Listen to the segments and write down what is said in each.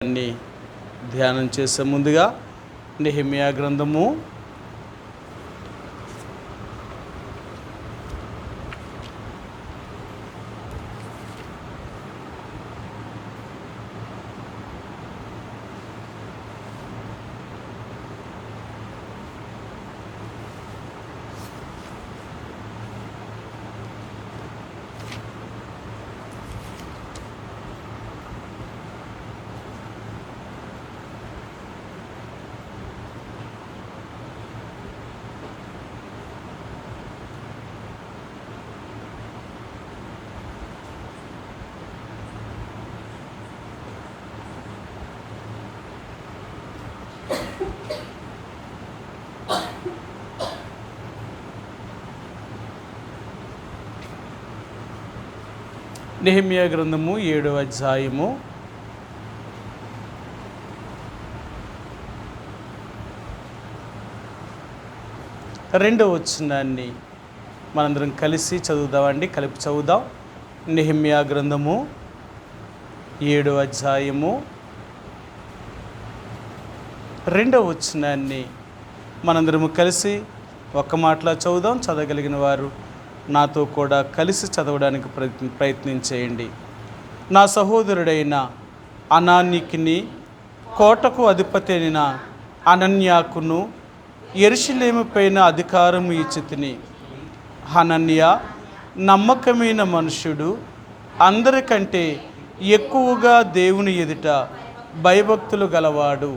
అన్ని ధ్యానం చేసే ముందుగా నెహెమ్యా గ్రంథము నెహెమ్యా గ్రంథము 7వ అధ్యాయము 2వ వచనాన్ని మనందరం కలిసి చదువుదామండి. కలిపి చదువుదాం. నెహెమ్యా గ్రంథము 7వ అధ్యాయము 2వ వచనాన్ని మనందరము కలిసి ఒక్క మాటలో చదువుదాం. చదవగలిగిన వారు నాతో కూడా కలిసి చదవడానికి ప్రయత్నం చేయండి. నా సహోదరుడైన అనానీకిని, కోటకు అధిపతి అయిన అనన్యాకును యెరూషలేము పైన అధికారము ఇచ్చితిని. హనన్య నమ్మకమైన మనుష్యుడు, అందరికంటే ఎక్కువగా దేవుని ఎదుట భయభక్తులు గలవాడు.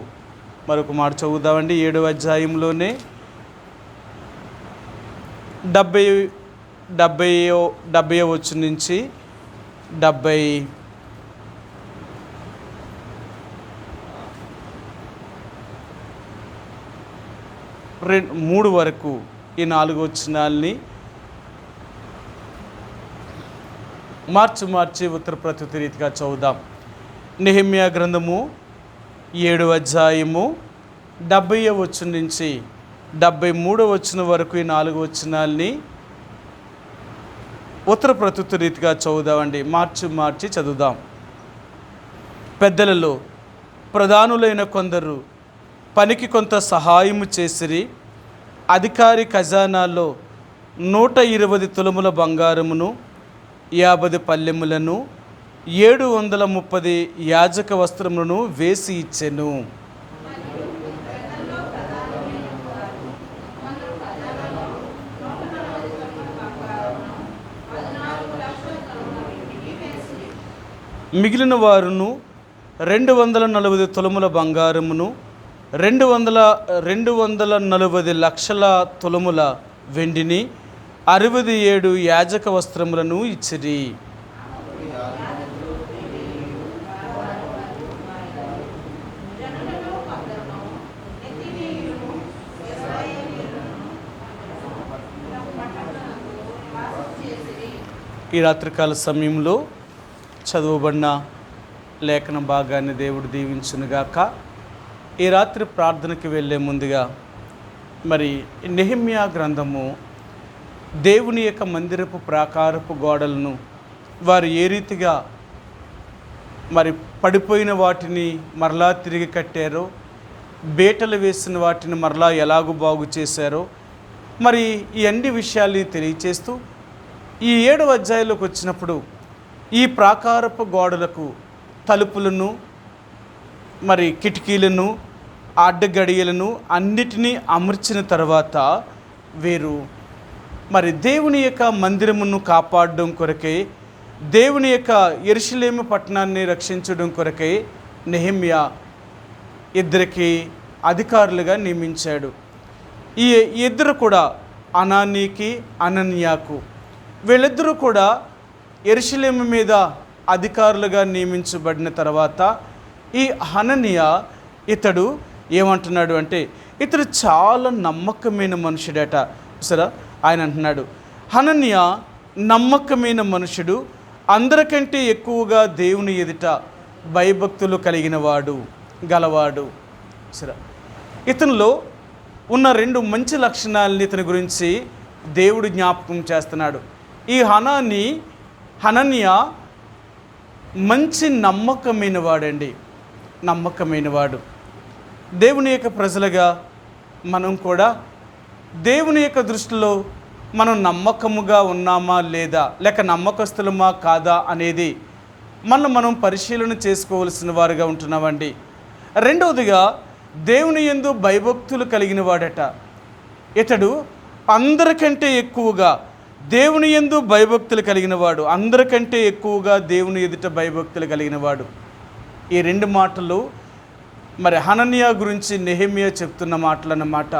మరొక మాట చదువుదామండి. 7వ అధ్యాయంలోనే 70వ వచనం నుంచి 73 వరకు ఈ 4 వచనాల్ని మార్చి ఉత్తర ప్రత్యుత్తర రీతిగా చదువుదాం. నెహెమ్యా గ్రంథము 7వ అధ్యాయము 70వ వచనం నుంచి 73వ వచనం వరకు ఈ 4 వచనాల్ని ఉత్తర ప్రత్యుత్తర రీతిగా చదువుదామండి. మార్చి చదువుదాం. పెద్దలలో ప్రధానులైన కొందరు పనికి కొంత సహాయము చేసిరి. అధికారి ఖజానాలో 120 తులముల బంగారమును, 50 పల్లెములను, 730 యాజక వస్త్రములను వేసి ఇచ్చెను. మిగిలిన వారును 240 తులముల బంగారమును, 240 లక్షల తులముల వెండిని, 67 యాజక వస్త్రములను ఇచ్చిరి. ఈ రాత్రికాల సమయంలో చదువుబడిన లేఖన భాగాన్ని దేవుడు దీవించునుగాక. ఈ రాత్రి ప్రార్థనకి వెళ్ళే ముందుగా మరి నెహెమ్యా గ్రంథము దేవుని యొక్క మందిరపు ప్రాకారపు గోడలను వారు ఏ రీతిగా మరి పడిపోయిన వాటిని మరలా తిరిగి కట్టారో, బేటలు వేసిన వాటిని మరలా ఎలాగూ బాగు చేశారో మరి ఈ అన్ని విషయాల్ని తెలియచేస్తూ ఈ 7వ అధ్యాయంలోకి వచ్చినప్పుడు ఈ ప్రాకారపు గోడలకు తలుపులను, మరి కిటికీలను, అడ్డగడియలను అన్నిటినీ అమర్చిన తర్వాత వీరు మరి దేవుని యొక్క మందిరమును కాపాడడం కొరకై, దేవుని యొక్క యెరూషలేము పట్టణాన్ని రక్షించడం కొరకై నెహెమ్యా ఇద్దరికి అధికారులుగా నియమించాడు. ఈ ఇద్దరు కూడా అనానీకి, అనన్యాకు, వీళ్ళిద్దరూ కూడా యెరూషలేము మీద అధికారులుగా నియమించబడిన తర్వాత ఈ హనన్య ఇతడు ఏమంటున్నాడు అంటే, ఇతడు చాలా నమ్మకమైన మనుషుడట. సరే, ఆయన అంటున్నాడు, హనన్య నమ్మకమైన మనుషుడు, అందరికంటే ఎక్కువగా దేవుని ఎదుట భయభక్తులు గలవాడు. సరే, ఇతనిలో ఉన్న 2 మంచి లక్షణాలని ఇతని గురించి దేవుడు జ్ఞాపకం చేస్తున్నాడు. ఈ హనన్య మంచి నమ్మకమైన వాడండి. నమ్మకమైనవాడు. దేవుని యొక్క ప్రజలుగా మనం కూడా దేవుని యొక్క దృష్టిలో మనం నమ్మకముగా ఉన్నామా లేదా, లేక నమ్మకస్తులమా కాదా అనేది మనం పరిశీలన చేసుకోవలసిన వారుగా ఉంటున్నామండి. రెండవదిగా, దేవుని యందు భయభక్తులు కలిగిన వాడట. ఇతడు అందరికంటే ఎక్కువగా దేవుని యందు భయభక్తులు కలిగిన వాడు, అందరికంటే ఎక్కువగా దేవుని ఎదుట భయభక్తులు కలిగిన వాడు. ఈ రెండు మాటలు మరి హనన్యా గురించి నెహెమ్యా చెప్తున్న మాటలు అన్నమాట.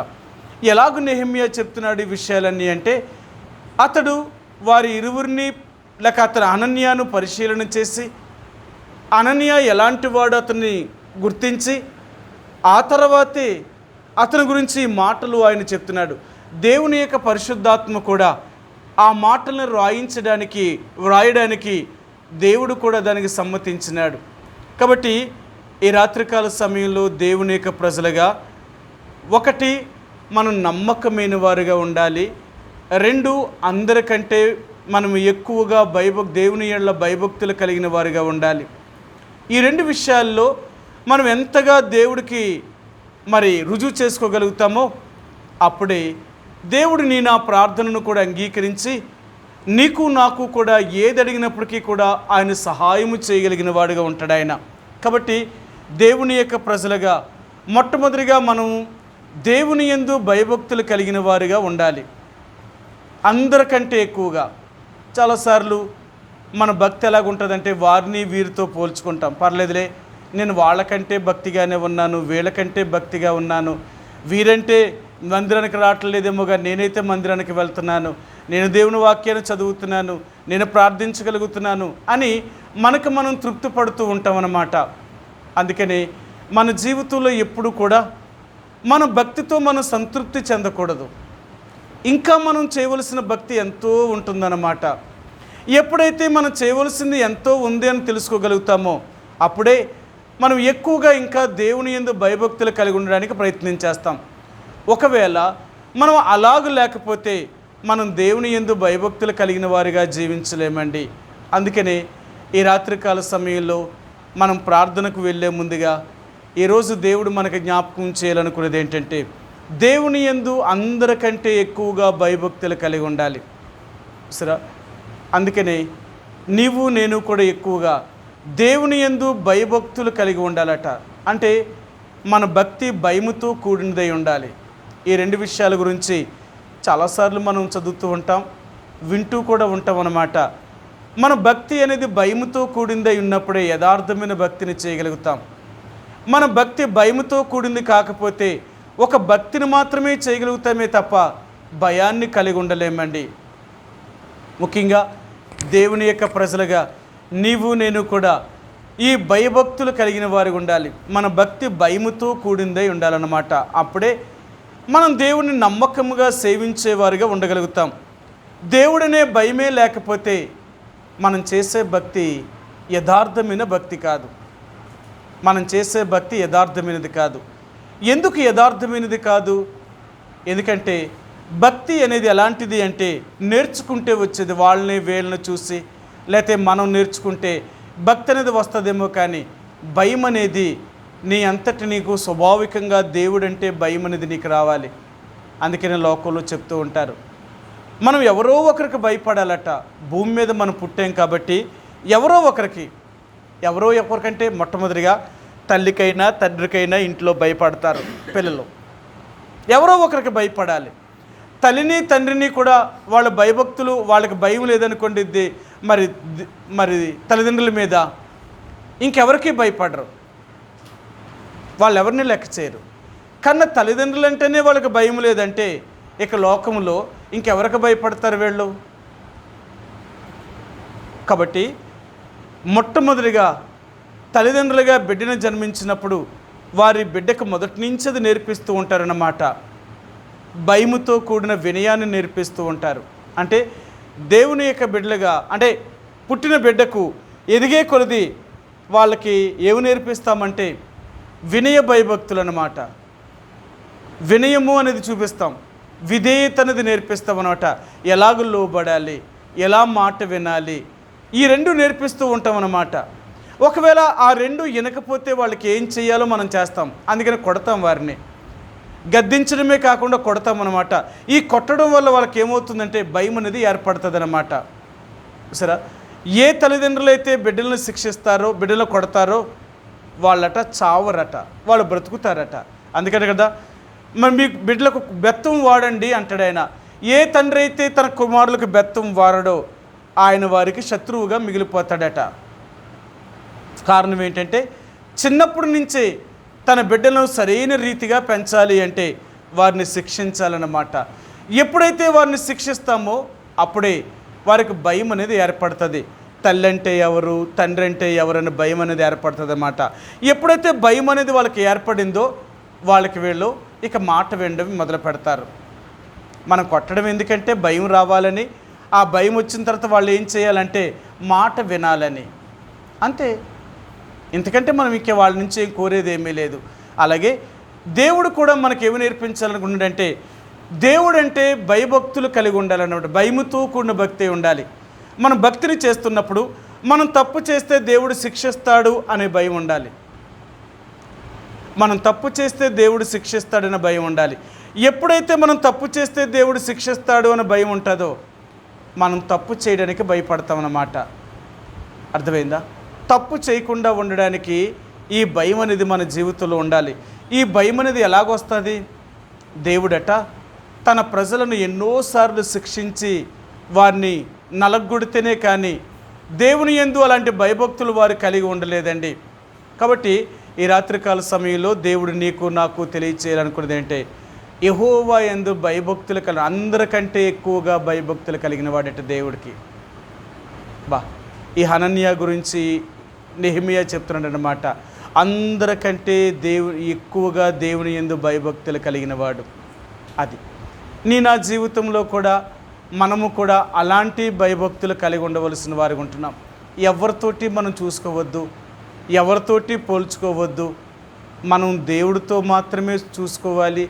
ఎలాగూ నెహెమ్యా చెప్తున్నాడు ఈ విషయాలన్నీ అంటే, అతడు వారి ఇరువురిని లేక అతను హనన్యాను పరిశీలన చేసి హనన్యా ఎలాంటి వాడు అతన్ని గుర్తించి ఆ తర్వాతే అతని గురించి ఈ మాటలు ఆయన చెప్తున్నాడు. దేవుని యొక్క పరిశుద్ధాత్మ కూడా ఆ మాటలను వ్రాయడానికి దేవుడు కూడా దానికి సమ్మతించినాడు. కాబట్టి ఈ రాత్రికాల సమయంలో దేవుని యొక్క ప్రజలుగా, ఒకటి, మనం నమ్మకమైన వారుగా ఉండాలి. రెండు, అందరికంటే మనం ఎక్కువగా దేవుని యందు భయభక్తులు కలిగిన వారుగా ఉండాలి. ఈ రెండు విషయాల్లో మనం ఎంతగా దేవుడికి రుజువు చేసుకోగలుగుతామో అప్పుడే దేవుడు నా ప్రార్థనను కూడా అంగీకరించి నీకు నాకు కూడా ఏది అడిగినప్పటికీ కూడా ఆయన సహాయము చేయగలిగిన వాడుగా ఉంటాడు ఆయన. కాబట్టి దేవుని యొక్క ప్రజలుగా మొట్టమొదటిగా మనం దేవుని యందు భయభక్తులు కలిగిన వారుగా ఉండాలి. అందరికంటే ఎక్కువగా. చాలాసార్లు మన భక్తి ఎలాగుంటుందంటే వారిని వీరితో పోల్చుకుంటాం. పర్లేదులే, నేను వాళ్ళకంటే భక్తిగానే ఉన్నాను, వీళ్ళకంటే భక్తిగా ఉన్నాను, వీరంటే మందిరానికి రావట్లేదేమోగా నేనైతే మందిరానికి వెళ్తున్నాను, నేను దేవుని వాక్యాన్ని చదువుతున్నాను, నేను ప్రార్థించగలుగుతున్నాను అని మనం తృప్తి పడుతూ ఉంటాం అన్నమాట. అందుకని మన జీవితంలో ఎప్పుడు కూడా మన భక్తితో మనం సంతృప్తి చెందకూడదు. ఇంకా మనం చేయవలసిన భక్తి ఎంతో ఉంటుందన్నమాట. ఎప్పుడైతే మనం చేయవలసింది ఎంతో ఉంది అని తెలుసుకోగలుగుతామో అప్పుడే మనం ఎక్కువగా ఇంకా దేవుని యందు భయభక్తులు కలిగి ఉండడానికి ప్రయత్నం చేస్తాం. ఒకవేళ మనం అలాగ లేకపోతే మనం దేవుని యందు భయభక్తులు కలిగిన వారిగా జీవించలేమండి. అందుకనే ఈ రాత్రికాల సమయంలో మనం ప్రార్థనకు వెళ్ళే ముందుగా ఈరోజు దేవుడు మనకు జ్ఞాపకం చేయాలనుకునేది ఏంటంటే, దేవుని యందు అందరికంటే ఎక్కువగా భయభక్తులు కలిగి ఉండాలి. సరే, అందుకనే నీవు నేను కూడా ఎక్కువగా దేవుని యందు భయభక్తులు కలిగి ఉండాలట. అంటే మన భక్తి భయముతో కూడినదై ఉండాలి. ఈ రెండు విషయాల గురించి చాలాసార్లు మనం చదువుతూ ఉంటాం, వింటూ కూడా ఉంటాం అన్నమాట. మన భక్తి అనేది భయముతో కూడిందై ఉన్నప్పుడే యథార్థమైన భక్తిని చేయగలుగుతాం. మన భక్తి భయముతో కూడింది కాకపోతే ఒక భక్తిని మాత్రమే చేయగలుగుతామే తప్ప భయాన్ని కలిగి ఉండలేమండి. ముఖ్యంగా దేవుని యొక్క ప్రజలుగా నీవు నేను కూడా ఈ భయభక్తులు కలిగిన వారు ఉండాలి. మన భక్తి భయముతో కూడిందై ఉండాలన్నమాట. అప్పుడే మనం దేవుడిని నమ్మకముగా సేవించేవారుగా ఉండగలుగుతాం. దేవుడనే భయమే లేకపోతే మనం చేసే భక్తి యథార్థమైన భక్తి కాదు. మనం చేసే భక్తి యథార్థమైనది కాదు. ఎందుకు యథార్థమైనది కాదు? ఎందుకంటే భక్తి అనేది ఎలాంటిది అంటే నేర్చుకుంటే వచ్చేది. వాళ్ళని వీళ్ళని చూసి లేకపోతే మనం నేర్చుకుంటే భక్తి అనేది వస్తుందేమో, కానీ భయం అనేది నీ అంతటి నీకు స్వాభావికంగా దేవుడంటే భయం అనేది నీకు రావాలి. అందుకనే లోకంలో చెప్తూ ఉంటారు, మనం ఎవరో ఒకరికి భయపడాలట. భూమి మీద మనం పుట్టాం కాబట్టి ఎవరో ఒకరికంటే మొట్టమొదటిగా తల్లికైనా తండ్రికైనా ఇంట్లో భయపడతారు పిల్లలు. ఎవరో ఒకరికి భయపడాలి. తల్లిని తండ్రిని కూడా వాళ్ళ భయభక్తులు, వాళ్ళకి భయం లేదనుకోండి, మరి తల్లిదండ్రుల మీద ఇంకెవరికి భయపడరు, వాళ్ళు ఎవరిని లెక్క చేయరు. కన్నా తల్లిదండ్రులు అంటేనే వాళ్ళకి భయం లేదంటే ఇక లోకంలో ఇంకెవరికి భయపడతారు వీళ్ళు? కాబట్టి మొట్టమొదటిగా తల్లిదండ్రులుగా బిడ్డను జన్మించినప్పుడు వారి బిడ్డకు మొదటి నుంచి అది నేర్పిస్తూ ఉంటారన్నమాట. భయముతో కూడిన వినయాన్ని నేర్పిస్తూ ఉంటారు. అంటే దేవుని యొక్క బిడ్డలుగా, అంటే పుట్టిన బిడ్డకు ఎదిగే కొలది వాళ్ళకి ఏమి నేర్పిస్తామంటే వినయ భయభక్తులు అన్నమాట. వినయము అనేది చూపిస్తాం, విధేయత అనేది నేర్పిస్తాం అన్నమాట. ఎలాగ లోబడాలి, ఎలా మాట వినాలి, ఈ రెండు నేర్పిస్తూ ఉంటాం అన్నమాట. ఒకవేళ ఆ రెండు వినకపోతే వాళ్ళకి ఏం చేయాలో మనం చేస్తాం, అందుకని కొడతాం, వారిని గద్దించడమే కాకుండా కొడతాం అన్నమాట. ఈ కొట్టడం వల్ల వాళ్ళకి ఏమవుతుందంటే భయం అనేది ఏర్పడుతుంది అన్నమాట. సరే, ఏ తల్లిదండ్రులు అయితే బిడ్డలను శిక్షిస్తారో, బిడ్డలను కొడతారో వాళ్ళట చావరట, వాళ్ళు బ్రతుకుతారట. అందుకని కదా మరి మీ బిడ్డలకు బెత్తం వాడండి అంటాడు ఆయన. ఏ తండ్రి అయితే తన కుమారులకు బెత్తం వాడడో ఆయన వారికి శత్రువుగా మిగిలిపోతాడట. కారణం ఏంటంటే చిన్నప్పటి నుంచే తన బిడ్డలను సరైన రీతిగా పెంచాలి అంటే వారిని శిక్షించాలన్నమాట. ఎప్పుడైతే వారిని శిక్షిస్తామో అప్పుడే వారికి భయం అనేది ఏర్పడుతుంది. తల్లి అంటే ఎవరు, తండ్రి అంటే ఎవరని భయం అనేది ఏర్పడుతుంది అన్నమాట. ఎప్పుడైతే భయం అనేది వాళ్ళకి ఏర్పడిందో వాళ్ళకి వీళ్ళు ఇక మాట వినడం మొదలు పెడతారు. మనం కొట్టడం ఎందుకంటే భయం రావాలని, ఆ భయం వచ్చిన తర్వాత వాళ్ళు ఏం చేయాలంటే మాట వినాలని, అంతే. ఎందుకంటే మనం ఇక వాళ్ళ నుంచి ఏం కోరేది ఏమీ లేదు. అలాగే దేవుడు కూడా మనకి ఏమి నేర్పించాలనుకుంటుందంటే దేవుడు అంటే భయభక్తులు కలిగి ఉండాలన్నమాట. భయముతో కూడిన భక్తి ఉండాలి. మనం భక్తిని చేస్తున్నప్పుడు మనం తప్పు చేస్తే దేవుడు శిక్షిస్తాడు అనే భయం ఉండాలి. మనం తప్పు చేస్తే దేవుడు శిక్షిస్తాడనే భయం ఉండాలి. ఎప్పుడైతే మనం తప్పు చేస్తే దేవుడు శిక్షిస్తాడు అనే భయం ఉంటుందో మనం తప్పు చేయడానికి భయపడతామన్నమాట. అర్థమైందా? తప్పు చేయకుండా ఉండడానికి ఈ భయం అనేది మన జీవితంలో ఉండాలి. ఈ భయం అనేది ఎలాగొస్తుంది? దేవుడట తన ప్రజలను ఎన్నోసార్లు శిక్షించి వారిని నలగొడితేనే కానీ దేవుని యందు అలాంటి భయభక్తులు వారు కలిగి ఉండలేదండి. కాబట్టి ఈ రాత్రికాల సమయంలో దేవుడు నీకు నాకు తెలియచేయాలనుకున్నది ఏంటంటే యెహోవా యందు భయభక్తులు కలిగిన, అందరికంటే ఎక్కువగా భయభక్తులు కలిగిన వాడట దేవుడికి. ఈ హనన్యా గురించి నెహెమియా చెప్తున్నాడు అన్నమాట. అందరికంటే ఎక్కువగా దేవుని యందు భయభక్తులు కలిగిన వాడు. అది నా జీవితంలో కూడా మనము కూడా అలాంటి భయభక్తులు కలిగి ఉండవలసిన వారికి ఉంటున్నాం. ఎవరితోటి మనం చూసుకోవద్దు, ఎవరితోటి పోల్చుకోవద్దు. మనం దేవుడితో మాత్రమే చూసుకోవాలి,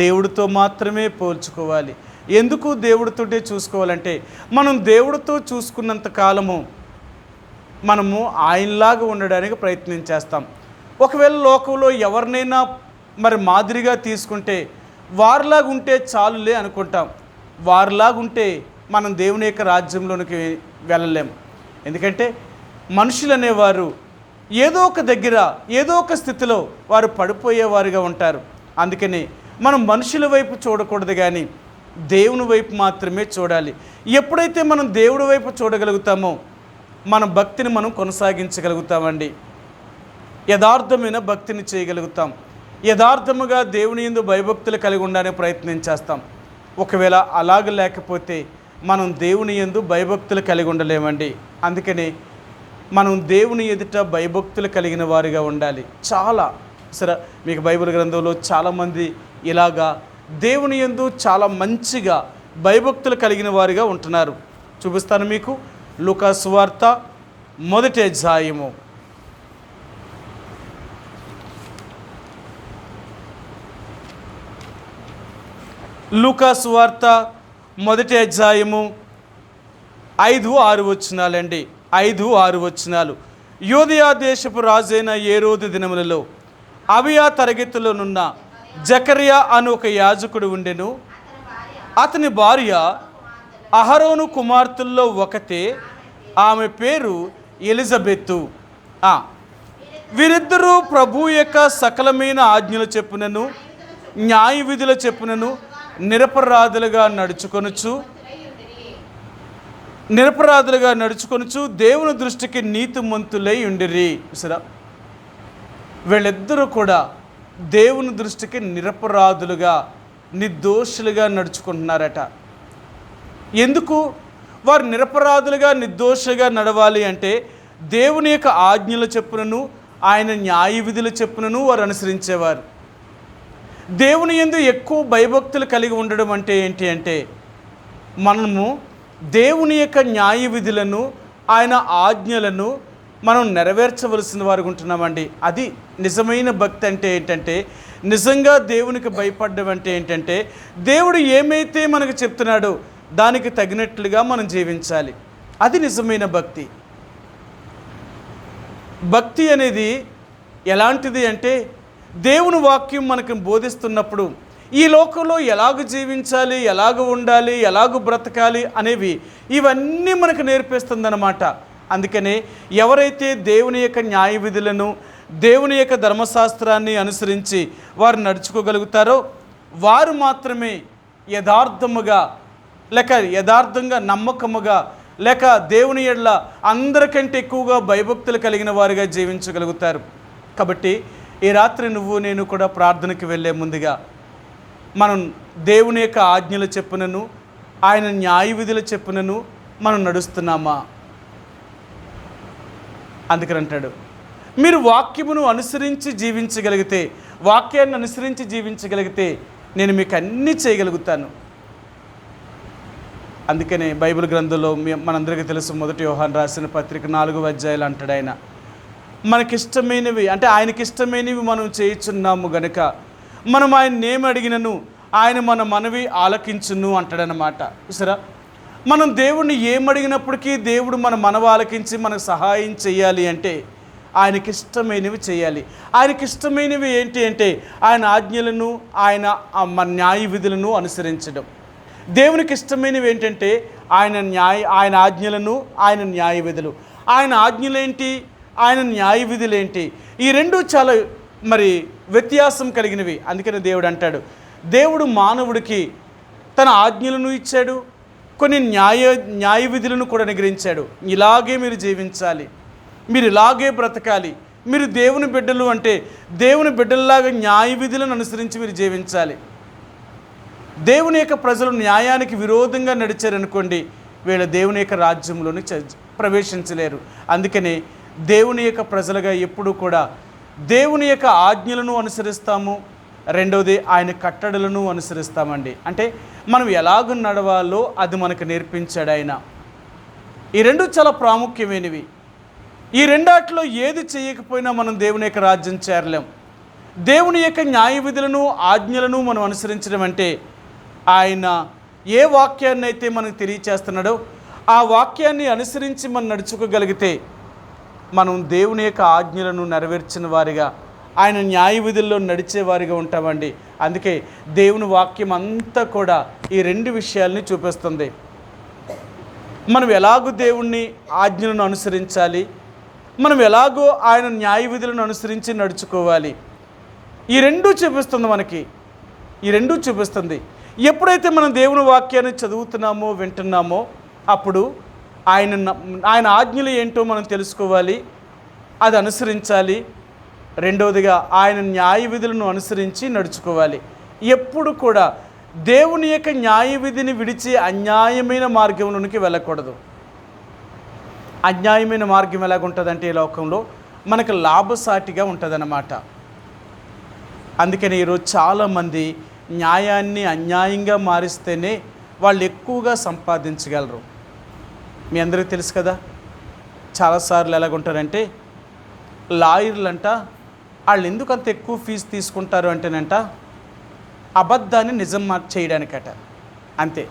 దేవుడితో మాత్రమే పోల్చుకోవాలి. ఎందుకు దేవుడితోటే చూసుకోవాలంటే మనం దేవుడితో చూసుకున్నంత కాలము మనము ఆయనలాగా ఉండడానికి ప్రయత్నం చేస్తాం. ఒకవేళ లోకంలో ఎవరినైనా మరి మాదిరిగా తీసుకుంటే వారిలాగా ఉంటే చాలులే అనుకుంటాం. వారిలాగా ఉంటే మనం దేవుని యొక్క రాజ్యంలోనికి వెళ్ళలేం. ఎందుకంటే మనుషులు అనేవారు ఏదో ఒక దగ్గర ఏదో ఒక స్థితిలో వారు పడిపోయేవారుగా ఉంటారు. అందుకని మనం మనుషుల వైపు చూడకూడదు, కానీ దేవుని వైపు మాత్రమే చూడాలి. ఎప్పుడైతే మనం దేవుడి వైపు చూడగలుగుతామో మన భక్తిని మనం కొనసాగించగలుగుతామండి. యథార్థమైన భక్తిని చేయగలుగుతాం. యథార్థముగా దేవుని యందు భయభక్తులు కలిగి ఉండడానికి ప్రయత్నం చేస్తాం. ఒకవేళ అలాగ లేకపోతే మనం దేవుని యందు భయభక్తులు కలిగి ఉండలేమండి. అందుకని మనం దేవుని ఎదుట భయభక్తులు కలిగిన వారిగా ఉండాలి. చాలా సరే, మీకు బైబిల్ గ్రంథంలో చాలామంది ఇలాగా దేవుని యందు చాలా మంచిగా భయభక్తులు కలిగిన వారిగా ఉంటున్నారు. చూపిస్తాను మీకు. లూకా సువార్త 1వ అధ్యాయము. లూకా సువార్త 1వ అధ్యాయము 5-6 వచనాలండి. 5-6 వచనాలు. యూదయా దేశపు రాజైన హేరోదు దినములలో అబియా తరగతిలోనున్న జకర్యా అను ఒక యాజకుడు ఉండెను. అతని భార్య అహరోను కుమార్తెల్లో ఒకతే, ఆమె పేరు ఎలిజబెత్తు. వీరిద్దరూ ప్రభు యొక్క సకలమైన ఆజ్ఞల చెప్పునను న్యాయ విధుల చెప్పునను నిరపరాధులుగా నడుచుకొనుచు దేవుని దృష్టికి నీతిమంతులై ఉండిరి. సరే, వీళ్ళిద్దరూ కూడా దేవుని దృష్టికి నిరపరాధులుగా నిర్దోషులుగా నడుచుకుంటున్నారట. ఎందుకు వారు నిరపరాధులుగా నిర్దోషులుగా నడవాలి అంటే దేవుని యొక్క ఆజ్ఞల చెప్పునను ఆయన న్యాయ విధుల చెప్పునను వారు అనుసరించేవారు. దేవుని యందు ఎక్కువ భయభక్తులు కలిగి ఉండడం అంటే ఏంటి అంటే మనము దేవుని యొక్క న్యాయ విధులను ఆయన ఆజ్ఞలను మనం నెరవేర్చవలసిన వారు ఉంటున్నామండి. అది నిజమైన భక్తి అంటే ఏంటంటే, నిజంగా దేవునికి భయపడడం అంటే ఏంటంటే దేవుడు ఏమైతే మనకు చెప్తున్నాడో దానికి తగినట్లుగా మనం జీవించాలి. అది నిజమైన భక్తి. భక్తి అనేది ఎలాంటిది అంటే, దేవుని వాక్యం మనకు బోధిస్తున్నప్పుడు ఈ లోకంలో ఎలాగ జీవించాలి, ఎలాగ ఉండాలి, ఎలాగ బ్రతకాలి అనేవి ఇవన్నీ మనకు నేర్పిస్తుందన్నమాట. అందుకనే ఎవరైతే దేవుని యొక్క న్యాయ విధులను, దేవుని యొక్క ధర్మశాస్త్రాన్ని అనుసరించి వారు నడుచుకోగలుగుతారో వారు మాత్రమే యథార్థముగా లేక యథార్థంగా నమ్మకముగా లేక దేవుని ఎడల అందరికంటే ఎక్కువగా భయభక్తులు కలిగిన వారుగా జీవించగలుగుతారు. కాబట్టి ఈ రాత్రి నువ్వు నేను కూడా ప్రార్థనకి వెళ్ళే ముందుగా మనం దేవుని యొక్క ఆజ్ఞల చెప్పునను ఆయన న్యాయ విధుల చెప్పునను మనం నడుస్తున్నామా? అందుకని అంటాడు, మీరు వాక్యమును అనుసరించి జీవించగలిగితే, వాక్యాన్ని అనుసరించి జీవించగలిగితే నేను మీకు అన్నీ చేయగలుగుతాను. అందుకనే బైబిల్ గ్రంథంలో మనందరికీ తెలుసు, 1 యోహాను రాసిన పత్రిక 4వ అధ్యాయాలు అంటాడు ఆయన, మనకిష్టమైనవి అంటే ఆయనకిష్టమైనవి మనం చేయుచున్నాము గనుక మనం ఆయన ఏమి అడిగినను ఆయన మన మనవి ఆలకించును అంటాడనమాట. చూసారా, మనం దేవుణ్ణి ఏమడిగినప్పటికీ దేవుడు మన మనవి ఆలకించి మనకు సహాయం చేయాలి అంటే ఆయనకిష్టమైనవి చేయాలి. ఆయనకిష్టమైనవి ఏంటి అంటే ఆయన ఆజ్ఞలను, ఆయన మన న్యాయ విధులను అనుసరించడం. దేవునికి ఇష్టమైనవి ఏంటంటే ఆయన ఆజ్ఞలను, ఆయన న్యాయ విధులు. ఆయన ఆజ్ఞలేంటి, ఆయన న్యాయ విధులేంటి, ఈ రెండు చాలా వ్యత్యాసం కలిగినవి. అందుకని దేవుడు అంటాడు, దేవుడు మానవుడికి తన ఆజ్ఞలను ఇచ్చాడు, కొన్ని న్యాయ విధులను కూడా అనుగ్రహించాడు. ఇలాగే మీరు జీవించాలి, మీరు ఇలాగే బ్రతకాలి, మీరు దేవుని బిడ్డలు అంటే దేవుని బిడ్డల్లాగా న్యాయ విధులను అనుసరించి మీరు జీవించాలి. దేవుని యొక్క ప్రజలు న్యాయానికి విరోధంగా నడిచారనుకోండి, వీళ్ళ దేవుని యొక్క రాజ్యంలోని ప్రవేశించలేరు. అందుకనే దేవుని యొక్క ప్రజలుగా ఎప్పుడూ కూడా దేవుని యొక్క ఆజ్ఞలను అనుసరిస్తాము, రెండవది ఆయన కట్టడలను అనుసరిస్తామండి. అంటే మనం ఎలాగ నడవాలో అది మనకు నేర్పించాడు ఆయన. ఈ రెండు చాలా ప్రాముఖ్యమైనవి. ఈ రెండాట్లో ఏది చేయకపోయినా మనం దేవుని యొక్క రాజ్యం చేరలేం. దేవుని యొక్క న్యాయ విధులను, ఆజ్ఞలను మనం అనుసరించడం అంటే ఆయన ఏ వాక్యాన్ని అయితే మనకు తెలియచేస్తున్నాడో ఆ వాక్యాన్ని అనుసరించి మనం నడుచుకోగలిగితే మనం దేవుని యొక్క ఆజ్ఞలను నెరవేర్చిన వారిగా, ఆయన న్యాయ విధుల్లో నడిచేవారిగా ఉంటామండి. అందుకే దేవుని వాక్యం అంతా కూడా ఈ రెండు విషయాల్ని చూపిస్తుంది. మనం ఎలాగో దేవుణ్ణి ఆజ్ఞలను అనుసరించాలి, మనం ఎలాగో ఆయన న్యాయ విధులను అనుసరించి నడుచుకోవాలి, ఈ రెండూ చూపిస్తుంది మనకి. ఈ రెండూ చూపిస్తుంది. ఎప్పుడైతే మనం దేవుని వాక్యాన్ని చదువుతున్నామో, వింటున్నామో అప్పుడు ఆయన ఆజ్ఞలు ఏంటో మనం తెలుసుకోవాలి, అది అనుసరించాలి. రెండవదిగా ఆయన న్యాయ విధులను అనుసరించి నడుచుకోవాలి. ఎప్పుడు కూడా దేవుని యొక్క న్యాయ విధిని విడిచి అన్యాయమైన మార్గంలోనికి వెళ్ళకూడదు. అన్యాయమైన మార్గం ఎలాగుంటుందంటే ఈ లోకంలో మనకు లాభసాటిగా ఉంటుందన్నమాట. అందుకని ఈరోజు చాలామంది న్యాయాన్ని అన్యాయంగా మారిస్తేనే వాళ్ళు ఎక్కువగా సంపాదించగలరు. మీ అందరికీ తెలుసు కదా, చాలాసార్లు ఎలాగుంటారంటే లాయర్లంట వాళ్ళు ఎందుకు అంత ఎక్కువ ఫీజు తీసుకుంటారు అంటేనంట అబద్ధాన్ని నిజం చేయడానికట. అంతే.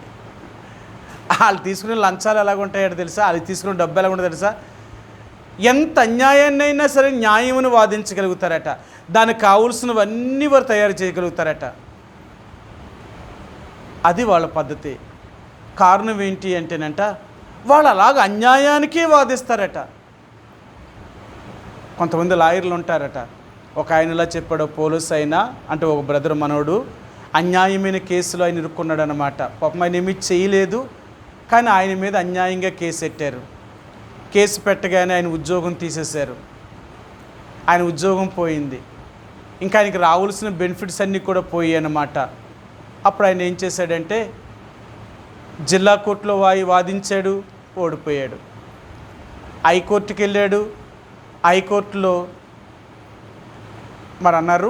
వాళ్ళు తీసుకునే లంచాలు ఎలాగుంటాయో తెలుసా, వాళ్ళు తీసుకునే డబ్బు ఎలా ఉంటుందో తెలుసా, ఎంత అన్యాయాన్ని అయినా సరే న్యాయమును వాదించగలుగుతారట, దానికి కావలసినవన్నీ వారు తయారు చేయగలుగుతారట. అది వాళ్ళ పద్ధతి. కారణం ఏంటి అంటేనంట వాళ్ళు అలాగ అన్యాయానికే వాదిస్తారట. కొంతమంది లాయర్లు ఉంటారట. ఒక ఆయన ఇలా చెప్పాడు, పోలీస్ అయినా అంటే ఒక బ్రదర్ మనోడు అన్యాయమైన కేసులో ఆయన ఇరుక్కున్నాడు అనమాట. పాపం ఆయన ఏమీ చేయలేదు, కానీ ఆయన మీద అన్యాయంగా కేసు పెట్టారు. కేసు పెట్టగానే ఆయన ఉద్యోగం తీసేశారు. ఆయన ఉద్యోగం పోయింది. ఇంకా ఆయనకి రావాల్సిన బెనిఫిట్స్ అన్నీ కూడా పోయాయి అన్నమాట. అప్పుడు ఆయన ఏం చేశాడంటే జిల్లా కోర్టులో వాదించాడు, ఓడిపోయాడు. హైకోర్టుకి వెళ్ళాడు. హైకోర్టులో అన్నారు,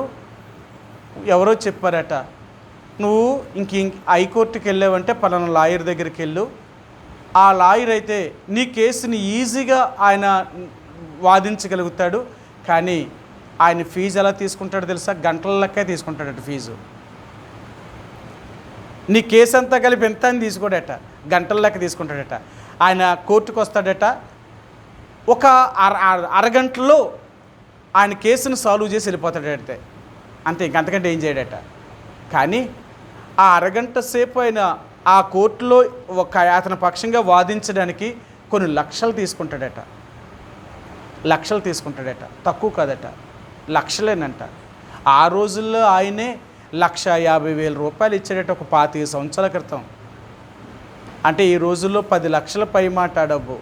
ఎవరో చెప్పారట, నువ్వు హైకోర్టుకి వెళ్ళావంటే పలానా లాయర్ దగ్గరికి వెళ్ళు, ఆ లాయర్ అయితే నీ కేసుని ఈజీగా ఆయన వాదించగలుగుతాడు, కానీ ఆయన ఫీజు ఎలా తీసుకుంటాడో తెలుసా, గంటల లెక్కే తీసుకుంటాడట ఫీజు. నీ కేసు అంతా కలిపి ఎంత అని తీసుకోడట, గంటల లెక్క తీసుకుంటాడట. ఆయన కోర్టుకు వస్తాడట, ఒక అరగంటలో ఆయన కేసును సాల్వ్ చేసి వెళ్ళిపోతాడట. అంతే, ఇంకంతకంటే ఏం చేయడట. కానీ ఆ అరగంట సేపు ఆయన ఆ కోర్టులో అతని పక్షంగా వాదించడానికి కొన్ని లక్షలు తీసుకుంటాడట. తక్కువ కాదట, లక్షలేనంట. ఆ రోజుల్లో ఆయనే 1,50,000 ఇచ్చాడట, ఒక 25 సంవత్సరాల క్రితం. అంటే ఈ రోజుల్లో 10 లక్షల పై మాట డబ్బు.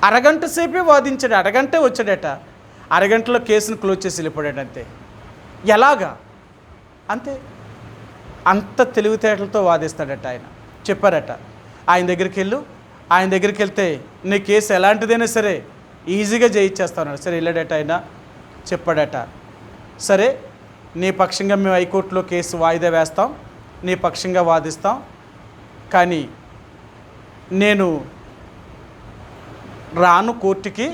అరగంట సేపే వాదించాడు, అరగంటే వచ్చాడట. అరగంటలో కేసును క్లోజ్ చేసి వెళ్ళిపోయాడు. అంతే. ఎలాగా? అంతే. అంత తెలివితేటలతో వాదిస్తాడట ఆయన. చెప్పారట, ఆయన దగ్గరికి వెళ్తే నీ కేసు ఎలాంటిదైనా సరే ఈజీగా జయించేస్తాను. సరే వెళ్ళాడట ఆయన, చెప్పాడట, సరే నీ పక్షంగా మేము హైకోర్టులో కేసు వాయిదా వేస్తాం, నీ పక్షంగా వాదిస్తాం, కానీ నేను రాను కోర్టుకి,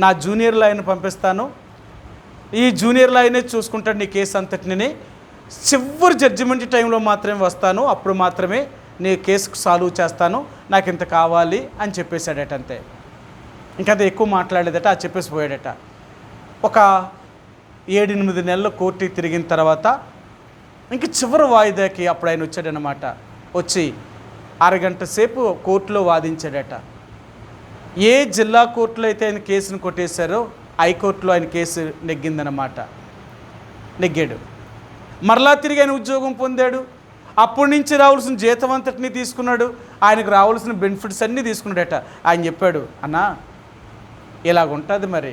నా జూనియర్ లాయర్ని పంపిస్తాను, ఈ జూనియర్ లాయర్నే చూసుకుంటాడు నీ కేసు అంతటిని, చివరి జడ్జిమెంట్ టైంలో మాత్రమే వస్తాను, అప్పుడు మాత్రమే నీ కేసుకు సాల్వ్ చేస్తాను, నాకు ఇంత కావాలి అని చెప్పేశాడట. అంతే, ఇంకంత ఎక్కువ మాట్లాడేదట, అది చెప్పేసి పోయాడట. ఒక 7-8 నెలలు కోర్టుకి తిరిగిన తర్వాత ఇంక చివరి వాయిదాకి అప్పుడు ఆయన వచ్చాడనమాట. వచ్చి అరగంట సేపు కోర్టులో వాదించాడట. ఏ జిల్లా కోర్టులో అయితే ఆయన కేసును కొట్టేశారో హైకోర్టులో ఆయన కేసు నెగ్గాడు. మరలా తిరిగి ఆయన ఉద్యోగం పొందాడు. అప్పటి నుంచి రావాల్సిన జీతం అంతటినీ తీసుకున్నాడు, ఆయనకు రావాల్సిన బెనిఫిట్స్ అన్నీ తీసుకున్నాడట. ఆయన చెప్పాడు, అన్నా ఇలాగుంటుంది, మరి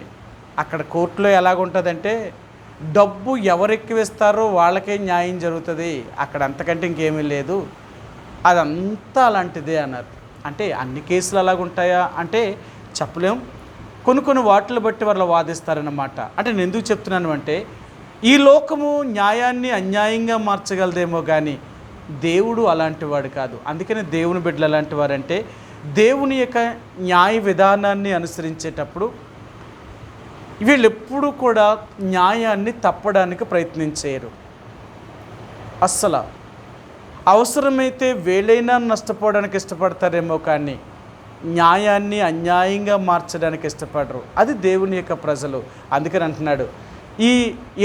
అక్కడ కోర్టులో ఎలాగుంటుందంటే డబ్బు ఎవరు ఎక్కువిస్తారో వాళ్ళకే న్యాయం జరుగుతుంది, అక్కడ అంతకంటే ఇంకేమీ లేదు, అదంతా అలాంటిదే అన్నారు. అంటే అన్ని కేసులు అలాగుంటాయా అంటే చెప్పలేం. కొన్ని వాటిని బట్టి వాళ్ళు వాదిస్తారన్నమాట. అంటే నేను ఎందుకు చెప్తున్నాను అంటే, ఈ లోకము న్యాయాన్ని అన్యాయంగా మార్చగలదేమో కానీ దేవుడు అలాంటి వాడు కాదు. అందుకనే దేవుని బిడ్డలు అలాంటి వారంటే దేవుని యొక్క న్యాయ విధానాన్ని అనుసరించేటప్పుడు వీళ్ళు ఎప్పుడూ కూడా న్యాయాన్ని తప్పడానికి ప్రయత్నించేయరు. అస్సలు అవసరమైతే వేలైనా నష్టపోవడానికి ఇష్టపడతారేమో కానీ న్యాయాన్ని అన్యాయంగా మార్చడానికి ఇష్టపడరు. అది దేవుని యొక్క ప్రజలు. అందుకని అంటున్నాడు, ఈ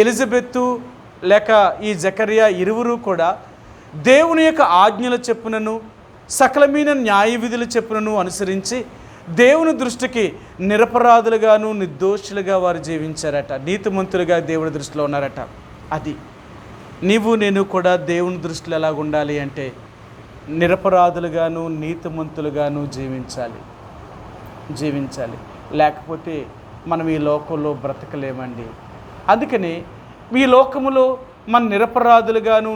ఎలిజబెత్తు లేక ఈ జకరియా ఇరువురు కూడా దేవుని యొక్క ఆజ్ఞల చెప్పునను సకలమైన న్యాయ విధుల చెప్పునను అనుసరించి దేవుని దృష్టికి నిరపరాధులుగాను నిర్దోషులుగా వారు జీవించారట. నీతిమంతులుగా దేవుని దృష్టిలో ఉన్నారట. అది నేను కూడా దేవుని దృష్టిలో ఎలాగ ఉండాలి అంటే నిరపరాధులుగాను నీతిమంతులుగాను జీవించాలి. లేకపోతే మనం ఈ లోకంలో బ్రతకలేమండి. అందుకని ఈ లోకములో మన నిరపరాధులుగాను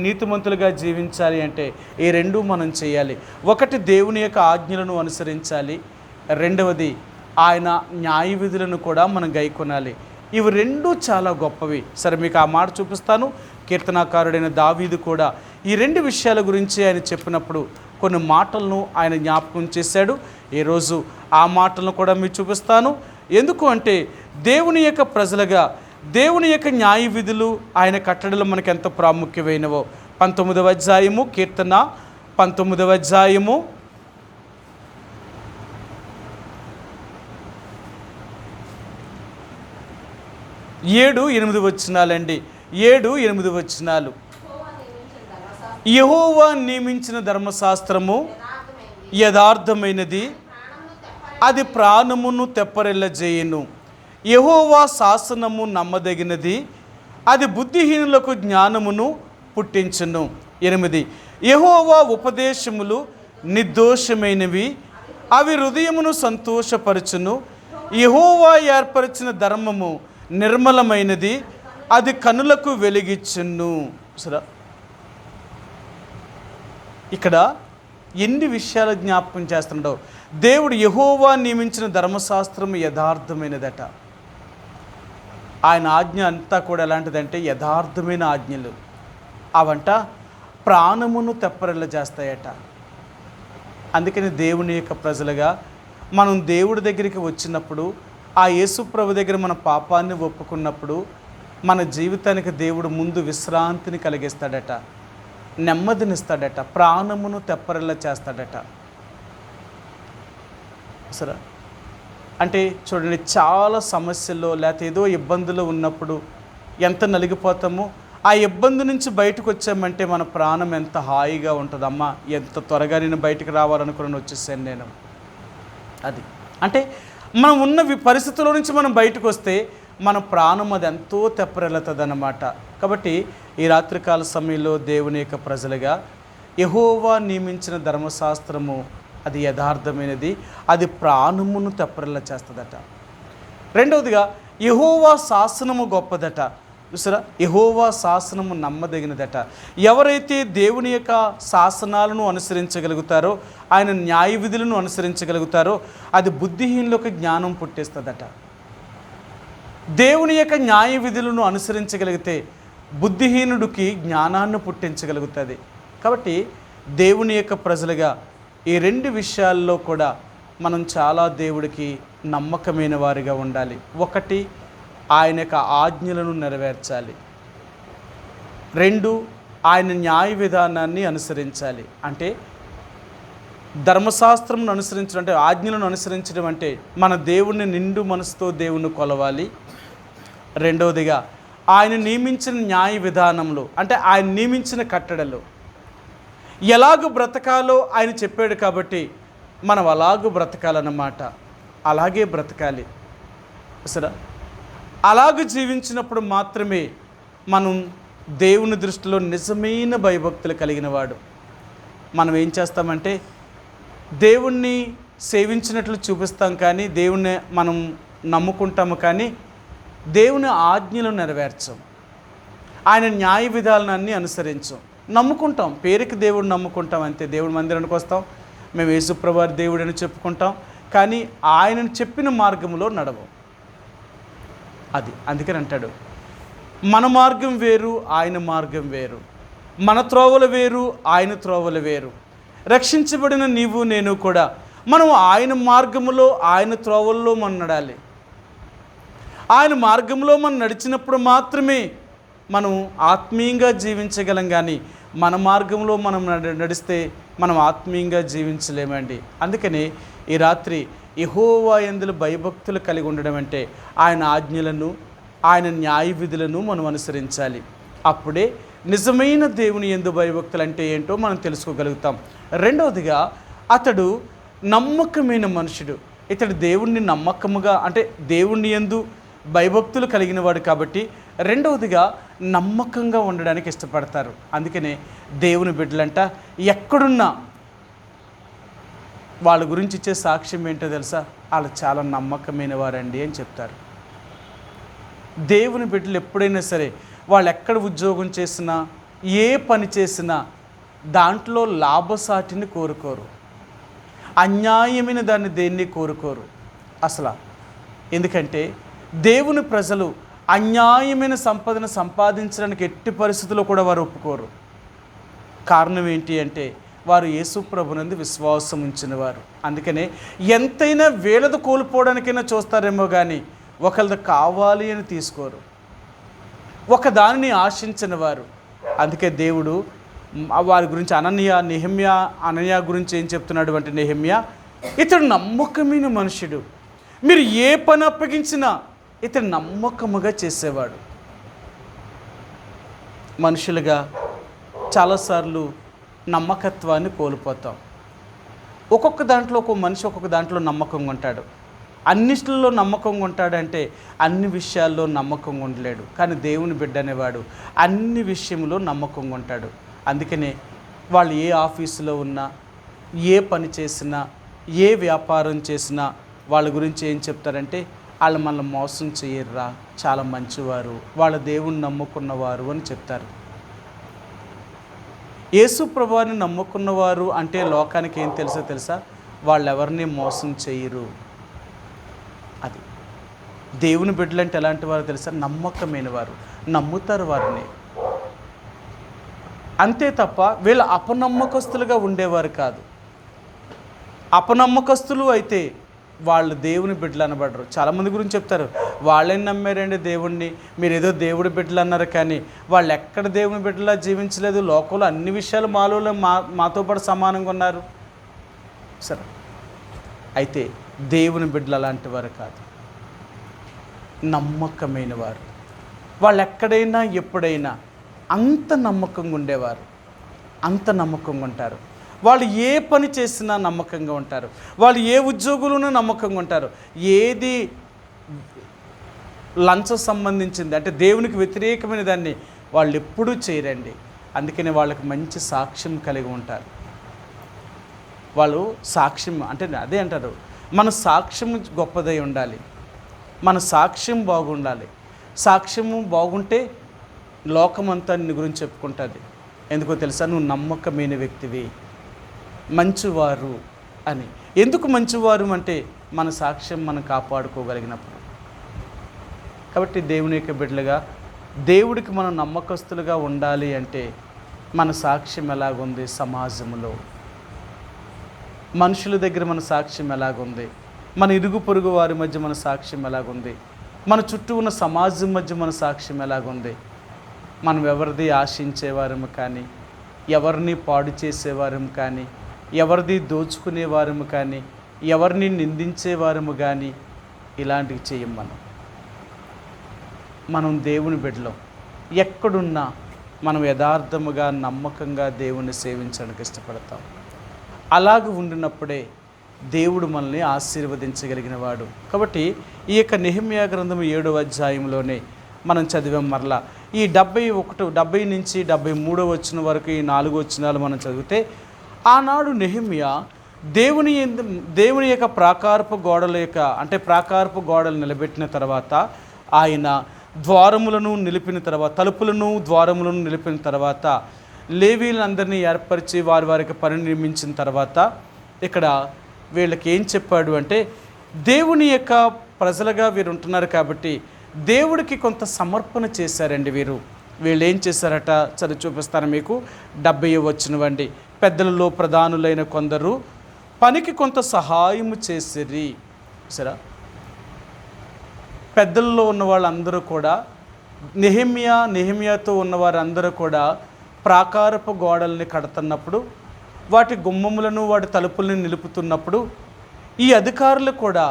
నీతిమంతులుగా జీవించాలి అంటే ఈ రెండూ మనం చేయాలి. ఒకటి దేవుని యొక్క ఆజ్ఞలను అనుసరించాలి, రెండవది ఆయన న్యాయ విధులను కూడా మనం గైకొనాలి. ఇవి రెండూ చాలా గొప్పవి. సరే మీకు ఆ మాట చూపిస్తాను. కీర్తనాకారుడైన దావీదు కూడా ఈ రెండు విషయాల గురించి ఆయన చెప్పినప్పుడు కొన్ని మాటలను ఆయన జ్ఞాపకం చేశాడు. ఈరోజు ఆ మాటలను కూడా మీకు చూపిస్తాను. ఎందుకు అంటే దేవుని యొక్క ప్రజలుగా దేవుని యొక్క న్యాయ విధులు ఆయన కట్టడలు మనకు ఎంత ప్రాముఖ్యమైనవో. 19వ అధ్యాయము కీర్తన 19వ అధ్యాయము 7-8 వచనాలండి. 7-8 వచనాలు. యెహోవా నియమించిన ధర్మశాస్త్రము యథార్థమైనది, అది ప్రాణమును తెప్పరిల్లజేయును. యెహోవా శాసనము నమ్మదగినది, అది బుద్ధిహీనులకు జ్ఞానమును పుట్టించును. 8 యెహోవా ఉపదేశములు నిర్దోషమైనవి, అవి హృదయమును సంతోషపరచును. యెహోవా ఏర్పరిచిన ధర్మము నిర్మలమైనది, అది కనులకు వెలిగిచ్చును. సరే, ఇక్కడ ఎన్ని విషయాలు జ్ఞాపకం చేస్తున్నాడో. దేవుడు యెహోవా నియమించిన ధర్మశాస్త్రం యథార్థమైనదట. ఆయన ఆజ్ఞ అంతా కూడా ఎలాంటిదంటే యథార్థమైన ఆజ్ఞలు. అవంట ప్రాణమును తెప్పరిల్ల చేస్తాయట. అందుకని దేవుని యొక్క ప్రజలుగా మనం దేవుడి దగ్గరికి వచ్చినప్పుడు, ఆ యేసు ప్రభు దగ్గర మన పాపాన్ని ఒప్పుకున్నప్పుడు మన జీవితానికి దేవుడు ముందు విశ్రాంతిని కలిగిస్తాడట, నెమ్మదినిస్తాడట, ప్రాణమును తెప్పరిల్ల చేస్తాడట. సరే, అంటే చూడండి, చాలా సమస్యల్లో లేకపోతే ఏదో ఇబ్బందులు ఉన్నప్పుడు ఎంత నలిగిపోతామో, ఆ ఇబ్బంది నుంచి బయటకు వచ్చామంటే మన ప్రాణం ఎంత హాయిగా ఉంటుందమ్మా, ఎంత త్వరగా నేను బయటకు రావాలనుకుని వచ్చేసాను నేను. అది అంటే మనం ఉన్న పరిస్థితుల నుంచి మనం బయటకు వస్తే మన ప్రాణం అది ఎంతో తెప్పరెళ్తుంది అన్నమాట. కాబట్టి ఈ రాత్రికాల సమయంలో దేవుని యొక్క ప్రజలుగా యెహోవా నియమించిన ధర్మశాస్త్రము అది యథార్థమైనది, అది ప్రాణమును తెప్పరెళ్ళ చేస్తుందట. రెండవదిగా యెహోవా శాసనము గొప్పదట. చూసారా, యెహోవా శాసనము నమ్మదగినదట. ఎవరైతే దేవుని యొక్క శాసనాలను అనుసరించగలుగుతారో, ఆయన న్యాయ విధులను అనుసరించగలుగుతారో, అది బుద్ధిహీనులకు జ్ఞానం పుట్టిస్తుందట. దేవుని యొక్క న్యాయ విధులను అనుసరించగలిగితే బుద్ధిహీనుడికి జ్ఞానాన్ని పుట్టించగలుగుతుంది. కాబట్టి దేవుని యొక్క ప్రజలుగా ఈ రెండు విషయాల్లో కూడా మనం చాలా దేవుడికి నమ్మకమైన వారిగా ఉండాలి. ఒకటి, ఆయన యొక్క ఆజ్ఞలను నెరవేర్చాలి. రెండు, ఆయన న్యాయ విధానాన్ని అనుసరించాలి. అంటే ధర్మశాస్త్రం అనుసరించడం అంటే, ఆజ్ఞలను అనుసరించడం అంటే మన దేవుణ్ణి నిండు మనసుతో దేవుణ్ణి కొలవాలి. రెండవదిగా ఆయన నియమించిన న్యాయ విధానంలో, అంటే ఆయన నియమించిన కట్టడలు ఎలాగూ బ్రతకాలో ఆయన చెప్పాడు కాబట్టి మనం అలాగూ బ్రతకాలన్నమాట. అలాగే బ్రతకాలి. సరే, అలాగూ జీవించినప్పుడు మాత్రమే మనం దేవుని దృష్టిలో నిజమైన భయభక్తులు కలిగిన వాడు. మనం ఏం చేస్తామంటే దేవుణ్ణి సేవించినట్లు చూపిస్తాం, కానీ దేవుణ్ణి మనం నమ్ముకుంటాము, కానీ దేవుని ఆజ్ఞలను నెరవేర్చం, ఆయన న్యాయ విధానాన్ని అనుసరించం. నమ్ముకుంటాం, పేరుకి దేవుడు నమ్ముకుంటాం అంతే. దేవుడి మందిరానికి వస్తాం, మేము యేసుప్రభువారి దేవుడు అని చెప్పుకుంటాం, కానీ ఆయనను చెప్పిన మార్గంలో నడవం. అది అందుకని అంటాడు, మన మార్గం వేరు, ఆయన మార్గం వేరు, మన త్రోవలు వేరు, ఆయన త్రోవలు వేరు. రక్షించబడిన నీవు నేను కూడా మనం ఆయన మార్గములో, ఆయన త్రోవల్లో మనం నడాలి. ఆయన మార్గంలో మనం నడిచినప్పుడు మాత్రమే మనం ఆత్మీయంగా జీవించగలం, కానీ మన మార్గంలో మనం నడిస్తే మనం ఆత్మీయంగా జీవించలేమండి. అందుకని ఈ రాత్రి యెహోవా యందు భయభక్తులు కలిగి ఉండడం అంటే ఆయన ఆజ్ఞలను, ఆయన న్యాయ విధులను మనం అనుసరించాలి. అప్పుడే నిజమైన దేవుని యందు భయభక్తులు అంటే ఏంటో మనం తెలుసుకోగలుగుతాం. రెండవదిగా, అతడు నమ్మకమైన మనుషుడు. ఇతడు దేవుణ్ణి నమ్మకముగా, అంటే దేవుణ్ణి యందు భయభక్తులు కలిగిన వాడు కాబట్టి రెండవదిగా నమ్మకంగా ఉండడానికి ఇష్టపడతారు. అందుకనే దేవుని బిడ్డలంట ఎక్కడున్నా వాళ్ళ గురించి ఇచ్చే సాక్ష్యం ఏంటో తెలుసా? వాళ్ళు చాలా నమ్మకమైన వారండి అని చెప్తారు. దేవుని బిడ్డలు ఎప్పుడైనా సరే వాళ్ళు ఎక్కడ ఉద్యోగం చేసినా, ఏ పని చేసినా దాంట్లో లాభసాటిని కోరుకోరు, అన్యాయమైన దాన్ని దేన్ని కోరుకోరు అసలు. ఎందుకంటే దేవుని ప్రజలు అన్యాయమైన సంపదను సంపాదించడానికి ఎట్టి పరిస్థితుల్లో కూడా వారు ఒప్పుకోరు. కారణం ఏంటి అంటే వారు యేసు ప్రభునందు విశ్వాసం ఉంచిన వారు. అందుకనే ఎంతైనా వేలది కోల్పోవడానికైనా చూస్తారేమో కానీ ఒకళ్ళది కావాలి అని తీసుకోరు, ఒక దానిని ఆశించిన వారు. అందుకే దేవుడు వారి గురించి అనన్య గురించి ఏం చెప్తున్నాడు అంటే, నెహెమ్యా ఇతడు నమ్మకమైన మనుషుడు, మీరు ఏ పని అప్పగించినా ఇతడు నమ్మకముగా చేసేవాడు. మనుషులుగా చాలాసార్లు నమ్మకత్వాన్ని కోల్పోతాం. ఒక్కొక్క దాంట్లో ఒక్కొక్క మనిషి ఒక్కొక్క దాంట్లో నమ్మకంగా ఉంటాడు. అన్నిటిలో నమ్మకంగా ఉంటాడంటే అన్ని విషయాల్లో నమ్మకంగా ఉండలేడు. కానీ దేవుని బిడ్డ అనేవాడు అన్ని విషయంలో నమ్మకంగా ఉంటాడు. అందుకనే వాళ్ళు ఏ ఆఫీసులో ఉన్నా, ఏ పని చేసినా, ఏ వ్యాపారం చేసినా వాళ్ళ గురించి ఏం చెప్తారంటే, వాళ్ళు మనల్ని మోసం చేయర్రా, చాలా మంచివారు, వాళ్ళ దేవుణ్ణి నమ్ముకున్నవారు అని చెప్తారు. యేసు ప్రభువుని నమ్ముకున్నవారు అంటే లోకానికి ఏం తెలుసా? వాళ్ళు ఎవరిని మోసం చేయరు. అది దేవుని బిడ్డలంటే ఎలాంటి వారు తెలుసా? నమ్మకమైన వారు, నమ్ముతారు వారిని. అంతే తప్ప వీళ్ళు అపనమ్మకస్తులుగా ఉండేవారు కాదు. అపనమ్మకస్తులు అయితే వాళ్ళు దేవుని బిడ్డలు అనబడరు. చాలామంది గురించి చెప్తారు, వాళ్ళేం నమ్మారండి దేవుణ్ణి, మీరు ఏదో దేవుడి బిడ్డలు అన్నారు, కానీ వాళ్ళు ఎక్కడ దేవుని బిడ్డలా జీవించలేదు. లోకంలో అన్ని విషయాలు మాతో పాటు సమానంగా ఉన్నారు. సరే, అయితే దేవుని బిడ్డలు అలాంటి వారు కాదు, నమ్మకమైన వారు. వాళ్ళు ఎక్కడైనా ఎప్పుడైనా అంత నమ్మకంగా ఉండేవారు, అంత నమ్మకంగా ఉంటారు. వాళ్ళు ఏ పని చేసినా నమ్మకంగా ఉంటారు, వాళ్ళు ఏ ఉద్యోగులను నమ్మకంగా ఉంటారు. ఏది లంచం సంబంధించింది అంటే దేవునికి వ్యతిరేకమైన దాన్ని వాళ్ళు ఎప్పుడూ చేయరండి. అందుకని వాళ్ళకి మంచి సాక్ష్యం కలిగి ఉంటారు. వాళ్ళు సాక్ష్యం అంటే అదే అంటారు, మన సాక్ష్యం గొప్పదై ఉండాలి, మన సాక్ష్యం బాగుండాలి. సాక్ష్యము బాగుంటే లోకమంతా నీ గురించి చెప్పుకుంటుంది. ఎందుకో తెలుసా? నువ్వు నమ్మకమైన వ్యక్తివి, మంచివారు అని. ఎందుకు మంచివారు అంటే మన సాక్ష్యం మనం కాపాడుకోగలిగినప్పుడు. కాబట్టి దేవుని యొక్క బిడ్డలుగా దేవుడికి మనం నమ్మకస్తులుగా ఉండాలి అంటే మన సాక్ష్యం ఎలాగుంది, సమాజంలో మనుషుల దగ్గర మన సాక్ష్యం ఎలాగుంది, మన ఇరుగు పొరుగు వారి మధ్య మన సాక్ష్యం ఎలాగుంది, మన చుట్టూ ఉన్న సమాజం మధ్య మన సాక్ష్యం ఎలాగుంది. మనం ఎవరిది ఆశించేవారము కానీ, ఎవరిని పాడు చేసేవారము కానీ, ఎవరిది దోచుకునేవారము కానీ, ఎవరిని నిందించేవారము కానీ ఇలాంటివి చేయం. మనం దేవుని బిడ్డలం. ఎక్కడున్నా మనం యథార్థముగా నమ్మకంగా దేవుణ్ణి సేవించడానికి ఇష్టపడతాం. అలాగ ఉండినప్పుడే దేవుడు మనల్ని ఆశీర్వదించగలిగిన వాడు. కాబట్టి ఈ యొక్క నెహెమ్యా గ్రంథం 7వ అధ్యాయంలోనే మనం చదివాం. మరలా ఈ 70 నుంచి 73 వచనం వరకు ఈ 4 వచనాలు మనం చదివితే, ఆనాడు నెహెమ్యా దేవుని యొక్క ప్రాకారపు గోడలు నిలబెట్టిన తర్వాత, ఆయన ద్వారములను నిలిపిన తర్వాత, తలుపులను ద్వారములను నిలిపిన తర్వాత, లేవీలందరినీ ఏర్పరిచి వారికి పని నిర్మించిన తర్వాత, ఇక్కడ వీళ్ళకి ఏం చెప్పాడు అంటే, దేవుని యొక్క ప్రజలుగా వీరు ఉంటున్నారు కాబట్టి దేవుడికి కొంత సమర్పణ చేశారండి. వీళ్ళు ఏం చేశారట చదివి చూపిస్తాను మీకు. 70 వచనమండి. పెద్దలలో ప్రధానులైన కొందరు పనికి కొంత సహాయము చేసిరి. సరే, పెద్దల్లో ఉన్న వాళ్ళందరూ కూడా నెహెమ్యాతో ఉన్న వారందరూ కూడా ప్రాకారపు గోడల్ని కడుతున్నప్పుడు, వాటి గుమ్మములను వాటి తలుపుల్ని నిలుపుతున్నప్పుడు, ఈ అధికారులు కూడా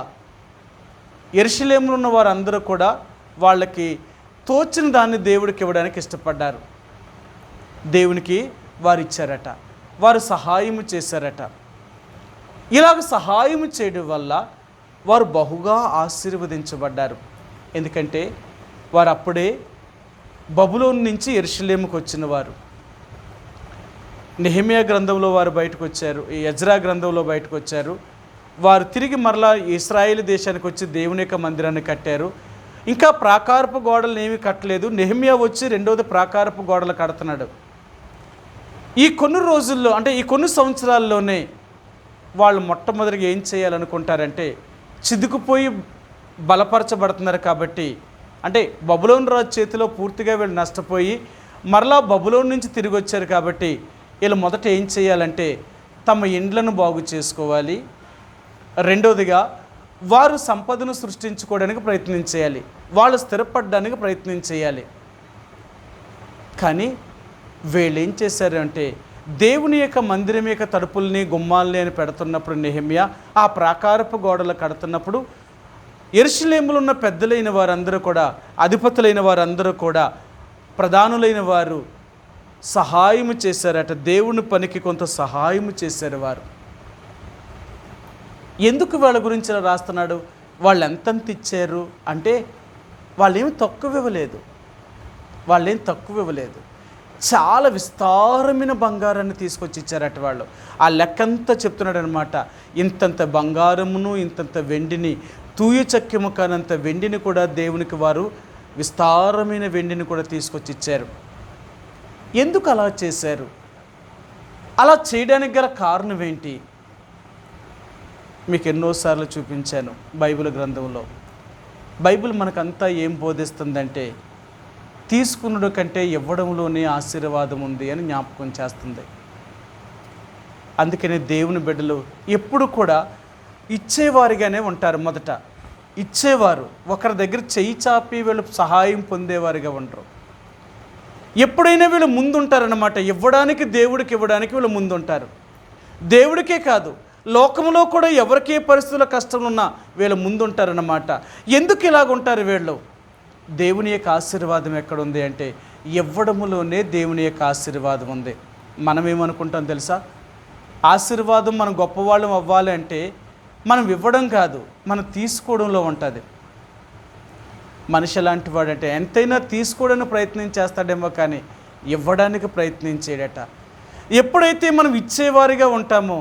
యెరూషలేములో ఉన్న వారందరూ కూడా వాళ్ళకి తోచిన దాన్ని దేవుడికి ఇవ్వడానికి ఇష్టపడ్డారు. దేవునికి వారు ఇచ్చారట, వారు సహాయము చేశారట. ఇలాగ సహాయం చేయడం వల్ల వారు బహుగా ఆశీర్వదించబడ్డారు. ఎందుకంటే వారు అప్పుడే బబులోను నుంచి యెరూషలేముకు వచ్చిన వారు. నెహెమ్యా గ్రంథంలో వారు బయటకు వచ్చారు, ఈ ఎజ్రా గ్రంథంలో బయటకు వచ్చారు. వారు తిరిగి మరలా ఇశ్రాయేలు దేశానికి వచ్చి దేవుని యొక్క మందిరాన్ని కట్టారు. ఇంకా ప్రాకారపు గోడలను ఏమీ కట్టలేదు. నెహెమ్యా వచ్చి రెండవది ప్రాకారపు గోడలు కడుతున్నాడు. ఈ కొన్ని రోజుల్లో అంటే ఈ కొన్ని సంవత్సరాల్లోనే వాళ్ళు మొట్టమొదటిగా ఏం చేయాలనుకుంటారంటే, చిదుకుపోయి బలపరచబడుతున్నారు కాబట్టి, అంటే బబులోను రాజు చేతిలో పూర్తిగా వీళ్ళు నష్టపోయి మరలా బబులోను నుంచి తిరిగి వచ్చారు కాబట్టి, వీళ్ళు మొదట ఏం చేయాలంటే తమ ఇండ్లను బాగు చేసుకోవాలి. రెండవదిగా వారు సంపదను సృష్టించుకోవడానికి ప్రయత్నం చేయాలి, వాళ్ళు స్థిరపడడానికి ప్రయత్నం చేయాలి. కానీ వీళ్ళు ఏం చేశారు అంటే, దేవుని యొక్క మందిరం యొక్క తలుపుల్ని గుమ్మాలని అని పెడుతున్నప్పుడు నెహెమ్యా ఆ ప్రాకారపు గోడలు కడుతున్నప్పుడు, యెరూషలేములో ఉన్న పెద్దలైన వారందరూ కూడా, అధిపతులైన వారందరూ కూడా, ప్రధానులైన వారు సహాయము చేశారట. దేవుని పనికి కొంత సహాయము చేశారు వారు. ఎందుకు వాళ్ళ గురించి ఇలా రాస్తున్నాడు? వాళ్ళు ఎంతంత ఇచ్చారు అంటే, వాళ్ళేమి తక్కువ ఇవ్వలేదు, చాలా విస్తారమైన బంగారాన్ని తీసుకొచ్చి ఇచ్చారట వాళ్ళు. ఆ లెక్కంతా చెప్తున్నాడు అనమాట. ఇంతంత బంగారమును ఇంతంత వెండిని, తూయు చక్కెము కానంత వెండిని కూడా దేవునికి వారు విస్తారమైన వెండిని కూడా తీసుకొచ్చి ఇచ్చారు. ఎందుకు అలా చేశారు? అలా చేయడానికి గల కారణం ఏంటి? మీకు ఎన్నోసార్లు చూపించాను బైబిల్ గ్రంథంలో. బైబిల్ మనకంతా ఏం బోధిస్తుందంటే, తీసుకున్నడు కంటే ఇవ్వడంలోనే ఆశీర్వాదం ఉంది అని జ్ఞాపకం చేస్తుంది. అందుకనే దేవుని బిడ్డలు ఎప్పుడు కూడా ఇచ్చేవారిగానే ఉంటారు. మొదట ఇచ్చేవారు, ఒకరి దగ్గర చెయ్యి చాపి వీళ్ళు సహాయం పొందేవారిగా ఉండరు. ఎప్పుడైనా వీళ్ళు ముందుంటారన్నమాట. దేవుడికి ఇవ్వడానికి వీళ్ళు ముందుంటారు. దేవుడికే కాదు, లోకంలో కూడా ఎవరికి ఏ పరిస్థితుల్లో కష్టం ఉన్నా వీళ్ళు ముందుంటారన్నమాట. ఎందుకు ఇలాగుంటారు వీళ్ళు? దేవుని యొక్క ఆశీర్వాదం ఎక్కడుంది అంటే ఇవ్వడములోనే దేవుని యొక్క ఆశీర్వాదం ఉంది. మనం ఏమనుకుంటాం తెలుసా? ఆశీర్వాదం మనం గొప్పవాళ్ళం అవ్వాలి అంటే మనం ఇవ్వడం కాదు, మనం తీసుకోవడంలో ఉంటుంది. మనిషి ఎలాంటి వాడంటే ఎంతైనా తీసుకోవడానికి ప్రయత్నం చేస్తాడేమో కానీ ఇవ్వడానికి ప్రయత్నం చేయడట. ఎప్పుడైతే మనం ఇచ్చేవారిగా ఉంటామో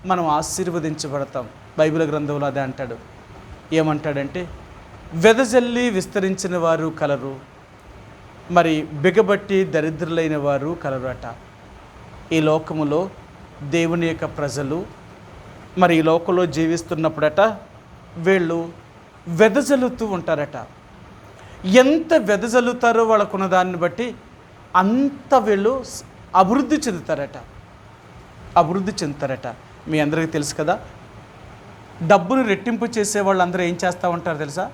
మనం ఆశీర్వదించబడతాం. బైబిల్ గ్రంథంలో అదే అంటాడు. ఏమంటాడంటే వెదజల్లి విస్తరించిన వారు కలరు, మరి బిగబట్టి దరిద్రులైన వారు కలరు అట. ఈ లోకములో దేవుని యొక్క ప్రజలు మరి ఈ లోకంలో జీవిస్తున్నప్పుడట వీళ్ళు వెదజల్లుతూ ఉంటారట. ఎంత వెదజల్లుతారో వాళ్ళకున్న దాన్ని బట్టి అంత వీళ్ళు అభివృద్ధి చెందుతారట. మీ అందరికీ తెలుసు కదా, డబ్బును రెట్టింపు చేసే వాళ్ళందరూ ఏం చేస్తూ ఉంటారు తెలుసా?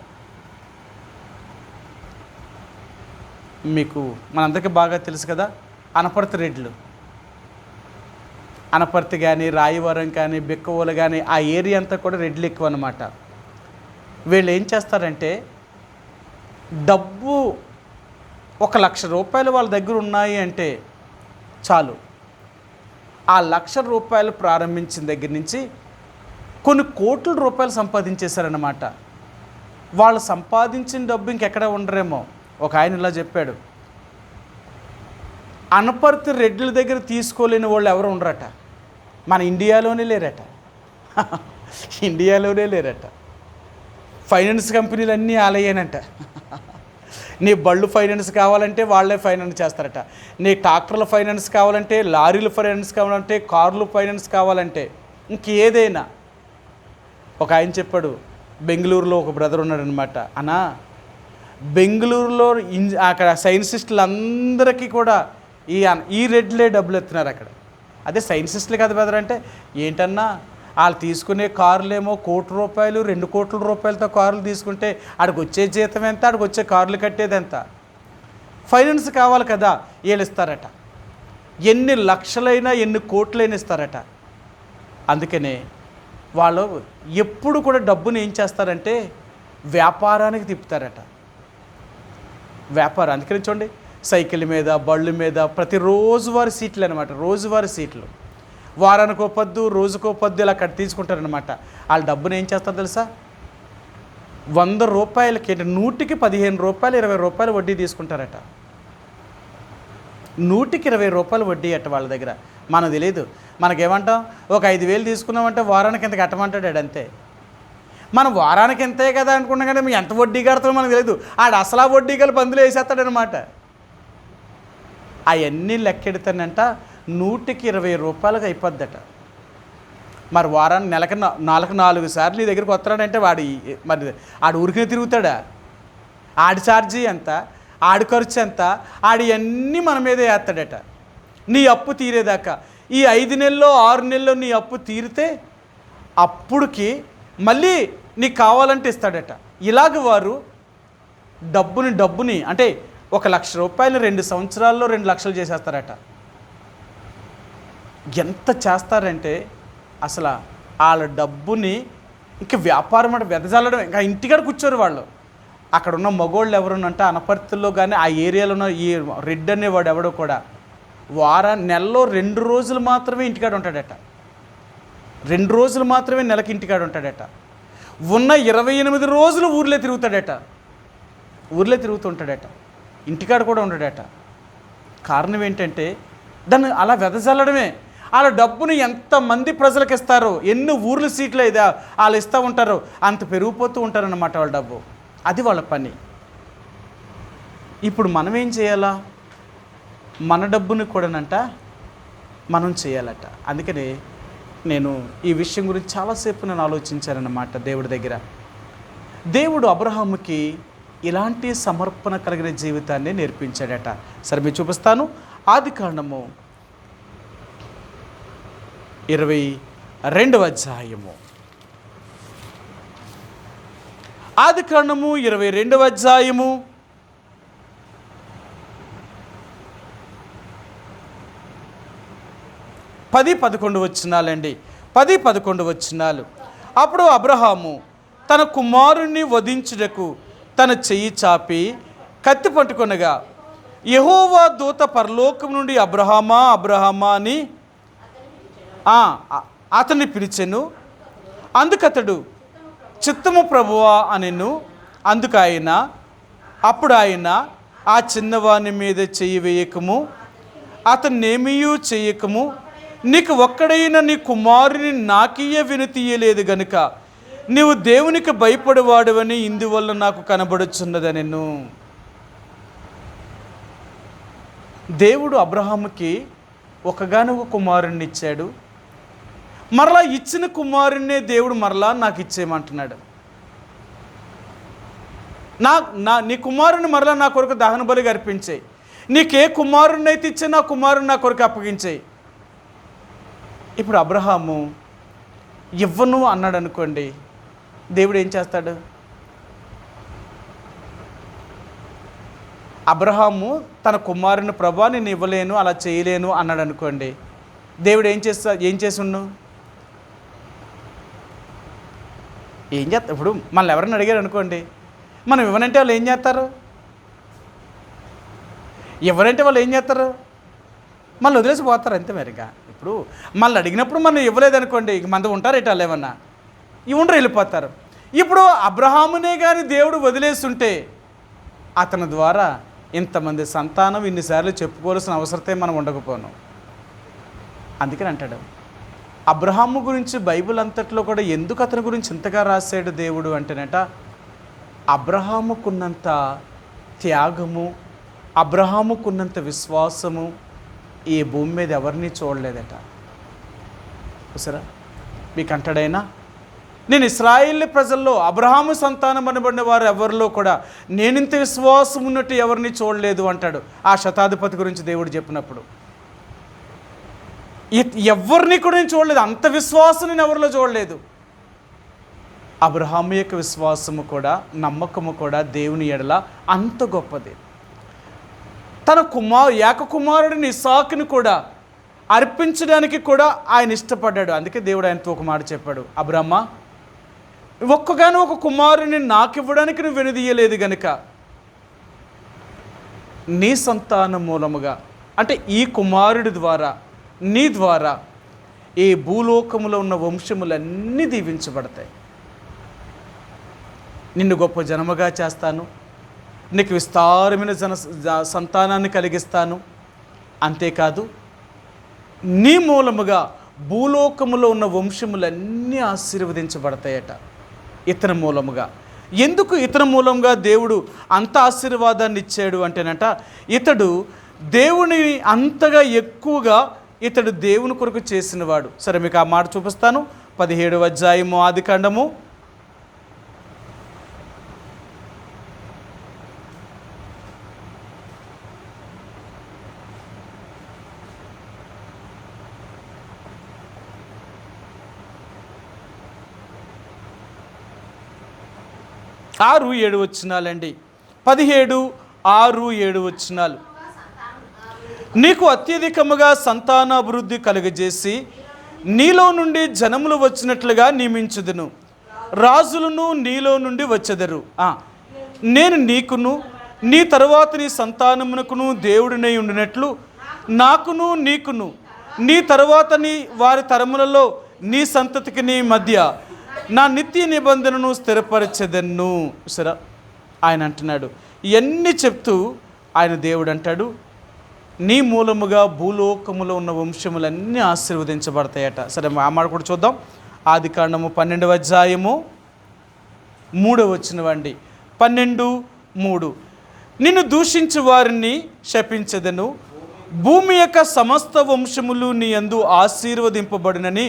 మీకు మనందరికీ బాగా తెలుసు కదా, అనపర్తి రెడ్లు. అనపర్తి కానీ, రాయవరం కానీ, బిక్కవోలు కానీ ఆ ఏరియా అంతా కూడా రెడ్లు ఎక్కువ అన్నమాట. వీళ్ళు ఏం చేస్తారంటే డబ్బు 1,00,000 రూపాయలు వాళ్ళ దగ్గర ఉన్నాయి అంటే చాలు, ఆ 1,00,000 రూపాయలు ప్రారంభించిన దగ్గర నుంచి కొన్ని కోట్ల రూపాయలు సంపాదించేశారన్నమాట. వాళ్ళు సంపాదించిన డబ్బు ఇంకెక్కడ ఉండరేమో. ఒక ఆయన ఇలా చెప్పాడు, అనపర్తి రెడ్ల దగ్గర తీసుకోలేని వాళ్ళు ఎవరు ఉండరట, మన ఇండియాలోనే లేరట. ఫైనాన్స్ కంపెనీలు అన్నీ ఆలయ్యానంట. నీ బళ్ళు ఫైనాన్స్ కావాలంటే వాళ్ళే ఫైనాన్స్ చేస్తారట. నీ ట్రాక్టర్ల ఫైనాన్స్ కావాలంటే, లారీల ఫైనాన్స్ కావాలంటే, కార్లు ఫైనాన్స్ కావాలంటే, ఇంకేదైనా. ఒక ఆయన చెప్పాడు, బెంగళూరులో ఒక బ్రదర్ ఉన్నాడనమాట. అన్నా, బెంగళూరులో అక్కడ సైంటిస్టులు అందరికీ కూడా ఈ రెడ్లే డబ్బులు ఎత్తున్నారు అక్కడ. అదే సైంటిస్టులు కదా బ్రదర్ అంటే, ఏంటన్నా వాళ్ళు తీసుకునే కార్లేమో 1 కోటి రూపాయలు 2 కోట్ల రూపాయలతో కార్లు తీసుకుంటే ఆడికి వచ్చే జీతం ఎంత, ఆడికి వచ్చే కార్లు కట్టేది ఎంత? ఫైనాన్స్ కావాలి కదా, వీళ్ళు ఇస్తారట. ఎన్ని లక్షలైనా ఎన్ని కోట్లైనా ఇస్తారట. అందుకనే వాళ్ళు ఎప్పుడు కూడా డబ్బుని ఏం చేస్తారంటే వ్యాపారానికి తిప్పుతారట. వ్యాపారం. అందుకని చూడండి, సైకిల్ మీద, బళ్ళు మీద ప్రతి రోజువారీ సీట్లు అనమాట. రోజువారీ సీట్లు వారానికో పద్దు, రోజుకో పద్దు ఇలా కట్టి తీసుకుంటారనమాట. వాళ్ళ డబ్బుని ఏం చేస్తారు తెలుసా? 100 రూపాయలకి 100కి 15 రూపాయలు 20 రూపాయలు వడ్డీ తీసుకుంటారట. 100కి 20 రూపాయలు వడ్డీ అట వాళ్ళ దగ్గర. మనకు తెలియదు. మనకేమంటాం, ఒక 5,000 తీసుకున్నామంటే వారానికి ఎంత కట్టమంటాడు అంతే. మనం వారానికి ఎంతే కదా అనుకున్నాం, కానీ ఎంత వడ్డీ కడతామో మనకు తెలియదు. ఆడు అసలు ఆ వడ్డీ కలిపి అందులో వేసేస్తాడనమాట. అవన్నీ లెక్కెడితేనంట 100కి 20 రూపాయలకు అయిపోద్దట. మరి వారాన్ని నెలకు 4 సార్లు నీ దగ్గరికి వస్తున్నాడంటే మరి ఆడు ఊరికే తిరుగుతాడా? ఆడి ఛార్జీ ఎంత, ఆడి ఖర్చు ఎంత, ఆడి అన్నీ మన మీదే వేస్తాడట. నీ అప్పు తీరేదాకా ఈ 5 నెలల్లో 6 నెలల్లో నీ అప్పు తీరితే అప్పుడుకి మళ్ళీ నీకు కావాలంటే ఇస్తాడట. ఇలాగ వారు డబ్బుని అంటే 1,00,000 రూపాయలు 2 సంవత్సరాల్లో 2 లక్షలు చేసేస్తారట. ఎంత చేస్తారంటే అసలు వాళ్ళ డబ్బుని ఇంక వ్యాపారం అంటే వెదజల్లడం. ఇంకా ఇంటికాడ కూర్చోరు వాళ్ళు. అక్కడ ఉన్న మగోళ్ళు ఎవరున్నంటే అనపర్తిలో కానీ ఆ ఏరియాలో ఉన్న ఈ రెడ్ అనేవాడు ఎవడో కూడా నెలలో 2 రోజులు మాత్రమే ఇంటికాడ ఉంటాడట. 2 రోజులు మాత్రమే నెలకి ఇంటికాడ ఉంటాడట. ఉన్న 28 రోజులు ఊర్లో తిరుగుతుంటాడట. ఇంటికాడ కూడా ఉంటాడట. కారణం ఏంటంటే దాన్ని అలా వెదజల్లడమే. వాళ్ళ డబ్బుని ఎంతమంది ప్రజలకు ఇస్తారో, ఎన్ని ఊర్ల సీట్లు అయితే వాళ్ళు ఇస్తూ ఉంటారో అంత పెరిగిపోతూ ఉంటారన్నమాట వాళ్ళ డబ్బు. అది వాళ్ళ పని. ఇప్పుడు మనం ఏం చేయాలా? మన డబ్బుని కూడానంట మనం చేయాలట. అందుకని నేను ఈ విషయం గురించి చాలాసేపు నేను ఆలోచించానన్నమాట దేవుడి దగ్గర. దేవుడు అబ్రహాముకి ఇలాంటి సమర్పణ కలిగిన జీవితాన్ని నేర్పించాడట. సరే మీరు చూపిస్తాను. ఆదికాండము 22వ అధ్యాయము. ఆదికాండము 22వ అధ్యాయము 10-11 వచనాలండి. 10-11 వచనాలు. అప్పుడు అబ్రహాము తన కుమారుణ్ణి వధించుటకు తన చెయ్యి చాపి కత్తి పట్టుకొనగా యెహోవా దూత పరలోకం నుండి అబ్రహామా అబ్రహామా అని అతన్ని పిలిచెను. అందుకతడు చిత్తము ప్రభువా అనెను. అప్పుడు ఆయన ఆ చిన్నవాని మీద చెయ్యి వేయకము, అతన్నేమీయూ చెయ్యకము, నీకు ఒక్కడైనా నీ కుమారుని నాకియ్య వినతీయలేదు గనుక నీవు దేవునికి భయపడేవాడవని ఇందువల్ల నాకు కనబడుచున్నదనెను. దేవుడు అబ్రహాముకి ఒకగానొక కుమారుణ్ణి ఇచ్చాడు. మరలా ఇచ్చిన కుమారుణ్ణే దేవుడు మరలా నాకు ఇచ్చేయమంటున్నాడు. నీ కుమారుని మరలా నా కొరకు దహన బలిగా అర్పించేయి. నీకే కుమారుణ్ణి అయితే ఇచ్చే నా కుమారుని నా కొరకు అప్పగించేయి. ఇప్పుడు అబ్రహాము ఇవ్వను అన్నాడు అనుకోండి, దేవుడు ఏం చేస్తాడు? అబ్రహాము తన కుమారుని ప్రభా నేను ఇవ్వలేను, అలా చేయలేను అన్నాడు అనుకోండి, దేవుడు ఏం చేసిండు? ఏం చేస్తా? ఇప్పుడు మనల్ని ఎవరైనా అడిగారు అనుకోండి, మనం ఇవ్వనంటే వాళ్ళు ఏం చేస్తారు? మళ్ళీ వదిలేసి పోతారు అంతే. మరిగా ఇప్పుడు మళ్ళీ అడిగినప్పుడు మనం ఇవ్వలేదనుకోండి, ఇక మంది ఉంటారు ఇటాలు ఏమన్నా ఉండరు, వెళ్ళిపోతారు. ఇప్పుడు అబ్రహామునే కానీ దేవుడు వదిలేస్తుంటే అతని ద్వారా ఇంతమంది సంతానం ఇన్నిసార్లు చెప్పుకోవాల్సిన అవసరతే మనం ఉండకపోను. అందుకని అంటాడు, అబ్రహాము గురించి బైబిల్ అంతట్లో కూడా ఎందుకు అతని గురించి ఇంతగా రాశాడు దేవుడు అంటేనట, అబ్రహాముకున్నంత త్యాగము, అబ్రహాముకున్నంత విశ్వాసము ఈ భూమి మీద ఎవరిని చూడలేదట. చూసారా? మీకు అంటాడైనా, నేను ఇశ్రాయేల్ ప్రజల్లో అబ్రహాము సంతానం అనబడిన వారు ఎవరిలో కూడా నేనింత విశ్వాసం ఉన్నట్టు ఎవరిని చూడలేదు అంటాడు ఆ శతాధిపతి గురించి దేవుడు చెప్పినప్పుడు. ఎవరిని కూడా నేను చూడలేదు, అంత విశ్వాసం నేను ఎవరిలో చూడలేదు. అబ్రహాము యొక్క విశ్వాసము కూడా నమ్మకము కూడా దేవుని ఎడల అంత గొప్పది. తన ఏక కుమారుడిని ఇస్సాకుని కూడా అర్పించడానికి కూడా ఆయన ఇష్టపడ్డాడు. అందుకే దేవుడు ఆయనతో ఒక మాట చెప్పాడు, అబ్రహ్మ ఒక్కగానో ఒక కుమారుని నాకు ఇవ్వడానికి నువ్వు వెనుదీయలేదు గనుక నీ సంతానం మూలముగా, అంటే ఈ కుమారుడి ద్వారా, నీ ద్వారా ఈ భూలోకములో ఉన్న వంశములన్నీ దీవించబడతాయి. నిన్ను గొప్ప జనముగా చేస్తాను, నీకు విస్తారమైన సంతానాన్ని కలిగిస్తాను. అంతేకాదు నీ మూలముగా భూలోకములో ఉన్న వంశములన్నీ ఆశీర్వదించబడతాయట ఇతని మూలముగా. ఎందుకు ఇతని మూలంగా దేవుడు అంత ఆశీర్వాదాన్ని ఇచ్చాడు అంటేనట, ఇతడు దేవుని అంతగా ఎక్కువగా ఇతడు దేవుని కొరకు చేసినవాడు. సరే, మీకు ఆ మాట చూపిస్తాను. 17వ అధ్యాయము ఆదికాండము 6-7 వచనాలండి. 17-6-7 వచనాలు. నీకు అత్యధికముగా సంతానాభివృద్ధి కలుగజేసి నీలో నుండి జనములు వచ్చినట్లుగా నియమించుదును, రాజులను నీలో నుండి వచ్చెదరు. నేను నీకును నీ తరువాత నీ సంతానమునకును దేవుడినై ఉండినట్లు నాకును నీకును నీ తరువాత నీ వారి తరములలో నీ సంతతికి నీ మధ్య నా నిత్య నిబంధనను స్థిరపరచెదను. సరే, ఆయన అంటున్నాడు ఇవన్నీ చెప్తూ ఆయన దేవుడు అంటాడు, నీ మూలముగా భూలోకములో ఉన్న వంశములన్నీ ఆశీర్వదించబడతాయట. సరే, ఆ మాట కూడా చూద్దాం. ఆదికాండము 12వ అధ్యాయము 3వ వచనమండి. 12:3. నిన్ను దూషించు వారిని శపించెదను, భూమి యొక్క సమస్త వంశములు నీ యందు ఆశీర్వదింపబడినని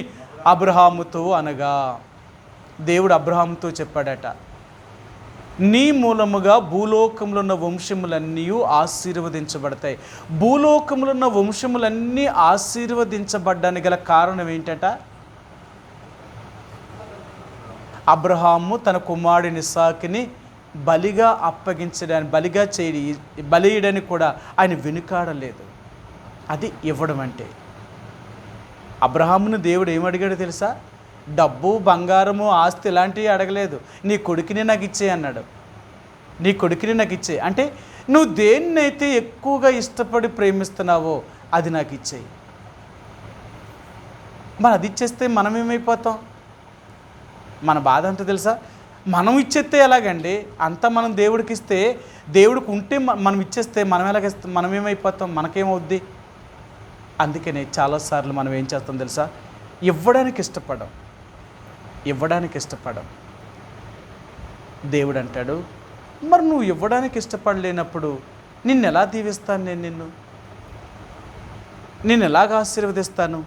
అబ్రహాముతో అనగా, దేవుడు అబ్రహాముతో చెప్పాడట, నీ మూలముగా భూలోకంలో ఉన్న వంశములన్నీ ఆశీర్వదించబడతాయి. భూలోకంలో ఉన్న వంశములన్నీ ఆశీర్వదించబడ్డానికి గల కారణం ఏంటట, అబ్రహాము తన కుమారుడిని ఇస్సాకుని బలిగా అప్పగించడానికి, బలియడానికి కూడా ఆయన వెనుకాడలేదు. అది ఇవ్వడం అంటే. అబ్రహామును దేవుడు ఏమడిగాడు తెలుసా? డబ్బు, బంగారము, ఆస్తి ఇలాంటివి అడగలేదు. నీ కొడుకుని నాకు ఇచ్చే అన్నాడు. నీ కొడుకుని నాకు ఇచ్చే అంటే నువ్వు దేన్నైతే ఎక్కువగా ఇష్టపడి ప్రేమిస్తున్నావో అది నాకు ఇచ్చేయి. మరి అది ఇచ్చేస్తే మనం ఏమైపోతాం? మన బాధ అంతా తెలుసా? మనం ఇచ్చేస్తే ఎలాగండి? అంతా మనం దేవుడికి ఇస్తే, దేవుడికి ఉంటే మనం ఇచ్చేస్తే మనం ఏమైపోతాం? మనకేమవుద్ది? అందుకనే చాలాసార్లు మనం ఏం చేస్తాం తెలుసా? ఇవ్వడానికి ఇష్టపడం. దేవుడు అంటాడు, మరి నువ్వు ఇవ్వడానికి ఇష్టపడలేనప్పుడు నిన్ను ఎలా దీవిస్తాను? నిన్ను ఎలాగ ఆశీర్వదిస్తాను?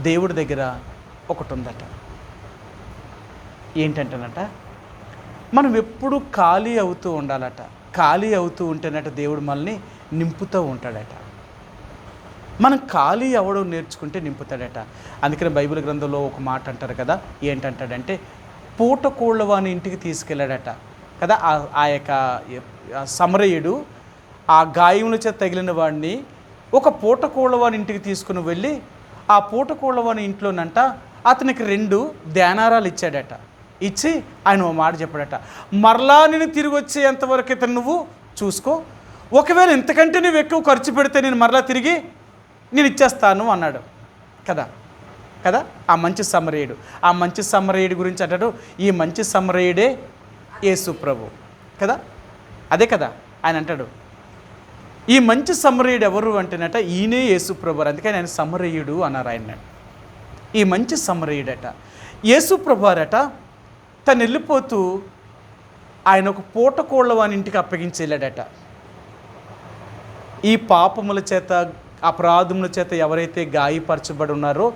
దేవుడి దగ్గర ఒకటి ఉందట. ఏంటంటేనట, మనం ఎప్పుడు ఖాళీ అవుతూ ఉండాలట. ఖాళీ అవుతూ ఉంటేనట దేవుడు మనల్ని నింపుతూ ఉంటాడట. మనం ఖాళీ అవ్వడం నేర్చుకుంటే నింపుతాడట. అందుకని బైబిల్ గ్రంథంలో ఒక మాట అంటారు కదా, ఏంటంటాడంటే, పూటకోళ్ళ వాని ఇంటికి తీసుకెళ్ళాడట కదా. ఆ యొక్క సమరయుడు ఆ గాయముల చేత తగిలిన వాడిని ఒక పూటకోళ్ళ వాని ఇంటికి తీసుకుని వెళ్ళి, ఆ పూటకోళ్ళ వాని ఇంట్లోనంట అతనికి 2 ధ్యానారాలు ఇచ్చాడట. ఇచ్చి ఆయన ఓ మాట చెప్పాడట, మరలా నేను తిరిగి వచ్చేంతవరకు ఇతను నువ్వు చూసుకో, ఒకవేళ ఇంతకంటే నువ్వు ఎక్కువ ఖర్చు పెడితే నేను మరలా తిరిగి నేను ఇచ్చేస్తాను అన్నాడు కదా. ఆ మంచి సమరయుడు గురించి అంటాడు, ఈ మంచి సమరయుడే యేసు ప్రభు కదా. అదే కదా ఆయన అంటాడు, ఈ మంచి సమరయుడు ఎవరు అంటేనట ఈయనే యేసు ప్రభు. అందుకని ఆయన సమరయుడు అన్నారు ఆయన. ఈ మంచి సమరయుడట యేసు ప్రభు అరట. తను వెళ్ళిపోతూ ఆయన ఒక పూటకోళ్ళ వాని ఇంటికి అప్పగించి వెళ్ళాడట. ఈ పాపముల చేత, అపరాధముల చేత ఎవరైతే గాయపరచబడి ఉన్నారో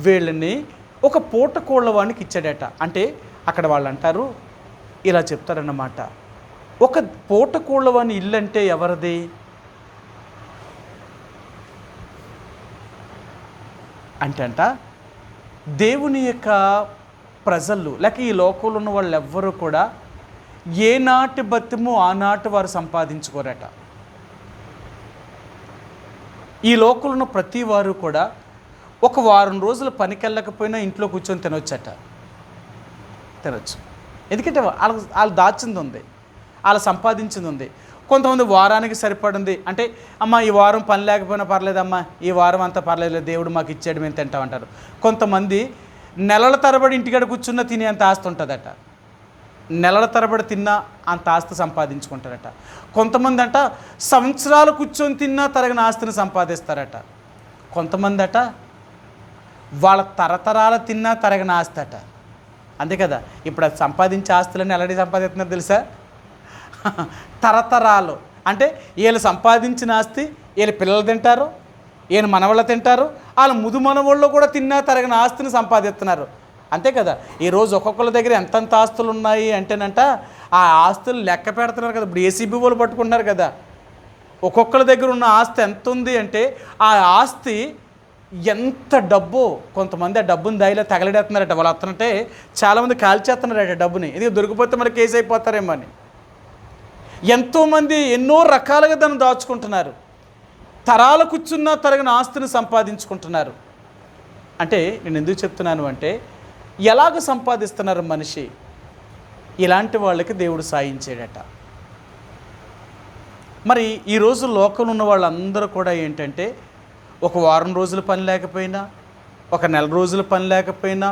వీళ్ళని ఒక పూటకోళ్ళ వానికి ఇచ్చాడట. అంటే అక్కడ వాళ్ళు అంటారు, ఇలా చెప్తారన్నమాట, ఒక పూటకోళ్ళ వాని ఇల్లు అంటే ఎవరిది అంటే దేవుని యొక్క ప్రజలు, లేక ఈ లోకంలో ఉన్న వాళ్ళు ఎవ్వరూ కూడా ఏనాటి బతిమో ఆనాటి వారు సంపాదించుకోరట. ఈ లోకంలో ఉన్న ప్రతి వారు కూడా ఒక వారం రోజులు పనికి వెళ్ళకపోయినా ఇంట్లో కూర్చొని తినొచ్చు. ఎందుకంటే వాళ్ళు దాచింది ఉంది, వాళ్ళు సంపాదించింది ఉంది. కొంతమంది వారానికి సరిపడింది అంటే, అమ్మ ఈ వారం పని లేకపోయినా పర్లేదమ్మా, ఈ వారం అంతా పర్లేదు, దేవుడు మాకు ఇచ్చాడు, మేము తింటామంటారు. కొంతమంది నెలల తరబడి ఇంటికాడ కూర్చున్న తినే అంత ఆస్తి ఉంటుందట. నెలల తరబడి తిన్నా అంత ఆస్తి సంపాదించుకుంటారట. కొంతమంది అంట సంవత్సరాలు కూర్చొని తిన్నా తరగని ఆస్తిని సంపాదిస్తారట. కొంతమంది అట వాళ్ళ తరతరాల తిన్నా తరగని ఆస్తి అట. అంతే కదా. ఇప్పుడు అది సంపాదించే ఆస్తులన్నీ ఎలాంటి సంపాదిస్తున్నారు తెలుసా? తరతరాలు అంటే వీళ్ళు సంపాదించిన ఆస్తి వీళ్ళ పిల్లలు తింటారు, ఈయన మనవాళ్ళు తింటారు, వాళ్ళ ముదు మనవాళ్ళు కూడా తిన్నా తరగని ఆస్తిని సంపాదిస్తున్నారు. అంతే కదా. ఈరోజు ఒక్కొక్కరి దగ్గర ఎంతంత ఆస్తులు ఉన్నాయి అంటేనంట ఆ ఆస్తులు లెక్క పెడుతున్నారు కదా. ఇప్పుడు ఏసీబీ వాళ్ళు పట్టుకుంటున్నారు కదా. ఒక్కొక్కరి దగ్గర ఉన్న ఆస్తి ఎంత ఉంది అంటే ఆ ఆస్తి ఎంత డబ్బో. కొంతమంది ఆ డబ్బుని దాయిలో తగలడేస్తున్నారట. వాళ్ళు వస్తున్నట్టే చాలామంది కాల్చేస్తున్నారట డబ్బుని. ఇది దొరికిపోతే మరి కేసు అయిపోతారేమో అని. ఎంతోమంది ఎన్నో రకాలుగా దాన్ని దాచుకుంటున్నారు. తరాల కూర్చున్నా తరగని ఆస్తిని సంపాదించుకుంటున్నారు. అంటే నేను ఎందుకు చెప్తున్నాను అంటే, ఎలాగ సంపాదిస్తున్నారు మనిషి, ఇలాంటి వాళ్ళకి దేవుడు సాయించాడట. మరి ఈరోజు లోకంలో ఉన్న వాళ్ళందరూ కూడా ఏంటంటే, ఒక వారం రోజులు పని లేకపోయినా, ఒక నెల రోజులు పని లేకపోయినా,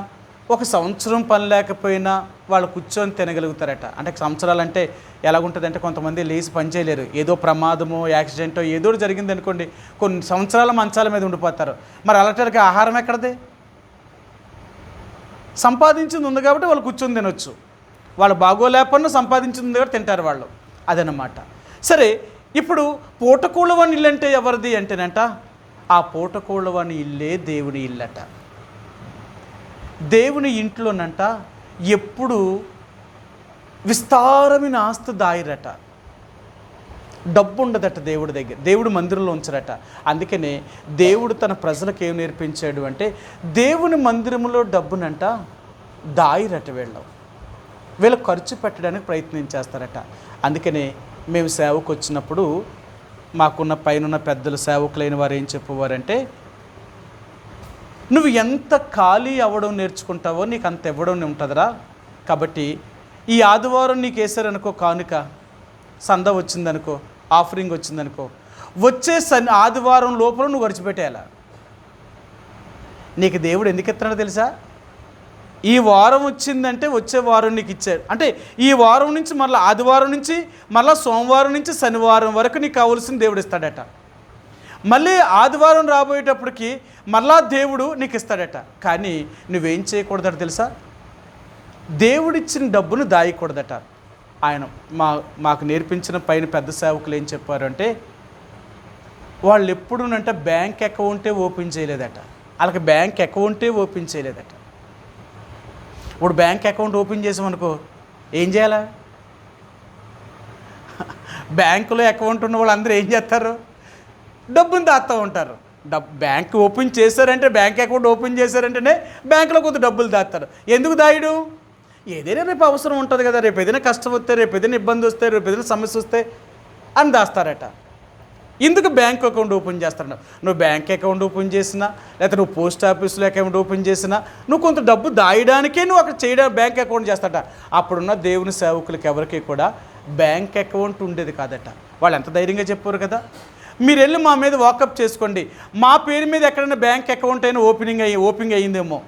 ఒక సంవత్సరం పని లేకపోయినా వాళ్ళు కూర్చొని తినగలుగుతారట. అంటే సంవత్సరాలు అంటే ఎలాగుంటుందంటే, కొంతమంది లేచి పని చేయలేరు, ఏదో ప్రమాదమో యాక్సిడెంటో ఏదో జరిగింది అనుకోండి, కొన్ని సంవత్సరాల మంచాల మీద ఉండిపోతారు. మరి అలాంటి ఆహారం ఎక్కడది? సంపాదించింది ఉంది కాబట్టి వాళ్ళు కూర్చొని తినొచ్చు. వాళ్ళు బాగోలేపన్నా సంపాదించింది ఉంది కాబట్టి తింటారు వాళ్ళు. అదనమాట. సరే, ఇప్పుడు పూటకూళ్ళవాని ఇల్లు అంటే ఎవరిది అంటేనంట, ఆ పూటకూళ్ళవాని ఇల్లే దేవుని ఇల్లట. దేవుని ఇంట్లోనంట ఎప్పుడు విస్తారమైన ఆస్తి దాయిరట. డబ్బు ఉండదట దేవుడి దగ్గర, దేవుడు మందిరంలో ఉంచరట. అందుకనే దేవుడు తన ప్రజలకు ఏం నేర్పించాడు అంటే, దేవుని మందిరంలో డబ్బునంట దాయిరట. వీళ్ళు ఖర్చు పెట్టడానికి ప్రయత్నం చేస్తారట. అందుకనే మేము సేవకు వచ్చినప్పుడు మాకున్న పైన పెద్దలు సేవకులైన వారు ఏం చెప్పేవారంటే, నువ్వు ఎంత ఖాళీ అవ్వడం నేర్చుకుంటావో నీకు అంత ఇవ్వడం ఉంటుందిరా. కాబట్టి ఈ ఆదివారం నీకు వేసారనుకో కానుక, సంద వచ్చిందనుకో, ఆఫరింగ్ వచ్చిందనుకో, వచ్చే ఆదివారం లోపల నువ్వు గడిచిపెట్టేయాల. నీకు దేవుడు ఎందుకు ఇస్తున్నాడో తెలుసా? ఈ వారం వచ్చిందంటే వచ్చే వారం నీకు ఇచ్చాడు. అంటే ఈ వారం నుంచి మళ్ళీ ఆదివారం నుంచి మళ్ళీ సోమవారం నుంచి శనివారం వరకు నీకు కావాల్సిన దేవుడు ఇస్తాడట. మళ్ళీ ఆదివారం రాబోయేటప్పటికి మళ్ళా దేవుడు నీకు ఇస్తాడట. కానీ నువ్వేం చేయకూడదట తెలుసా? దేవుడిచ్చిన డబ్బును దాయకూడదట. ఆయన మాకు నేర్పించిన పైన పెద్ద సేవకులు ఏం చెప్పారు అంటే, వాళ్ళు ఎప్పుడునంటే బ్యాంక్ అకౌంటే ఓపెన్ చేయలేదట. వాళ్ళకి బ్యాంక్ అకౌంటే ఓపెన్ చేయలేదట. ఇప్పుడు బ్యాంక్ అకౌంట్ ఓపెన్ చేసామనుకో ఏం చేయాలా? బ్యాంకులో అకౌంట్ ఉన్న వాళ్ళు అందరూ ఏం చేస్తారు? డబ్బుని దాస్తూ ఉంటారు. బ్యాంక్ ఓపెన్ చేశారంటే, బ్యాంక్ అకౌంట్ ఓపెన్ చేశారంటేనే బ్యాంకులో కొంత డబ్బులు దాస్తారు. ఎందుకు దాయడు? ఏదైనా రేపు అవసరం ఉంటుంది కదా, రేపు ఏదైనా కష్టం వస్తే, రేపు ఏదైనా ఇబ్బంది వస్తే, రేపు ఏదైనా సమస్య వస్తే అని దాస్తారట. ఇందుకు బ్యాంక్ అకౌంట్ ఓపెన్ చేస్తాడు. నువ్వు బ్యాంక్ అకౌంట్ ఓపెన్ చేసినా, లేకపోతే నువ్వు పోస్ట్ ఆఫీస్లో అకౌంట్ ఓపెన్ చేసినా, నువ్వు కొంత డబ్బు దాయడానికే నువ్వు అక్కడ చేయడానికి బ్యాంక్ అకౌంట్ చేస్తాట. అప్పుడున్న దేవుని సేవకులకి ఎవరికి కూడా బ్యాంక్ అకౌంట్ ఉండేది కాదట. వాళ్ళు ఎంత ధైర్యంగా చెప్పారు కదా, మీరు వెళ్ళి మా మీద వాకప్ చేసుకోండి, మా పేరు మీద ఎక్కడైనా బ్యాంక్ అకౌంట్ అయినా ఓపెనింగ్ అయ్యిందేమో,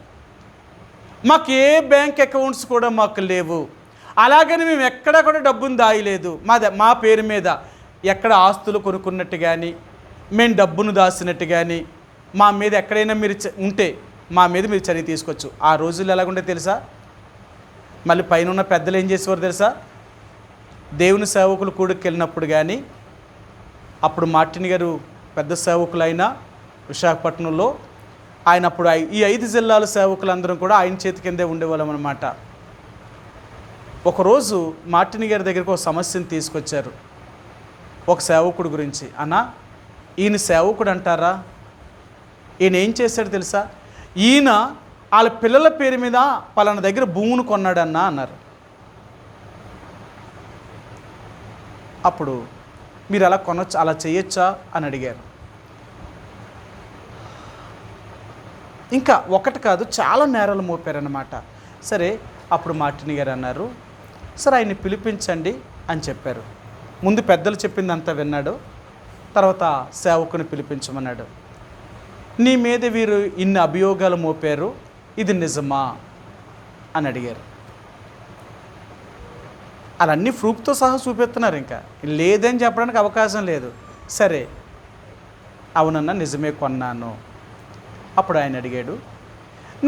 మాకు ఏ బ్యాంక్ అకౌంట్స్ కూడా మాకు లేవు, అలాగని మేము ఎక్కడా కూడా డబ్బును దాయలేదు, మా పేరు మీద ఎక్కడ ఆస్తులు కొనుక్కున్నట్టు కానీ, మేము డబ్బును దాచినట్టు కానీ, మా మీద ఎక్కడైనా మీరు ఉంటే మా మీద మీరు చర్య తీసుకోవచ్చు. ఆ రోజుల్లో ఎలాగుంటే తెలుసా? మళ్ళీ పైన ఉన్న పెద్దలు ఏం చేసేవారు తెలుసా? దేవుని సేవకులు కూడికి వెళ్ళినప్పుడు కానీ, అప్పుడు మార్టిన్ గారు పెద్ద సేవకులైన విశాఖపట్నంలో, ఆయన అప్పుడు ఈ 5 జిల్లాల సేవకులందరం కూడా ఆయన చేతి కిందే ఉండేవాళ్ళం అనమాట. ఒకరోజు మార్టిన్ గారి దగ్గరికి ఒక సమస్యను తీసుకొచ్చారు, ఒక సేవకుడు గురించి. అన్నా, ఈయన సేవకుడు అంటారా? ఈయన ఏం చేశాడు తెలుసా? ఈయన వాళ్ళ పిల్లల పేరు మీద పలానా దగ్గర భూమును కొన్నాడన్నా అన్నారు. అప్పుడు మీరు అలా కొనొచ్చు, అలా చేయొచ్చా అని అడిగారు. ఇంకా ఒకటి కాదు, చాలా నేరాలు మోపారన్నమాట. సరే, అప్పుడు మార్టిన్ గారు అన్నారు, సరే ఆయన్ని పిలిపించండి అని చెప్పారు. ముందు పెద్దలు చెప్పిందంతా విన్నాడు, తర్వాత సేవకుని పిలిపించమన్నాడు. నీ మీద వీరు ఇన్ని అభియోగాలు మోపారు, ఇది నిజమా అని అడిగారు. అవన్నీ ప్రూఫ్తో సహా చూపిస్తున్నారు, ఇంకా లేదని చెప్పడానికి అవకాశం లేదు. సరే, అవునన్నా నిజమే కొన్నాను. అప్పుడు ఆయన అడిగాడు,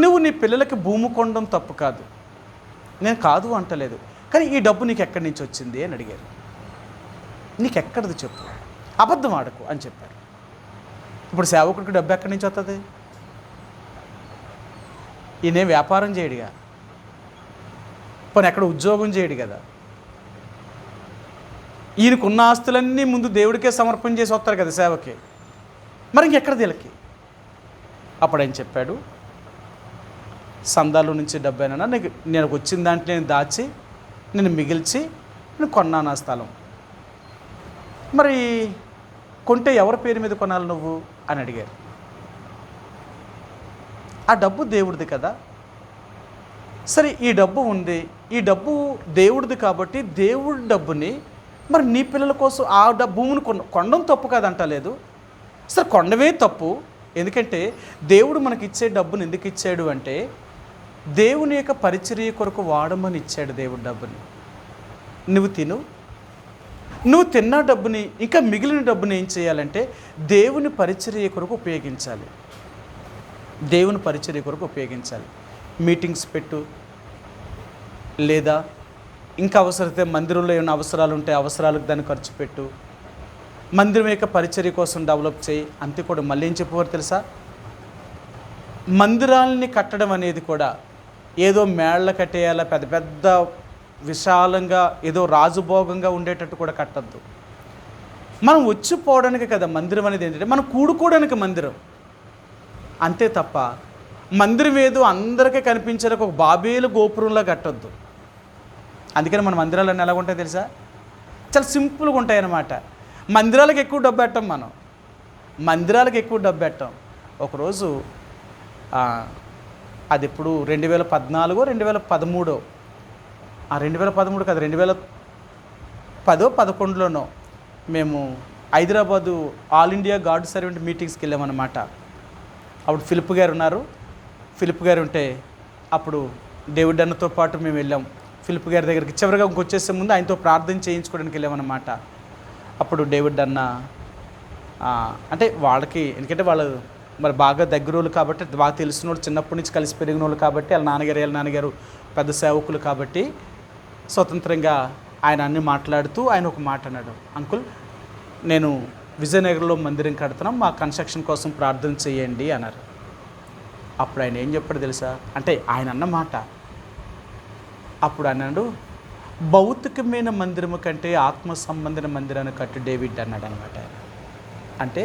నువ్వు నీ పిల్లలకి భూమి కొనడం తప్పు కాదు, నేను కాదు అంటలేదు, కానీ ఈ డబ్బు నీకు ఎక్కడి నుంచి వచ్చింది అని అడిగారు. నీకెక్కడిది చెప్పు, అబద్ధం ఆడకు అని చెప్పారు. ఇప్పుడు సేవకుడికి డబ్బు ఎక్కడి నుంచి వస్తుంది? ఈయనే వ్యాపారం చేయడుగా, పోనీ ఎక్కడ ఉద్యోగం చేయడు కదా. ఈయనకున్న ఆస్తులన్నీ ముందు దేవుడికే సమర్పణ చేసి వస్తారు కదా సేవకి, మరి ఇంకెక్కడ వీళ్ళకి? అప్పుడు ఆయన చెప్పాడు, సందాల నుంచి డబ్బైనా నేను వచ్చిన దాంట్లో నేను దాచి, నేను మిగిల్చి నేను కొన్నాను ఆ స్థలం. మరి కొంటే ఎవరి పేరు మీద కొనాలి నువ్వు అని అడిగారు. ఆ డబ్బు దేవుడిది కదా. సరే, ఈ డబ్బు ఉంది, ఈ డబ్బు దేవుడిది కాబట్టి దేవుడి డబ్బుని మరి నీ పిల్లల కోసం ఆ భూమిని కొనడం తప్పు కాదంటలేదు. సరే, కొనడమే తప్పు. ఎందుకంటే దేవుడు మనకి ఇచ్చే డబ్బుని ఎందుకు ఇచ్చాడు అంటే, దేవుని యొక్క పరిచర్య కొరకు వాడమని ఇచ్చాడు దేవుడి డబ్బుని. నువ్వు నువ్వు తిన్న డబ్బుని, ఇంకా మిగిలిన డబ్బుని ఏం చేయాలంటే దేవుని పరిచర్య కొరకు ఉపయోగించాలి. దేవుని పరిచర్య కొరకు ఉపయోగించాలి. మీటింగ్స్ పెట్టు, లేదా ఇంకా అవసరమైతే మందిరంలో ఏమైనా అవసరాలు ఉంటే అవసరాలకు దాన్ని ఖర్చు పెట్టు. మందిరం యొక్క పరిచర్య కోసం డెవలప్ చేయి. అంతే కూడా మళ్ళీ ఏం చెప్పేవారు తెలుసా? మందిరాలని కట్టడం అనేది కూడా ఏదో మేళ్ళ కట్టేయాల, పెద్ద పెద్ద విశాలంగా ఏదో రాజభోగంగా ఉండేటట్టు కూడా కట్టద్దు. మనం వచ్చిపోవడానికి కదా మందిరం అనేది. ఏంటంటే మనం కూడుకోవడానికి మందిరం, అంతే తప్ప మందిరం ఏదో అందరికీ కనిపించడానికి ఒక బాబేలు గోపురంలా కట్టొద్దు. అందుకని మన మందిరాలన్నీ ఎలా ఉంటాయి తెలుసా? చాలా సింపుల్గా ఉంటాయి అన్నమాట. మందిరాలకు ఎక్కువ డబ్బు పెట్టాం, మనం మందిరాలకు ఎక్కువ డబ్బు పెట్టాం. ఒకరోజు అది ఇప్పుడు 2014 2013 2013 కాదు 2010 11లోనో మేము Hyderabad all India guard servant మీటింగ్స్కి వెళ్ళామన్నమాట. అప్పుడు ఫిలిప్ గారు ఉన్నారు. ఫిలిప్ గారు ఉంటే అప్పుడు డేవిడ్ అన్నతో పాటు మేము వెళ్ళాం ఫిలిప్ గారి దగ్గరికి. చివరిగా ఇంకొచ్చేసే ముందు ఆయనతో ప్రార్థన చేయించుకోవడానికి వెళ్ళామన్నమాట. అప్పుడు డేవిడ్ అన్న అంటే వాళ్ళకి, ఎందుకంటే వాళ్ళు మరి బాగా దగ్గర వాళ్ళు కాబట్టి, బాగా తెలిసిన వాళ్ళు, చిన్నప్పటి నుంచి కలిసి పెరిగిన వాళ్ళు కాబట్టి, వాళ్ళ నాన్నగారు పెద్ద సేవకులు కాబట్టి స్వతంత్రంగా ఆయన అన్ని మాట్లాడుతూ ఆయన ఒక మాట అన్నాడు, అంకుల్ నేను విజయనగరంలో మందిరం కడుతున్నాం, మా కన్స్ట్రక్షన్ కోసం ప్రార్థన చేయండి అన్నారు. అప్పుడు ఆయన ఏం చెప్పాడు తెలుసా, అంటే ఆయన అన్న మాట, అప్పుడు అన్నాడు, భౌతికమైన మందిరము కంటే ఆత్మ సంబంధన మందిరాన్ని కట్టు డేవిడ్ అన్నాడు అనమాట. అంటే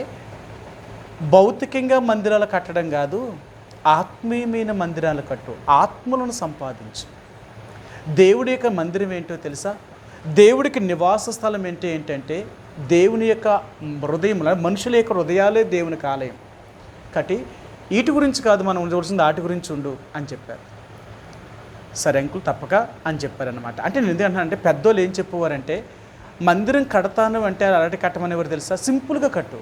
భౌతికంగా మందిరాలు కట్టడం కాదు, ఆత్మీయమైన మందిరాలు కట్టు, ఆత్మలను సంపాదించు. దేవుడి యొక్క మందిరం ఏంటో తెలుసా, దేవుడికి నివాస స్థలం ఏంటంటే దేవుని యొక్క హృదయం, మనుషుల యొక్క హృదయాలే దేవునికి ఆలయం. కాబట్టి వీటి గురించి కాదు మనం చూడాల్సింది, వాటి గురించి ఉండు అని చెప్పారు. సరే అంకుల్ తప్పక అని చెప్పారనమాట. అంటే నేను ఎందుకంటే పెద్దోళ్ళు ఏం చెప్పేవారంటే, మందిరం కడతాను అంటే అలాంటి కట్టమనేవారు తెలుసా, సింపుల్గా కట్టు,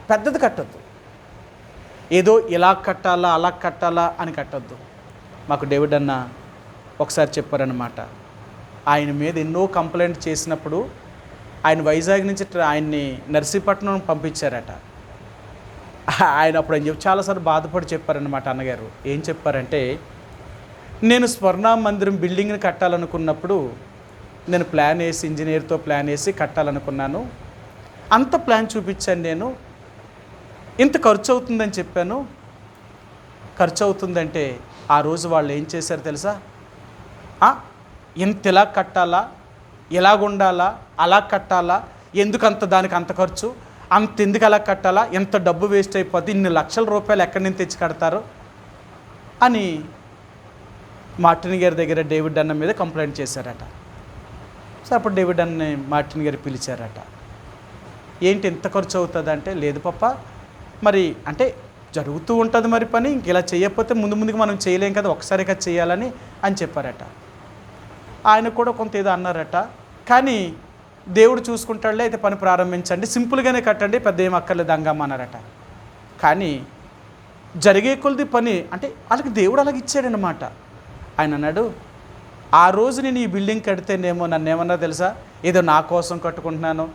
పెద్దది కట్టొద్దు, ఏదో ఇలా కట్టాలా అలా కట్టాలా అని కట్టొద్దు. మాకు డేవిడ్ అన్న ఒకసారి చెప్పారనమాట, ఆయన మీద ఎన్నో కంప్లైంట్ చేసినప్పుడు ఆయన వైజాగ్ నుంచి ఆయన్ని నర్సీపట్నం పంపించారట. ఆయన అప్పుడు అని చెప్పి చాలాసార్లు బాధపడి చెప్పారనమాట అన్నగారు. ఏం చెప్పారంటే, నేను స్వర్ణ మందిరం బిల్డింగ్ని కట్టాలనుకున్నప్పుడు నేను ప్లాన్ వేసి, ఇంజనీర్తో ప్లాన్ వేసి కట్టాలనుకున్నాను, అంత ప్లాన్ చూపించాను, నేను ఇంత ఖర్చు అవుతుందని చెప్పాను. ఖర్చు అవుతుందంటే ఆ రోజు వాళ్ళు ఏం చేశారు తెలుసా, ఇంత ఇలా కట్టాలా, ఎలాగుండాలా, అలా కట్టాలా, ఎందుకంత దానికి అంత ఖర్చు, అంత ఎందుకు అలా కట్టాలా, ఎంత డబ్బు వేస్ట్ అయిపోద్ది, ఇన్ని లక్షల రూపాయలు ఎక్కడి నుంచి తెచ్చి కడతారు అని మార్టిన్ గారి దగ్గర డేవిడ్ అన్న మీద కంప్లైంట్ చేశారట. సో అప్పుడు డేవిడ్ అన్నని మార్టిన్ గారు పిలిచారట. ఏంటి ఎంత ఖర్చు అవుతుంది అంటే, లేదు పప్ప, మరి అంటే జరుగుతూ ఉంటుంది మరి పని, ఇంక ఇలా చేయకపోతే ముందుకు మనం చేయలేం కదా, ఒకసారిగా చేయాలని అని చెప్పారట. ఆయన కూడా కొంత ఏదో అన్నారట, కానీ దేవుడు చూసుకుంటాడులే, అయితే పని ప్రారంభించండి, సింపుల్గానే కట్టండి, పెద్ద ఏం అక్కర్లేదు హంగామా అన్నారట. కానీ జరిగే కొలది పని, అంటే వాళ్ళకి దేవుడు అలాగ ఇచ్చాడనమాట. ఆయన అన్నాడు, ఆ రోజు నేను ఈ బిల్డింగ్ కడితేనేమో నన్ను ఏమన్నా తెలుసా, ఏదో నా కోసం కట్టుకుంటున్నాను,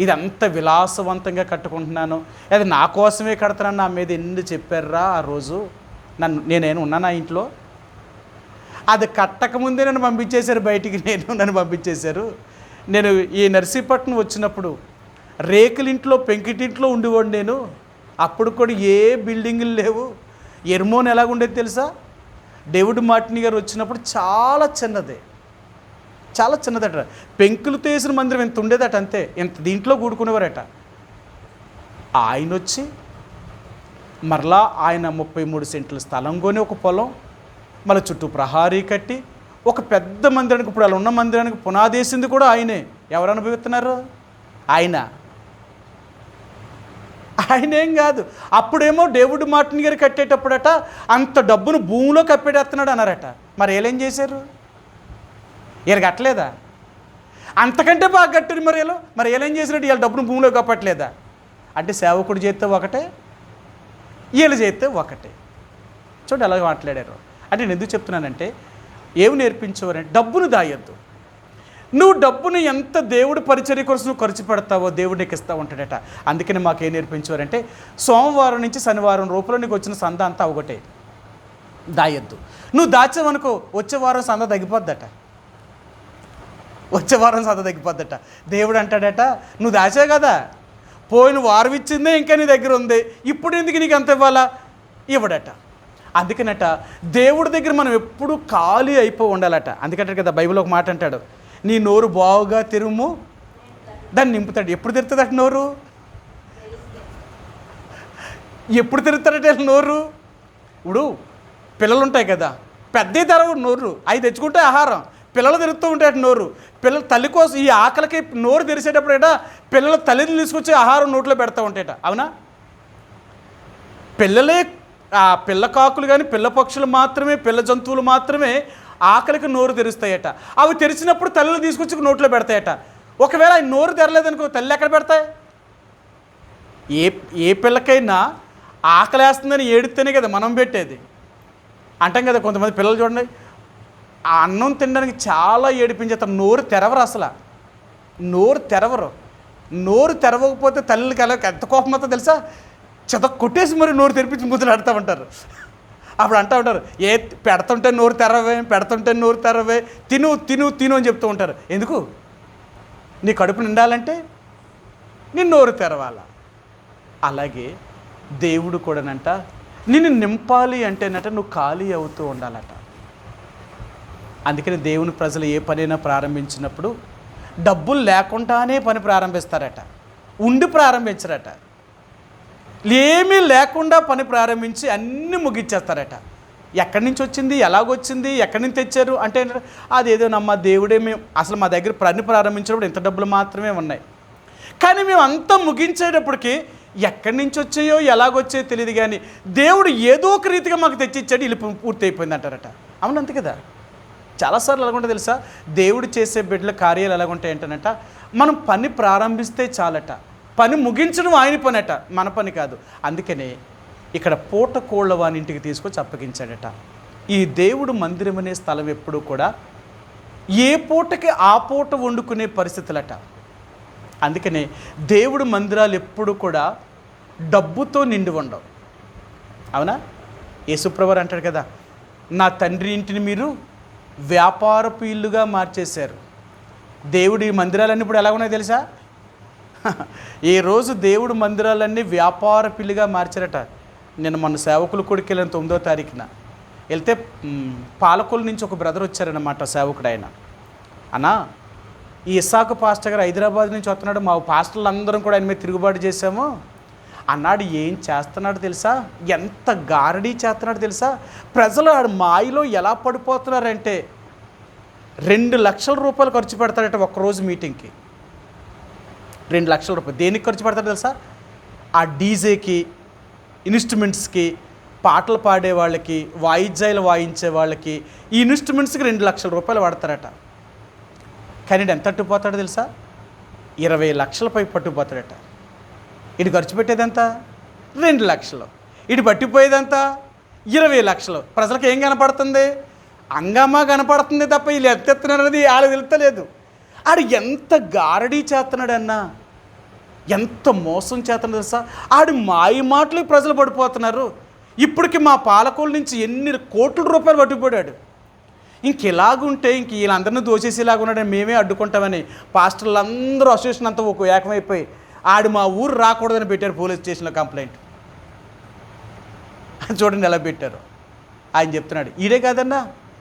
ఇది అంత విలాసవంతంగా కట్టుకుంటున్నాను, అది నా కోసమే కడుతున్నాను, నా మీద ఎన్ని చెప్పారా ఆ రోజు, నేనేను ఉన్నాను ఆ ఇంట్లో, అది కట్టకముందే నన్ను పంపించేశారు బయటికి, నన్ను పంపించేశారు. నేను ఈ నర్సీపట్నం వచ్చినప్పుడు రేకులింట్లో, పెంకిటింట్లో ఉండేవాడు నేను, అప్పుడు కూడా ఏ బిల్డింగులు లేవు. ఎర్మోన్ ఎలాగుండేది తెలుసా, డేవిడ్ మార్టిన్ గారు వచ్చినప్పుడు చాలా చిన్నదట, పెంకులతో వేసిన మందిరం ఎంత ఉండేదట, అంతే, ఎంత దీంట్లో కూడుకునేవారట. ఆయన వచ్చి మరలా ఆయన 33 సెంట్ల స్థలం కొని ఒక పొలం, మళ్ళీ చుట్టూ ప్రహారీ కట్టి ఒక పెద్ద మందిరానికి, ఇప్పుడు అలా ఉన్న మందిరానికి పునాదేసింది కూడా ఆయనే. ఎవరు అనుభవిస్తున్నారు, ఆయనేం కాదు. అప్పుడేమో డేవిడ్ మార్టిన్ గారు కట్టేటప్పుడట అంత డబ్బును భూమిలో కప్పేటేస్తున్నాడు అన్నారట. మరి ఏం చేశారు, వీళ్ళు కట్టలేదా, అంతకంటే బాగా కట్టారు. మరి ఏం చేసినట్టు వీళ్ళ డబ్బును భూమిలో కప్పట్లేదా అంటే, సేవకుడు చేస్తే ఒకటే, వీళ్ళు చేస్తే ఒకటే. చూడండి అలాగే మాట్లాడారు. అంటే నేను ఎందుకు చెప్తున్నానంటే, ఏమి నేర్పించేవారంటే, డబ్బును దాయొద్దు. నువ్వు డబ్బును ఎంత దేవుడి పరిచర్య కోసం నువ్వు ఖర్చు పెడతావో దేవుడు నీకు ఇస్తూ ఉంటాడట. అందుకని మాకేం నేర్పించేవారంటే, సోమవారం నుంచి శనివారం రూపాయలు నీకు వచ్చిన సంద అంతా ఒకటే, దాయొద్దు. నువ్వు దాచావనుకో వచ్చే వారం సంద తగ్గిపోద్దట, దేవుడు అంటాడట, నువ్వు దాచావు కదా, పోయిన వారం ఇచ్చిందే ఇంకా నీ దగ్గర ఉంది, ఇప్పుడు ఎందుకు నీకు అంత ఇవ్వాలా, ఇవ్వడట. అందుకనట దేవుడి దగ్గర మనం ఎప్పుడూ ఖాళీ అయిపోయి ఉండాలట. అందుకంటే కదా బైబిల్ ఒక మాట అంటాడు, నీ నోరు బాగుగా తెరుము దాన్ని నింపుతాడు. ఎప్పుడు తెరుతుందట నోరు, ఎప్పుడు తెరుతాడట నోరు. ఇప్పుడు పిల్లలు ఉంటాయి కదా, పెద్ద తెరవు నోరు, అవి తెచ్చుకుంటే ఆహారం, పిల్లలు తెరుస్తూ ఉంటాయట నోరు. పిల్లలు తల్లి కోసం ఈ ఆకలికి నోరు తెరిచేటప్పుడేట పిల్లల తల్లిని తీసుకొచ్చి ఆహారం నోట్లో పెడతా ఉంటాయట. అవునా, పిల్లలే ఆ పిల్ల కాకులు కానీ పిల్ల పక్షులు మాత్రమే, పిల్ల జంతువులు మాత్రమే ఆకలికి నోరు తెరుస్తాయట. అవి తెరిచినప్పుడు తల్లులు తీసుకొచ్చి నోట్లో పెడతాయట. ఒకవేళ అవి నోరు తెరలేదనుకో, తల్లి ఎక్కడ పెడతాయి? ఏ పిల్లకైనా ఆకలేస్తుందని ఏడితేనే కదా మనం పెట్టేది. అంటాం కదా, కొంతమంది పిల్లలు చూడండి, ఆ అన్నం తినడానికి చాలా ఏడిపించేస్తారు, నోరు తెరవరు, అసలు నోరు తెరవరు. నోరు తెరవకపోతే తల్లికి ఎలా ఎంత కోపం అవుతుందో తెలుసా? చెత కొట్టేసి మరి నోరు తెరిపించి ముద్దులు ఆడుతూ ఉంటారు. అప్పుడు అంటూ ఉంటారు, పెడుతుంటే నోరు తెరవే, పెడుతుంటే నోరు తెరవే, తిను తిను తిను అని చెప్తూ ఉంటారు. ఎందుకు? నీ కడుపు నిండాలంటే నీ నోరు తెరవాల. అలాగే దేవుడు కూడానంట నిన్ను నింపాలి అంటేనట నువ్వు ఖాళీ అవుతూ ఉండాలట. అందుకని దేవుని ప్రజలు ఏ పనైనా ప్రారంభించినప్పుడు డబ్బులు లేకుండానే పని ప్రారంభిస్తారట, ఉండి ప్రారంభించరట. ఏమీ లేకుండా పని ప్రారంభించి అన్నీ ముగించేస్తారట. ఎక్కడి నుంచి వచ్చింది, ఎలాగొచ్చింది, ఎక్కడి నుంచి తెచ్చారు అంటే అదేదో నమ్మ దేవుడే, మేము అసలు మా దగ్గర పని ప్రారంభించినప్పుడు ఇంత డబ్బులు మాత్రమే ఉన్నాయి, కానీ మేము అంతా ముగించేటప్పటికి ఎక్కడి నుంచి వచ్చాయో ఎలాగొచ్చాయో తెలియదు, కానీ దేవుడు ఏదో ఒక రీతిగా మాకు తెచ్చిచ్చాడు, ఇల్లు పూర్తి అయిపోయింది అంటారట. అవును, అంతే కదా. చాలాసార్లు ఎలాగుంటే తెలుసా, దేవుడు చేసే బిడ్డల కార్యాలు ఎలాగుంటాయి అంటేనట, మనం పని ప్రారంభిస్తే చాలట, పని ముగించడం ఆయన పని అట, మన పని కాదు. అందుకనే ఇక్కడ పూట కోళ్ళ వాని ఇంటికి తీసుకొచ్చి అప్పగించాడట. ఈ దేవుడు మందిరం అనే స్థలం ఎప్పుడూ కూడా ఏ పూటకి ఆ పూట వండుకునే పరిస్థితులట. అందుకనే దేవుడు మందిరాలు ఎప్పుడు కూడా డబ్బుతో నిండి ఉండవు. అవునా? యేసుప్రభువు అంటాడు కదా, నా తండ్రి ఇంటిని మీరు వ్యాపారపు ఇల్లుగా మార్చేశారు. దేవుడి మందిరాలన్నీ ఇప్పుడు ఎలా ఉన్నాయి తెలుసా? ఈ రోజు దేవుడు మందిరాలన్నీ వ్యాపార పిల్లిగా మార్చారట. నేను మొన్న సేవకులు కొడుకు వెళ్ళిన 9వ తారీఖున వెళ్తే పాలకొల నుంచి ఒక బ్రదర్ వచ్చారన్నమాట, సేవకుడు ఆయన. అన్నా, ఈ ఇస్సాకు పాస్టర్ గారు హైదరాబాద్ నుంచి వస్తున్నాడు, మా పాస్టర్లు అందరం కూడా ఆయన మీద తిరుగుబాటు చేశాము అన్నాడు. ఏం చేస్తున్నాడు తెలుసా? ఎంత గారడీ చేస్తున్నాడు తెలుసా? ప్రజలు ఆడు మాయలో ఎలా పడిపోతున్నారంటే 2 లక్షల రూపాయలు ఖర్చు పెడతాడట ఒక్కరోజు మీటింగ్కి. 2 లక్షల రూపాయలు దేనికి ఖర్చు పెడతాడు తెలుసా? ఆ డీజేకి, ఇన్స్ట్రుమెంట్స్కి, పాటలు పాడే వాళ్ళకి, వాయిద్యాలు వాయించే వాళ్ళకి, ఈ ఇన్స్ట్రుమెంట్స్కి 2 లక్షల రూపాయలు వాడతారట. కానీ ఎంత అట్టుపోతాడో తెలుసా? 20 లక్షల పై పట్టుకుపోతాడట. ఇటు ఖర్చు పెట్టేదంతా 2 లక్షలు, ఇటు పట్టిపోయేదంతా 20 లక్షలు. ప్రజలకు ఏం కనపడుతుంది? అంగమా కనపడుతుంది తప్ప వీళ్ళు ఎత్తెత్తున్నారు అనేది వాళ్ళు తెలుస్తలేదు. ఆడు ఎంత గారడీ చేస్తున్నాడన్నా, ఎంత మోసం చేస్తున్నాడు తెలుసా? ఆడు మాయ మాటలు ప్రజలు పడిపోతున్నారు. ఇప్పటికి మా పాలకోల నుంచి ఎన్ని కోట్ల రూపాయలు పట్టుకుపోయాడు. ఇలాగుంటే వీళ్ళందరినీ దోచేసేలాగా ఉన్నాడని మేమే అడ్డుకుంటామని పాస్టర్లు అందరూ అసోసియేషన్ అంతా ఒక ఏకమైపోయి ఆడు మా ఊరు రాకూడదని పెట్టారు పోలీస్ స్టేషన్లో కంప్లైంట్. చూడండి ఎలా పెట్టారు. ఆయన చెప్తున్నాడు, ఈడే కాదన్నా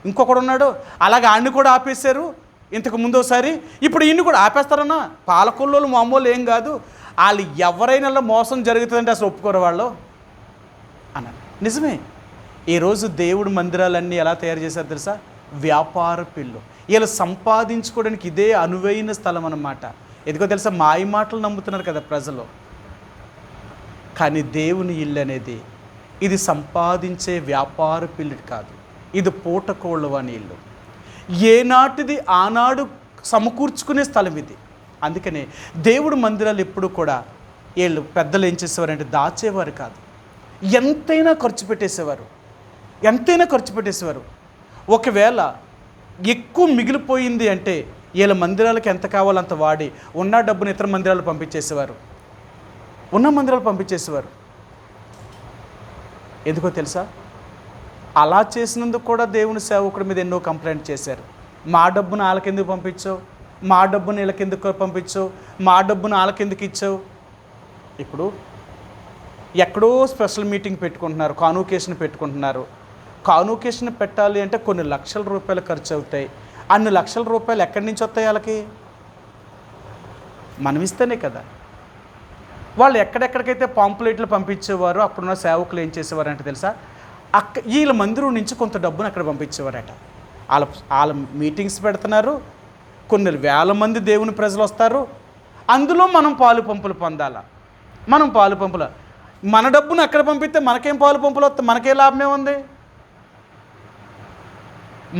ఇంకొకడు ఉన్నాడు, అలాగే ఆడిని కూడా ఆపేశారు ఇంతకు ముందు ఒకసారి, ఇప్పుడు ఈయన్ని కూడా ఆపేస్తారన్నా. పాలకొల్లోళ్ళు మామూలు ఏం కాదు, వాళ్ళు ఎవరైనా మోసం జరుగుతుందంటే అసలు ఒప్పుకోరు వాళ్ళు అన్నారు. నిజమే. ఈరోజు దేవుడు మందిరాలన్నీ ఎలా తయారు చేశారు తెలుసా? వ్యాపార పిల్లు. వీళ్ళు సంపాదించుకోవడానికి ఇదే అనువైన స్థలం అన్నమాట. ఎందుకో తెలుసా? మాయ మాటలు నమ్ముతున్నారు కదా ప్రజలు. కానీ దేవుని ఇల్లు అనేది ఇది సంపాదించే వ్యాపార పిల్లు కాదు, ఇది పూటకోళ్ళవాని ఇల్లు. ఏనాటిది ఆనాడు సమకూర్చుకునే స్థలం ఇది. అందుకనే దేవుడు మందిరాలు ఎప్పుడు కూడా వీళ్ళు పెద్దలు ఏం చేసేవారంటే దాచేవారు కాదు, ఎంతైనా ఖర్చు పెట్టేసేవారు. ఒకవేళ ఎక్కువ మిగిలిపోయింది అంటే వీళ్ళ మందిరాలకు ఎంత కావాలో అంత వాడి ఉన్న డబ్బుని ఇతర మందిరాలు పంపించేసేవారు. ఎందుకో తెలుసా? అలా చేసినందుకు కూడా దేవుని సేవకుడి మీద ఎన్నో కంప్లైంట్ చేశారు. మా డబ్బును వాళ్ళకెందుకు పంపించావు, మా డబ్బును వీళ్ళకెందుకు పంపించావు, మా డబ్బును వాళ్ళకెందుకు ఇచ్చావు. ఇప్పుడు ఎక్కడో స్పెషల్ మీటింగ్ పెట్టుకుంటున్నారు, కాన్వొకేషన్ పెట్టుకుంటున్నారు. కాన్వొకేషన్ పెట్టాలి అంటే కొన్ని లక్షల రూపాయలు ఖర్చు అవుతాయి. అన్ని లక్షల రూపాయలు ఎక్కడి నుంచి వస్తాయి వాళ్ళకి? మనం ఇస్తేనే కదా. వాళ్ళు ఎక్కడెక్కడికైతే పాంప్లెట్లు పంపించేవారో అప్పుడున్న సేవకులు ఏం చేసేవారంటే తెలుసా? వీళ్ళ మందిరం నుంచి కొంత డబ్బును అక్కడ పంపించేవారట. వాళ్ళ మీటింగ్స్ పెడుతున్నారు, కొన్ని వేల మంది దేవుని ప్రజలు వస్తారు, అందులో మనం పాలు పంపులు పొందాలా. మన డబ్బును అక్కడ పంపిస్తే మనకేం పాలు పంపులు వస్తాయి, మనకేం లాభమే ఉంది?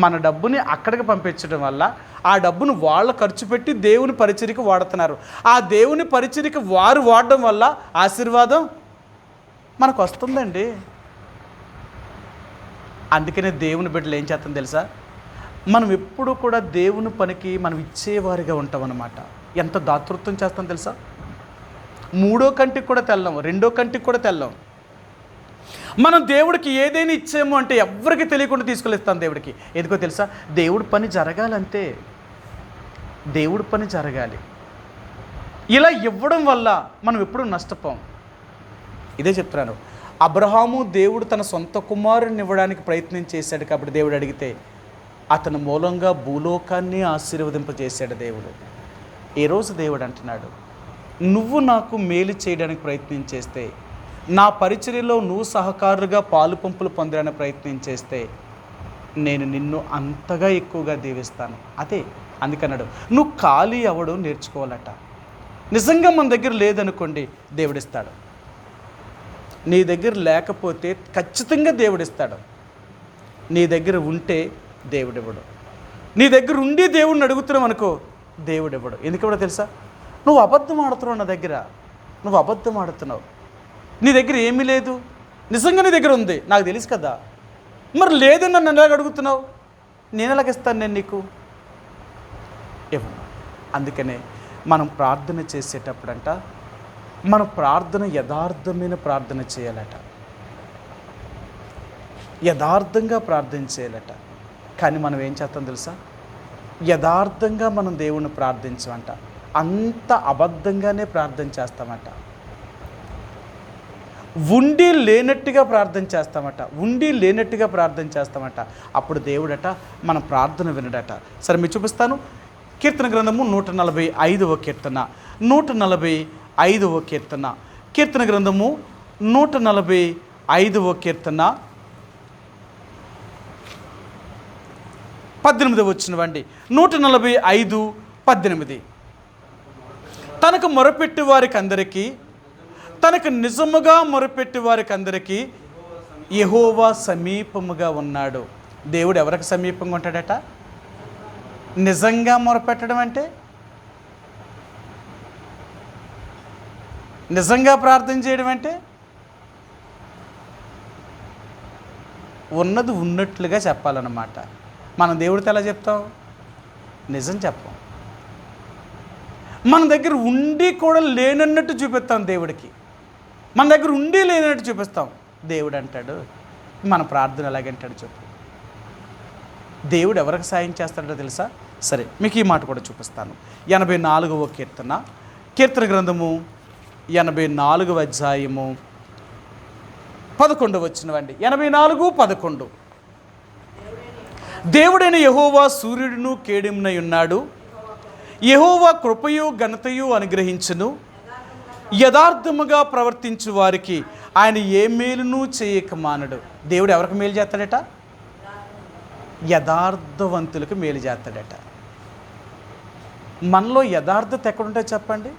మన డబ్బుని అక్కడికి పంపించడం వల్ల ఆ డబ్బును వాళ్ళు ఖర్చు పెట్టి దేవుని పరిచర్యకు వాడుతున్నారు. ఆ దేవుని పరిచర్యకు వారు వాడడం వల్ల ఆశీర్వాదం మనకు వస్తుందండి. అందుకనే దేవుని బిడ్డలు ఏం చేస్తాం తెలుసా? మనం ఎప్పుడు కూడా దేవుని పనికి మనం ఇచ్చేవారిగా ఉంటాం అన్నమాట. ఎంత దాతృత్వం చేస్తాం తెలుసా? మూడో కంటికి కూడా తెల్లం, రెండో కంటికి కూడా తెల్లం. మనం దేవుడికి ఏదైనా ఇచ్చాము అంటే ఎవరికి తెలియకుండా తీసుకెళ్ళిస్తాం దేవుడికి. ఎందుకో తెలుసా? దేవుడి పని జరగాలంతే, దేవుడి పని జరగాలి. ఇలా ఇవ్వడం వల్ల మనం ఎప్పుడూ నష్టపోం. ఇదే చెప్తున్నాను. అబ్రహాము దేవుడు తన సొంత కుమారుని ఇవ్వడానికి ప్రయత్నం చేశాడు కాబట్టి దేవుడు అడిగితే అతని మూలంగా భూలోకాన్ని ఆశీర్వదింపజేశాడు దేవుడు. ఈరోజు దేవుడు అంటున్నాడు, నువ్వు నాకు మేలు చేయడానికి ప్రయత్నం చేస్తే, నా పరిచర్యలో నువ్వు సహకారులుగా పాలు పంపులు పొందడానికి ప్రయత్నం చేస్తే నేను నిన్ను అంతగా ఎక్కువగా దీవిస్తాను. అదే అందుకన్నాడు, నువ్వు ఖాళీ అవ్వడం నేర్చుకోవాలట. నిజంగా మన దగ్గర లేదనుకోండి దేవుడిస్తాడు. నీ దగ్గర లేకపోతే ఖచ్చితంగా దేవుడిస్తాడు. నీ దగ్గర ఉంటే దేవుడివ్వడు. నీ దగ్గర ఉండి దేవుడిని అడుగుతున్నావు అనుకో, దేవుడివ్వడు. ఎందుకు తెలుసా? నువ్వు అబద్ధం ఆడుతున్నావు. నా దగ్గర నువ్వు అబద్ధం ఆడుతున్నావు. నీ దగ్గర ఏమీ లేదు, నిజంగా నీ దగ్గర ఉంది, నాకు తెలుసు కదా. మరి లేదని నన్ను ఎలాగ అడుగుతున్నావు? నేను ఎలాగిస్తాను నేను నీకు? ఇవ్వను. అందుకనే మనం ప్రార్థన చేసేటప్పుడంట మన ప్రార్థన యథార్థమైన ప్రార్థన చేయాలట, యథార్థంగా ప్రార్థన చేయాలట. కానీ మనం ఏం చేస్తాం తెలుసా? యథార్థంగా మనం దేవుణ్ణి ప్రార్థించమంట, అంత అబద్ధంగానే ప్రార్థన చేస్తామట. ఉండి లేనట్టుగా ప్రార్థన చేస్తామట, ఉండి లేనట్టుగా ప్రార్థన చేస్తామట. అప్పుడు దేవుడట మన ప్రార్థన వినడట. సరే మీకు చూపిస్తాను. కీర్తన గ్రంథము 145వ కీర్తన, 145వ కీర్తన, కీర్తన గ్రంథము 145వ కీర్తన 18 వచ్చినవండి. 145:18. తనకు మొరపెట్టి వారికి అందరికీ, తనకు నిజముగా మొరపెట్టి వారికి అందరికీ యెహోవా సమీపముగా ఉన్నాడు. దేవుడు ఎవరికి సమీపంగా ఉంటాడట? నిజంగా మొరపెట్టడం అంటే, నిజంగా ప్రార్థన చేయడం అంటే ఉన్నది ఉన్నట్లుగా చెప్పాలన్నమాట. మనం దేవుడితో ఎలా చెప్తాం? నిజం చెప్పం. మన దగ్గర ఉండి కూడా లేనన్నట్టు చూపిస్తాం దేవుడికి. మన దగ్గర ఉండి లేనట్టు చూపిస్తాం. దేవుడు అంటాడు, మన ప్రార్థన ఎలాగంటాడు చెప్పు. దేవుడు ఎవరికి సాయం చేస్తాడో తెలుసా? సరే మీకు ఈ మాట కూడా చూపిస్తాను. 84వ కీర్తన, కీర్తన గ్రంథము 84వ అధ్యాయము 11 వచ్చినవండి. 84:11. దేవుడైన యెహోవా సూర్యుడును కేడెమునై ఉన్నాడు. యెహోవా కృపయు ఘనతయు అనుగ్రహించును. యథార్థముగా ప్రవర్తించు వారికి ఆయన ఏ మేలును చేయక మానడు. దేవుడు ఎవరికి మేలు చేస్తాడట? యథార్థవంతులకు మేలు చేస్తాడట. మనలో యథార్థత ఎక్కడుంటే చెప్పండి?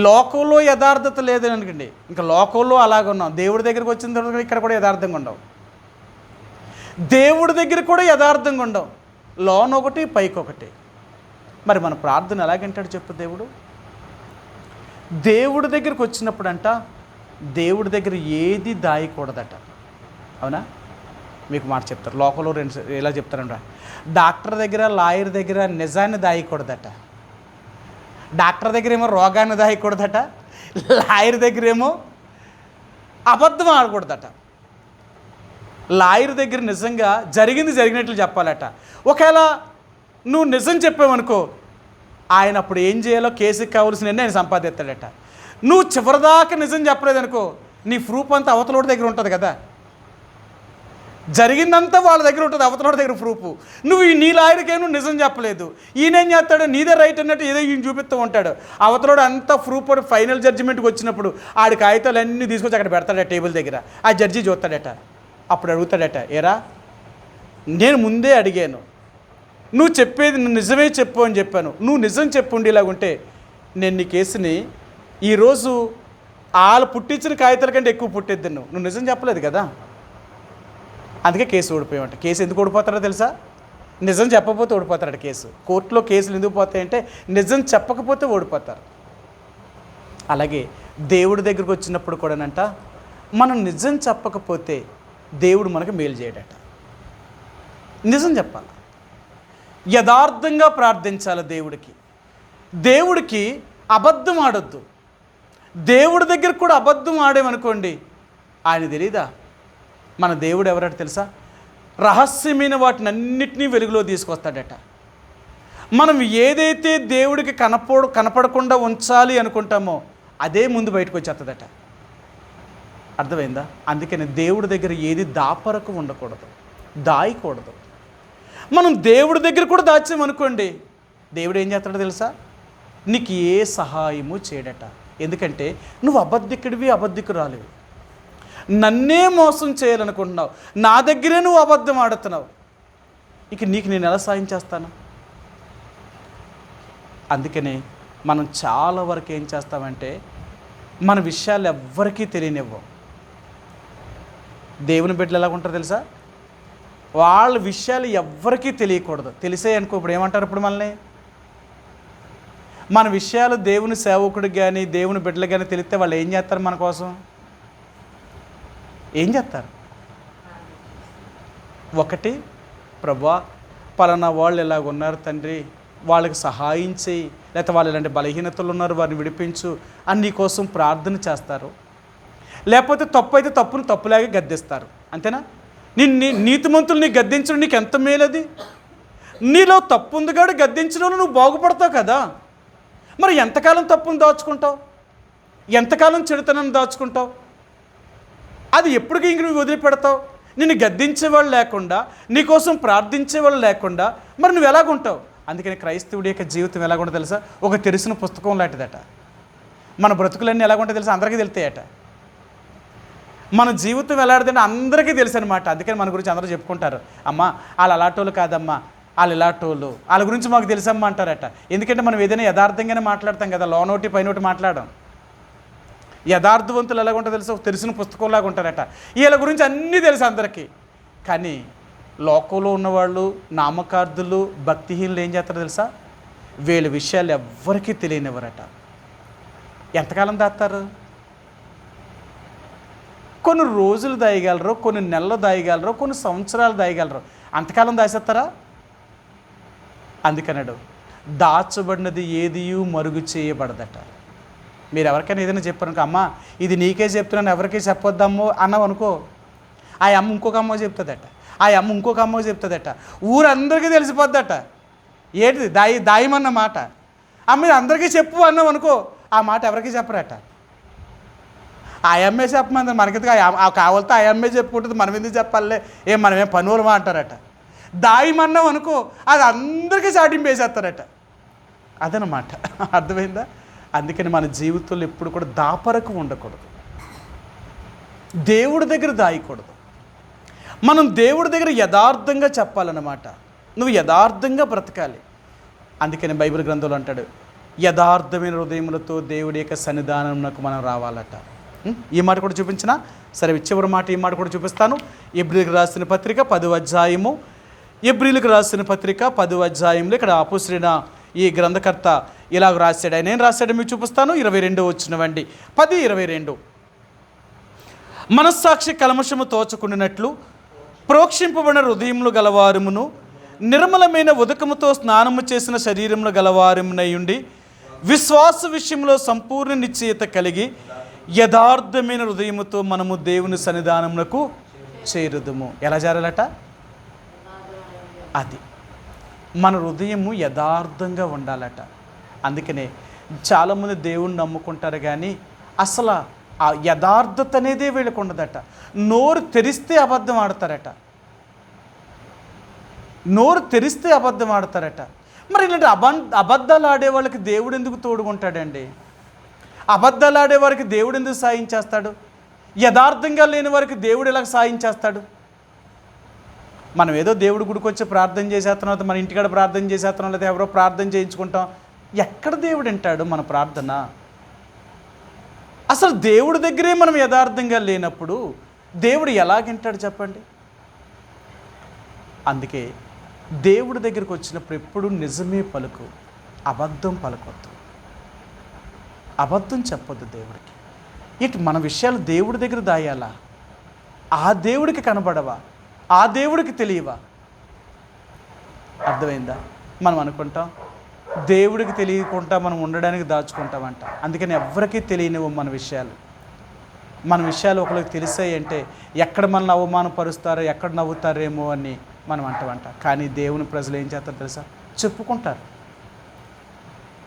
లోకంలో యథార్థత లేదని అనుకోండి, ఇంకా లోకంలో అలాగ ఉన్నాం. దేవుడి దగ్గరికి వచ్చిన తర్వాత ఇక్కడ కూడా యథార్థంగా ఉండవు. దేవుడి దగ్గర కూడా యథార్థంగా ఉండవు. లోన్ ఒకటి, పైకి ఒకటి. మరి మన ప్రార్థన ఎలాగంటాడు చెప్పు దేవుడు? దేవుడి దగ్గరికి వచ్చినప్పుడంట దేవుడి దగ్గర ఏది దాయకూడదట. అవునా? మీకు మాట చెప్తారు. లోకంలో ఎలా చెప్తారంట, డాక్టర్ దగ్గర, లాయర్ దగ్గర నిజాన్ని దాయకూడదట. డాక్టర్ దగ్గర ఏమో రోగాన్ని దాయకూడదట, లాయర్ దగ్గర ఏమో అబద్ధం ఆడకూడదట. లాయర్ దగ్గర నిజంగా జరిగింది జరిగినట్లు చెప్పాలట. ఒకవేళ నువ్వు నిజం చెప్పావనుకో, ఆయన అప్పుడు ఏం చేయాలో కేసుకి కావాల్సినవన్నీ ఆయన సంపాదిస్తాడట. నువ్వు చివరిదాకా నిజం చెప్పలేదనుకో, నీ ప్రూఫ్ అంతా అవతలోడి దగ్గర ఉంటుంది కదా. జరిగిందంతా వాళ్ళ దగ్గర ఉంటుంది, అవతలోడి దగ్గర ప్రూఫ్. నువ్వు నీ లాయర్కేమో నిజం చెప్పలేదు, ఈయనేం చేస్తాడు, నీదే రైట్ అన్నట్టు ఏదో ఈయన చూపిస్తూ ఉంటాడు. అవతలోడు అంతా ప్రూఫ్ ఫైనల్ జడ్జిమెంట్కి వచ్చినప్పుడు ఆడి కాగితాలు అన్నీ తీసుకొచ్చి అక్కడ పెడతాడట టేబుల్ దగ్గర. ఆ జడ్జి చూస్తాడట. అప్పుడు అడుగుతాడట, ఏరా నేను ముందే అడిగాను, నువ్వు చెప్పేది నిజమే చెప్పు అని చెప్పాను, నువ్వు నిజం చెప్పుండి ఇలాగుంటే నేను నీ కేసుని ఈరోజు వాళ్ళు పుట్టించిన కాగితాల కంటే ఎక్కువ పుట్టిద్ది నువ్వు నిజం చెప్పలేదు కదా, అందుకే కేసు ఓడిపోయామంట. కేసు ఎందుకు ఓడిపోతారో తెలుసా? నిజం చెప్పకపోతే ఓడిపోతారట కేసు. కోర్టులో కేసులు ఎందుకు పోతాయంటే నిజం చెప్పకపోతే ఓడిపోతారు. అలాగే దేవుడి దగ్గరికి వచ్చినప్పుడు కూడానంట మనం నిజం చెప్పకపోతే దేవుడు మనకు మేలు చేయడట. నిజం చెప్పాలి, యథార్థంగా ప్రార్థించాలి దేవుడికి. దేవుడికి అబద్ధం ఆడొద్దు. దేవుడి దగ్గర కూడా అబద్ధం ఆడేమనుకోండి ఆయన తెలీదా? మన దేవుడు ఎవరట తెలుసా? రహస్యమైన వాటిని అన్నిటినీ వెలుగులో తీసుకొస్తాడట. మనం ఏదైతే దేవుడికి కనపడకుండా ఉంచాలి అనుకుంటామో అదే ముందు బయటకు వచ్చేస్తుందట. అర్థమైందా? అందుకని దేవుడి దగ్గర ఏది దాపరకు ఉండకూడదు, దాయకూడదు. మనం దేవుడి దగ్గర కూడా దాచామనుకోండి దేవుడు ఏం చేస్తాడో తెలుసా? నీకు ఏ సహాయము చేయడట. ఎందుకంటే నువ్వు అబద్ధికుడివి, అబద్ధికురాలివి. నన్నే మోసం చేయాలనుకుంటున్నావు, నా దగ్గరే నువ్వు అబద్ధం ఆడుతున్నావు, ఇక నీకు నేను ఎలా సాయం చేస్తాను? అందుకనే మనం చాలా వరకు ఏం చేస్తామంటే మన విషయాలు ఎవ్వరికీ తెలియనివ్వం. దేవుని బిడ్డలు ఎలా ఉంటారో తెలుసా? వాళ్ళ విషయాలు ఎవ్వరికీ తెలియకూడదు. తెలిసే అనుకో ఇప్పుడు ఏమంటారు? ఇప్పుడు మన విషయాలు దేవుని సేవకుడికి కానీ దేవుని బిడ్డలకు కానీ తెలిస్తే వాళ్ళు ఏం చేస్తారు? మన కోసం ఏం చేస్తారు? ఒకటి, ప్రభువా పలానా వాళ్ళు ఇలాగ ఉన్నారు తండ్రి, వాళ్ళకి సహాయం చేయి, లేకపోతే వాళ్ళు ఇలాంటి బలహీనతలు ఉన్నారు వారిని విడిపించు అని నీ కోసం ప్రార్థన చేస్తారు. లేకపోతే తప్పు అయితే తప్పును తప్పులాగే గద్దిస్తారు. అంతేనా? నీతిమంతులు నీ గద్దించడం నీకు ఎంత మేలది? నీలో తప్పు ఉంది కాబట్టి గద్దించడం నువ్వు బాగుపడతావు కదా. మరి ఎంతకాలం తప్పును దాచుకుంటావు? ఎంతకాలం చెడుతనాన్ని దాచుకుంటావు? అది ఎప్పటికీ ఇంక నువ్వు వదిలిపెడతావు? నిన్ను గద్దించేవాళ్ళు లేకుండా, నీకోసం ప్రార్థించేవాళ్ళు లేకుండా మరి నువ్వు ఎలాగుంటావు? అందుకని క్రైస్తవుడి యొక్క జీవితం ఎలాగుంటుందో తెలుసా? ఒక తెరిసిన పుస్తకం లాంటిదట. మన బ్రతుకులన్నీ ఎలాగుంటాయో తెలుసా? అందరికీ తెలుస్తాయట. మన జీవితం ఎలాంటిదంటే అందరికీ తెలుసు అనమాట. అందుకని మన గురించి అందరూ చెప్పుకుంటారు, అమ్మ వాళ్ళు అలాటోళ్ళు కాదమ్మా, వాళ్ళు ఇలాటోళ్ళు, వాళ్ళ గురించి మాకు తెలుసమ్మా అంటారట. ఎందుకంటే మనం ఏదైనా యథార్థంగానే మాట్లాడతాం కదా, లోనోటి పైనోటి మాట్లాడడం. యథార్థవంతులు ఎలాగుంటుందో తెలుసు? తెలిసిన పుస్తకంలాగా ఉంటారట. వీళ్ళ గురించి అన్నీ తెలుసు అందరికీ. కానీ లోకంలో ఉన్నవాళ్ళు, నామకార్థులు, భక్తిహీనులు ఏం చేస్తారో తెలుసా? వీళ్ళ విషయాలు ఎవ్వరికీ తెలియనివ్వరట. ఎంతకాలం దాస్తారు? కొన్ని రోజులు దాయగలరు, కొన్ని నెలలు దాయగలరు, కొన్ని సంవత్సరాలు దాయగలరు. అంతకాలం దాచేస్తారా? అందుకన్నాడు దాచబడినది ఏదియూ మరుగు చేయబడదట. మీరు ఎవరికైనా ఏదైనా చెప్పారనుకో, అమ్మ ఇది నీకే చెప్తున్నాను ఎవరికీ చెప్పొద్దమ్మో అన్నావు అనుకో, ఆ అమ్మ ఇంకొక అమ్మ చెప్తుందట, ఆ అమ్మ ఇంకొక అమ్మ చెప్తుందట, ఊరందరికీ తెలిసిపోద్దట. ఏంటిది? దాయమన్న మాట. అమ్మ అందరికీ చెప్పు అన్నావు అనుకో, ఆ మాట ఎవరికీ చెప్పరట. ఆ అమ్మే చెప్పమంది, మనకి కావాలితే ఆ అమ్మే చెప్పుకుంటుంది, మనం ఎందుకు చెప్పాలే, మనమేం పనులమా అంటారట. దాయమన్నాం అనుకో అది అందరికీ చాటింపు వేసేస్తారట. అదనమాట. అర్థమైందా? అందుకని మన జీవితంలో ఎప్పుడు కూడా దాపరకు ఉండకూడదు, దేవుడి దగ్గర దాయకూడదు. మనం దేవుడి దగ్గర యథార్థంగా చెప్పాలన్నమాట. నువ్వు యథార్థంగా బ్రతకాలి. అందుకని బైబిల్ గ్రంథంలో అంటాడు, యథార్థమైన హృదయములతో దేవుడి యొక్క సన్నిధానంకు మనం రావాలట. ఈ మాట కూడా చూపించిన సరే, చివరి మాట ఈ మాట కూడా చూపిస్తాను. ఎబ్రీలకు రాసిన పత్రిక 10వ అధ్యాయము, ఎబ్రీలకు రాసిన పత్రిక 10వ అధ్యాయంలో ఇక్కడ అపోస్తలుడైన ఈ గ్రంథకర్త ఇలాగ రాశాడు. ఆయన ఏం రాశాడు మీకు చూపిస్తాను. 22 వచ్చినవండి, 10:22. మనస్సాక్షి కల్మషము తోచుకున్నట్లు ప్రోక్షింపబడిన హృదయములు గలవారమును నిర్మలమైన ఉదకముతో స్నానము చేసిన శరీరములు గలవారమునయుండి విశ్వాస విషయంలో సంపూర్ణ నిశ్చయత కలిగి యథార్థమైన హృదయముతో మనము దేవుని సన్నిధానమునకు చేరుదుము. ఎలా చేరాలట? అది మన హృదయము యథార్థంగా ఉండాలట. అందుకనే చాలామంది దేవుణ్ణి నమ్ముకుంటారు కానీ అసలు ఆ యథార్థత అనేదే వీళ్ళకు ఉండదట. నోరు తెరిస్తే అబద్ధం ఆడతారట, నోరు తెరిస్తే అబద్ధం ఆడతారట. మరి ఇలాంటి అబద్ధాలు ఆడే వాళ్ళకి దేవుడు ఎందుకు తోడుకుంటాడండి? అబద్ధాలు ఆడే వారికి దేవుడు ఎందుకు సాయం చేస్తాడు? యథార్థంగా లేని వారికి దేవుడు ఎలా సాయం చేస్తాడు? మనం ఏదో దేవుడి గుడికి వచ్చి ప్రార్థన చేసేస్తున్నాం, మన ఇంటికాడ ప్రార్థన చేసేస్తున్నాం, లేదా ఎవరో ప్రార్థన చేయించుకుంటాం. ఎక్కడ దేవుడు వింటాడు మన ప్రార్థన? అసలు అసలు దేవుడి దగ్గరే మనం యథార్థంగా లేనప్పుడు దేవుడు ఎలాగింటాడు చెప్పండి? అందుకే దేవుడి దగ్గరికి వచ్చినప్పుడు ఎప్పుడు నిజమే పలుకు, అబద్ధం పలకొద్దు, అబద్ధం చెప్పొద్దు దేవుడికి. ఇటు మన విషయాలు దేవుడి దగ్గర దాయాలా? ఆ దేవుడికి కనబడవా? ఆ దేవుడికి తెలియవా? అర్థమైందా? మనం అనుకుంటాం దేవుడికి తెలియకుండా మనం ఉండడానికి దాచుకుంటామంట. అందుకని ఎవరికీ తెలియనివ్వం మన విషయాలు ఒకరికి తెలిసాయి అంటే ఎక్కడ మనల్ని అవమానపరుస్తారో, ఎక్కడ నవ్వుతారేమో అని మనం అంటామంట. కానీ దేవుని ప్రజలు ఏం చేస్తారో తెలుసా?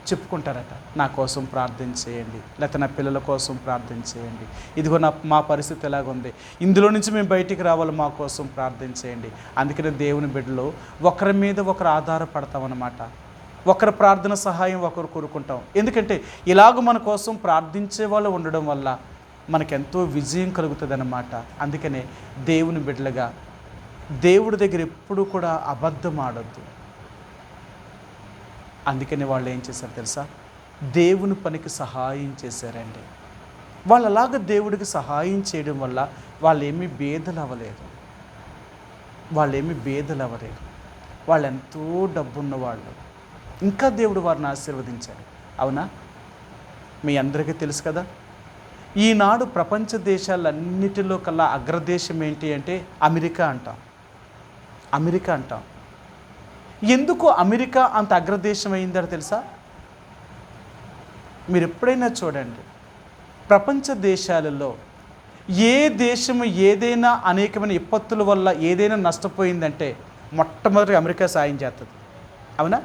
చెప్పుకుంటారట. నా కోసం ప్రార్థన చేయండి, లేకపోతే నా పిల్లల కోసం ప్రార్థన చేయండి, ఇదిగో మా పరిస్థితి ఎలాగుంది, ఇందులో నుంచి మేము బయటికి రావాలి, మా కోసం ప్రార్థన చేయండి. అందుకనే దేవుని బిడ్డలో ఒకరి మీద ఒకరు ఆధారపడతామన్నమాట. ఒకరి ప్రార్థన సహాయం ఒకరు కోరుకుంటాం. ఎందుకంటే ఇలాగ మన కోసం ప్రార్థించే వాళ్ళు ఉండడం వల్ల మనకెంతో విజయం కలుగుతుంది అన్నమాట. అందుకనే దేవుని బిడ్డలుగా దేవుడి దగ్గర ఎప్పుడు కూడా అబద్ధం ఆడొద్దు. అందుకని వాళ్ళు ఏం చేశారు తెలుసా? దేవుని పనికి సహాయం చేశారండి. వాళ్ళు అలాగ దేవుడికి సహాయం చేయడం వల్ల వాళ్ళేమీ బేదలు అవ్వలేదు. వాళ్ళు ఎంతో డబ్బున్న వాళ్ళు. ఇంకా దేవుడు వారిని ఆశీర్వదించాడు. అవునా? మీ అందరికీ తెలుసు కదా, ఈనాడు ప్రపంచ దేశాలన్నిటిలో కల్లా అగ్రదేశం ఏంటి అంటే అమెరికా అంటాం. ఎందుకు అమెరికా అంత అగ్రదేశం అయిందో తెలుసా? మీరు ఎప్పుడైనా చూడండి, ప్రపంచ దేశాలలో ఏ దేశము ఏదైనా అనేకమైన విపత్తుల వల్ల ఏదైనా నష్టపోయిందంటే మొట్టమొదటి అమెరికా సాయం చేస్తుంది. అవునా?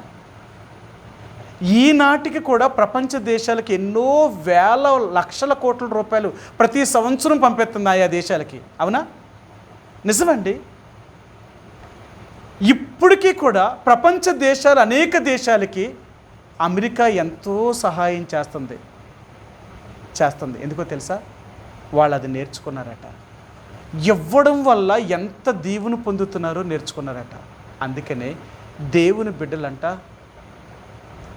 ఈనాటికి కూడా ప్రపంచ దేశాలకి ఎన్నో వేల లక్షల కోట్ల రూపాయలు ప్రతి సంవత్సరం పంపిస్తుంది ఆయా దేశాలకి. అవునా? నిజమండి. ఇప్పటికీ కూడా ప్రపంచ దేశాలు అనేక దేశాలకి అమెరికా ఎంతో సహాయం చేస్తుంది. ఎందుకో తెలుసా? వాళ్ళు అది నేర్చుకున్నారట. ఇవ్వడం వల్ల ఎంత దీవుని పొందుతున్నారో నేర్చుకున్నారట. అందుకనే దేవుని బిడ్డలంట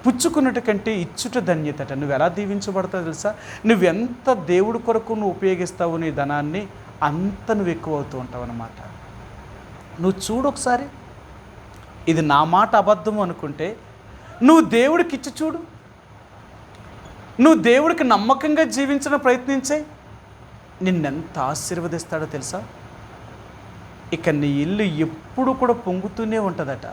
పుచ్చుకున్నట్టు కంటే ఇచ్చుట ధన్యతట. నువ్వు ఎలా దీవించబడతావు తెలుసా? నువ్వెంత దేవుడి కొరకు నువ్వు ఉపయోగిస్తావు నీ ధనాన్ని, అంత నువ్వు ఎక్కువ అవుతూ ఉంటావు అన్నమాట. నువ్వు చూడు ఒకసారి, ఇది నా మాట అబద్ధము అనుకుంటే నువ్వు దేవుడికి ఇచ్చి చూడు. నువ్వు దేవుడికి నమ్మకంగా జీవించడం ప్రయత్నించే, నిన్నెంత ఆశీర్వదిస్తాడో తెలుసా? ఇక నీ ఇల్లు ఎప్పుడు కూడా పొంగుతూనే ఉంటుందట.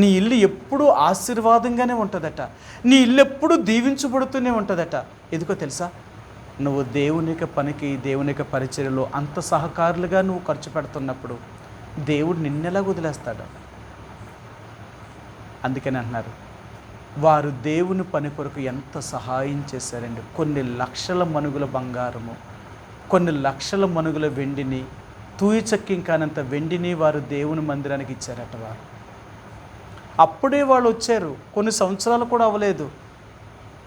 నీ ఇల్లు ఎప్పుడూ ఆశీర్వాదంగానే ఉంటుందట. నీ ఇల్లు ఎప్పుడూ దీవించబడుతూనే ఉంటుందట. ఎందుకో తెలుసా? నువ్వు దేవుని యొక్క పనికి, దేవుని యొక్క పరిచర్యలో అంత సహకారులుగా నువ్వు ఖర్చు పెడుతున్నప్పుడు దేవుడు నిన్నెలా వదిలేస్తాడు? అందుకని అంటున్నారు, వారు దేవుని పని కొరకు ఎంత సహాయం చేశారండి. కొన్ని లక్షల మనుగుల బంగారము, కొన్ని లక్షల మనుగుల వెండిని, తూయిచక్యం కానంత వెండిని వారు దేవుని మందిరానికి ఇచ్చారట. వారు అప్పుడే వాళ్ళు వచ్చారు, కొన్ని సంవత్సరాలు కూడా అవ్వలేదు,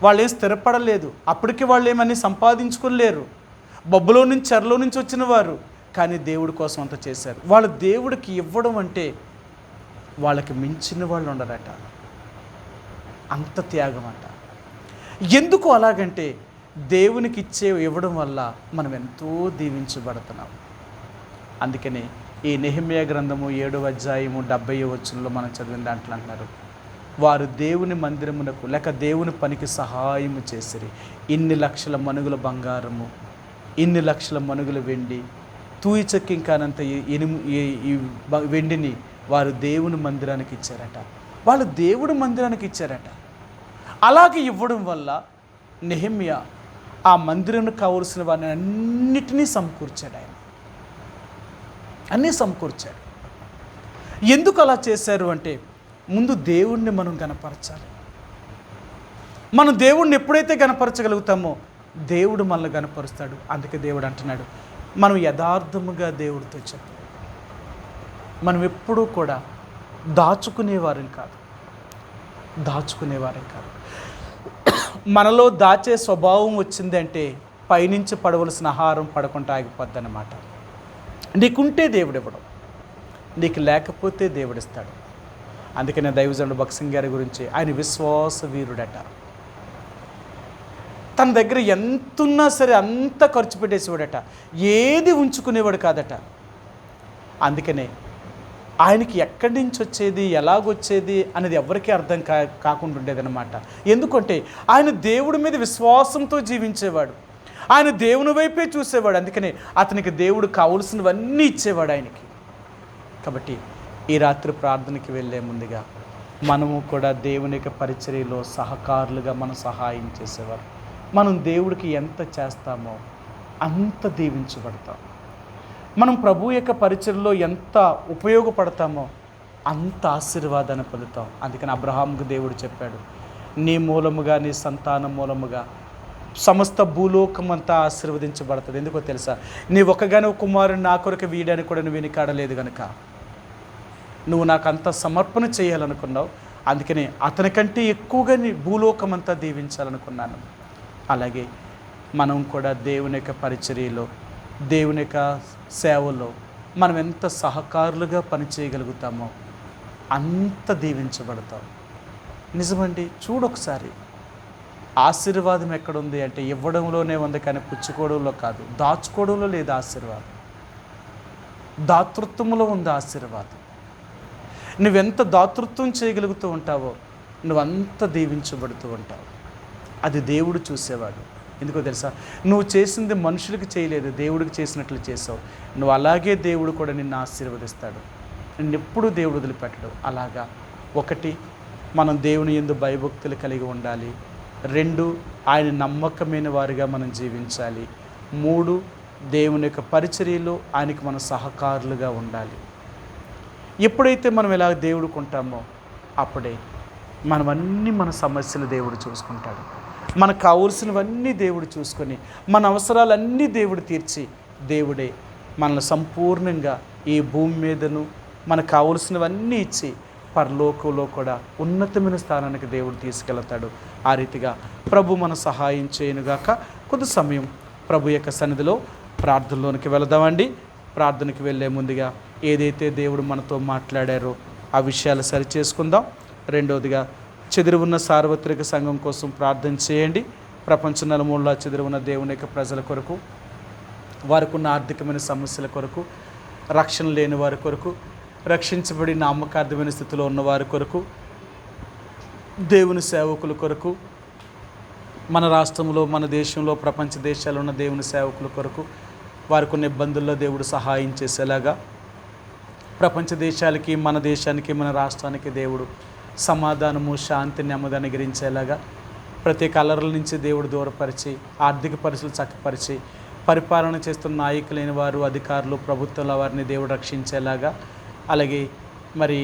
వాళ్ళు ఏం స్థిరపడలేదు, అప్పటికి వాళ్ళు ఏమని సంపాదించుకోలేరు, బొబ్బలో నుంచి చెరలో నుంచి వచ్చిన వారు, కానీ దేవుడి కోసం అంత చేశారు. వాళ్ళు దేవుడికి ఇవ్వడం అంటే వాళ్ళకి మించిన వాళ్ళు ఉండరట. అంత త్యాగం అంట. ఎందుకు అలాగంటే దేవునికి ఇవ్వడం వల్ల మనం ఎంతో దీవించబడుతున్నాం. అందుకనే ఈ నెహెమ్యా గ్రంథము 7వ అధ్యాయము 70వ వచనంలో మనం చదివిన దాంట్లో అంటున్నారు, వారు దేవుని మందిరమునకు లేక దేవుని పనికి సహాయము చేసిరి. ఇన్ని లక్షల మనుగుల బంగారము, ఇన్ని లక్షల మనుగుల వెండి, తూయిచక్యం కానంత ఈ వెండిని వారు దేవుని మందిరానికి ఇచ్చారట. వాళ్ళు దేవుడి మందిరానికి ఇచ్చారట. అలాగే ఇవ్వడం వల్ల నెహెమ్యా ఆ మందిరానికి కావలసిన వారిని అన్నిటినీ సమకూర్చాడు. ఆయన అన్నీ సమకూర్చాడు. ఎందుకు అలా చేశారు అంటే, ముందు దేవుణ్ణి మనం గణపరచాలి. మనం దేవుణ్ణి ఎప్పుడైతే గణపరచగలుగుతామో దేవుడు మనల్ని గణపరుస్తాడు. అందుకే దేవుడు అంటున్నాడు, మనం యథార్థముగా దేవుడితో చెప్పాలి. మనం ఎప్పుడూ కూడా దాచుకునేవారం కాదు. మనలో దాచే స్వభావం వచ్చిందంటే పైనుంచి పడవలసిన ఆహారం పడకుండా ఆగిపోద్ది అన్నమాట. నీకుంటే దేవుడు ఇవ్వడం, నీకు లేకపోతే దేవుడిస్తాడు. అందుకనే దైవజనుడు భక్త్ సింగ్ గారి గురించి, ఆయన విశ్వాస వీరుడట. తన దగ్గర ఎంతున్నా సరే అంత ఖర్చు పెట్టేసేవాడట, ఏది ఉంచుకునేవాడు కాదట. అందుకనే ఆయనకి ఎక్కడి నుంచి వచ్చేది, ఎలాగొచ్చేది అనేది ఎవరికీ అర్థం కాకుండా ఉండేదన్నమాట. ఎందుకంటే ఆయన దేవుడి మీద విశ్వాసంతో జీవించేవాడు, ఆయన దేవుని వైపే చూసేవాడు. అందుకనే అతనికి దేవుడు కావలసినవన్నీ ఇచ్చేవాడు ఆయనకి. కాబట్టి ఈ రాత్రి ప్రార్థనకి వెళ్ళే ముందుగా మనము కూడా దేవుని యొక్క పరిచర్యలో సహకారులుగా మనం సహాయం చేసేవారు. మనం దేవుడికి ఎంత చేస్తామో అంత దీవించబడతాం. మనం ప్రభు యొక్క పరిచర్యలో ఎంత ఉపయోగపడతామో అంత ఆశీర్వాదాన్ని పొందుతాం. అందుకని అబ్రహాముకు దేవుడు చెప్పాడు, నీ మూలముగా, నీ సంతానం మూలముగా సమస్త భూలోకమంతా ఆశీర్వదించబడుతుంది. ఎందుకో తెలుసా? నీ ఒక్కగానే కుమారుని నా కొరకు వీడని కూడా నువ్వు వెనుకాడలేదు కనుక నువ్వు నాకు అంత సమర్పణ చేయాలనుకున్నావు. అందుకనే అతనికంటే ఎక్కువగా నీ భూలోకమంతా దీవించాలనుకున్నాను. అలాగే మనం కూడా దేవుని యొక్క పరిచర్యలో, దేవుని యొక్క సేవలో మనం ఎంత సహకారులుగా పనిచేయగలుగుతామో అంత దీవించబడతాం. నిజమండి. చూడొకసారి ఆశీర్వాదం ఎక్కడుంది అంటే ఇవ్వడంలోనే ఉంది, కానీ పుచ్చుకోవడంలో కాదు. దాచుకోవడంలో లేదు ఆశీర్వాదం, దాతృత్వంలో ఉంది ఆశీర్వాదం. నువ్వెంత దాతృత్వం చేయగలుగుతూ ఉంటావో నువ్వంత దీవించబడుతూ ఉంటావు. అది దేవుడు చూసేవాడు. ఎందుకో తెలుసా? నువ్వు చేసింది మనుషులకి చేయలేదు, దేవుడికి చేసినట్లు చేసావు. నువ్వు అలాగే దేవుడు కూడా నిన్ను ఆశీర్వదిస్తాడు. నిన్నెప్పుడు దేవుడు వదిలిపెట్టడు. అలాగా ఒకటి, మనం దేవుని యందు భయభక్తులు కలిగి ఉండాలి. 2, ఆయన నమ్మకమైన వారిగా మనం జీవించాలి. 3, దేవుని యొక్క పరిచర్యలో ఆయనకి మనం సహకారులుగా ఉండాలి. ఎప్పుడైతే మనం ఇలా దేవుడికి ఉంటామో అప్పుడే మన సమస్యలు దేవుడు చూసుకుంటాడు. మనకు కావలసినవన్నీ దేవుడు చూసుకొని మన అవసరాలన్నీ దేవుడు తీర్చి దేవుడే మనల్ని సంపూర్ణంగా ఈ భూమి మీదను మనకు కావలసినవన్నీ ఇచ్చి పరలోకంలో కూడా ఉన్నతమైన స్థానానికి దేవుడు తీసుకెళ్తాడు. ఆ రీతిగా ప్రభు మన సహాయం చేయనుగాక. కొద్ది సమయం ప్రభు యొక్క సన్నిధిలో ప్రార్థనలోనికి వెళదామండి. ప్రార్థనకి వెళ్ళే ముందుగా ఏదైతే దేవుడు మనతో మాట్లాడారో ఆ విషయాలు సరిచేసుకుందాం. రెండవదిగా చెదిరి ఉన్న సార్వత్రిక సంఘం కోసం ప్రార్థన చేయండి. ప్రపంచ నలుమూలలా చెదిరి ఉన్న దేవుని యొక్క ప్రజల కొరకు, వారికి ఉన్న ఆర్థికమైన సమస్యల కొరకు, రక్షణ లేని వారి కొరకు, రక్షించబడి నామకార్థమైన స్థితిలో ఉన్నవారి కొరకు, దేవుని సేవకుల కొరకు, మన రాష్ట్రంలో, మన దేశంలో, ప్రపంచ దేశాల్లో ఉన్న దేవుని సేవకుల కొరకు, వారికి ఉన్న ఇబ్బందుల్లో దేవుడు సహాయం చేసేలాగా, ప్రపంచ దేశాలకి, మన దేశానికి, మన రాష్ట్రానికి దేవుడు సమాధానము, శాంతి, నెమ్మదిని అనుగ్రహించేలాగా, ప్రతి కలర్ల నుంచి దేవుడు దూరపరిచి, ఆర్థిక పరిస్థితులు చక్కపరిచి, పరిపాలన చేస్తున్న నాయకులైన వారు, అధికారులు, ప్రభుత్వాల వారిని దేవుడు రక్షించేలాగా, అలాగే మరి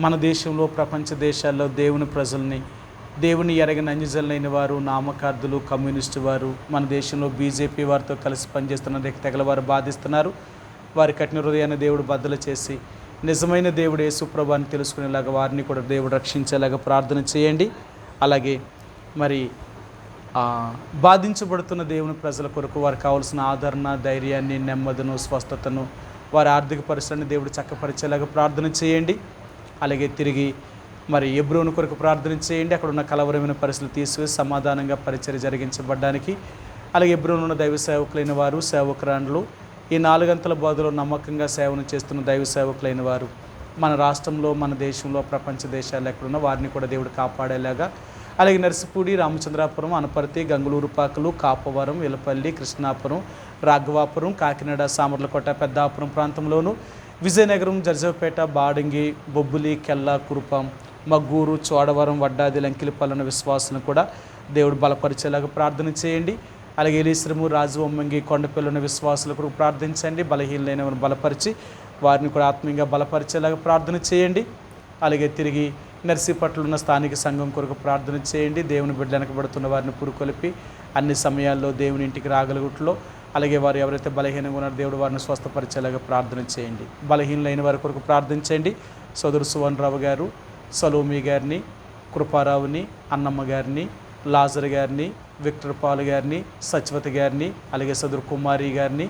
మన దేశంలో, ప్రపంచ దేశాల్లో దేవుని ప్రజల్ని, దేవుని ఎరగని అన్యజనులైన వారు, నామకార్థులు, కమ్యూనిస్టు వారు, మన దేశంలో బీజేపీ వారితో కలిసి పనిచేస్తున్న తెగల వారు బాధిస్తున్నారు. వారి కఠిన హృదయాన్ని దేవుడు బద్దలు చేసి నిజమైన దేవుడు యేసు ప్రభువుని తెలుసుకునేలాగా వారిని కూడా దేవుడు రక్షించేలాగా ప్రార్థన చేయండి. అలాగే మరి బాధించబడుతున్న దేవుని ప్రజల కొరకు వారికి కావాల్సిన ఆదరణ, ధైర్యాన్ని, నెమ్మదిను, స్వస్థతను, వారి ఆర్థిక పరిస్థితిని దేవుడు చక్కపరిచేలాగా ప్రార్థన చేయండి. అలాగే తిరిగి మరి ఎబ్రోను కొరకు ప్రార్థన చేయండి. అక్కడ ఉన్న కలవరమైన పరిస్థితులు తీసివేసి సమాధానంగా పరిచర్య జరిగించబడ్డానికి. అలాగే ఎబ్రోను ఉన్న దైవ సేవకులైన వారు, సేవకురాండ్లు, ఈ 4 గంటల బోధలో నమ్మకంగా సేవను చేస్తున్న దైవ సేవకులైన వారు మన రాష్ట్రంలో, మన దేశంలో, ప్రపంచ దేశాల్లో ఎక్కడున్న వారిని కూడా దేవుడు కాపాడేలాగా. అలాగే నర్సిపూడి, రామచంద్రాపురం, అనపర్తి, గంగులూరుపాకలు, కాపవరం, వెలపల్లి, కృష్ణాపురం, రాఘవాపురం, కాకినాడ, సామర్లకోట, పెద్దాపురం ప్రాంతంలోను, విజయనగరం, జర్జపేట, బాడంగి, బొబ్బులి, కెల్లా, కురుపాం, మగ్గూరు, చోడవరం, వడ్డాది, లంకిలిపల్లన విశ్వాసులను కూడా దేవుడు బలపరిచేలాగా ప్రార్థన చేయండి. అలాగే ఎలీశ్వరము, రాజవొమ్మంగి, కొండపిల్లన విశ్వాసులకు ప్రార్థించండి. బలహీనలైన వారిని బలపరిచి వారిని కూడా ఆత్మీయంగా బలపరిచేలాగా ప్రార్థన చేయండి. అలాగే తిరిగి నర్సీపట్ల ఉన్న స్థానిక సంఘం కొరకు ప్రార్థన చేయండి. దేవుని బిడ్డలు వెనకబడుతున్న వారిని పురుకొలిపి అన్ని సమయాల్లో దేవుని ఇంటికి రాగలుగుట్లో, అలాగే వారు ఎవరైతే బలహీనంగా ఉన్నారో దేవుడు వారిని స్వస్థపరిచేలాగా ప్రార్థన చేయండి. బలహీనలైన వారి కొరకు ప్రార్థించండి. సోదరు సువన్రావు గారు, సలోమి గారిని, కృపారావుని, అన్నమ్మ గారిని, లాజర్ గారిని, విక్టర్ పాల్ గారిని, సత్యవతి గారిని, అలాగే సదురు కుమారి గారిని,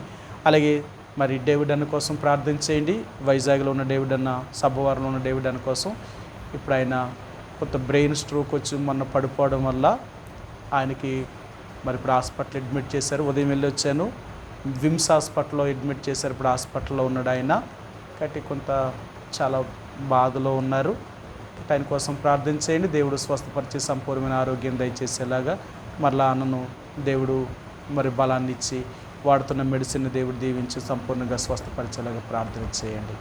అలాగే మరి డేవిడ్ అన్న కోసం ప్రార్థన చేయండి. వైజాగ్లో ఉన్న డేవిడ్ అన్న, సబ్బవారంలో ఉన్న డేవిడ్ అన్న కోసం. ఇప్పుడు ఆయన కొంత బ్రెయిన్ స్ట్రోక్ వచ్చి మొన్న పడిపోవడం వల్ల ఆయనకి మరి ఇప్పుడు హాస్పిటల్ అడ్మిట్ చేశారు. ఉదయం వెళ్ళి వచ్చాను. విమ్స్ హాస్పిటల్లో అడ్మిట్ చేశారు. ఇప్పుడు హాస్పిటల్లో ఉన్నాడు ఆయన. కాబట్టి కొంత చాలా బాధలో ఉన్నారు. ఆయన కోసం ప్రార్థన చేయండి. దేవుడు స్వస్థపరిచి సంపూర్ణమైన ఆరోగ్యం దయచేసేలాగా మరలా అన్నను దేవుడు మరి బలాన్ని ఇచ్చి వాడుతున్న మెడిసిన్ దేవుడు దీవించి సంపూర్ణంగా స్వస్థపరిచేలాగా ప్రార్థన చేయండి.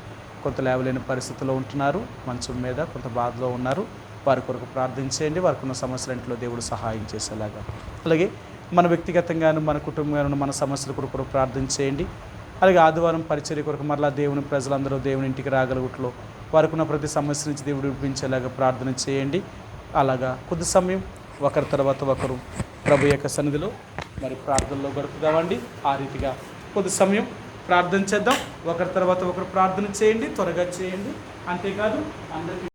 కొంత లేవలేని పరిస్థితిలో ఉంటున్నారు, మంచం మీద కొంత బాధలో ఉన్నారు. వారి కొరకు ప్రార్థన చేయండి. వారికి ఉన్న సమస్యలంట్లో దేవుడు సహాయం చేసేలాగా. అలాగే మన వ్యక్తిగతంగాను మన కుటుంబంగాను మన సమస్యల కొరకు ప్రార్థన చేయండి. అలాగే ఆదివారం పరిచర్య కొరకు మరలా దేవుని ప్రజలందరూ దేవుని ఇంటికి రాగలుగుట్లో వారికి ఉన్న ప్రతి సమస్య నుంచి దేవుడు విడిపించేలాగా ప్రార్థన చేయండి. అలాగా కొద్ది సమయం ఒకరి తర్వాత ఒకరు ప్రభు యొక్క సన్నిధిలో మరి ప్రార్థనలో గడుపుదామండి. ఆ రీతిగా కొద్ది సమయం ప్రార్థన చేద్దాం. ఒకరి తర్వాత ఒకరు ప్రార్థన చేయండి, త్వరగా చేయండి. అంతేకాదు అందరికీ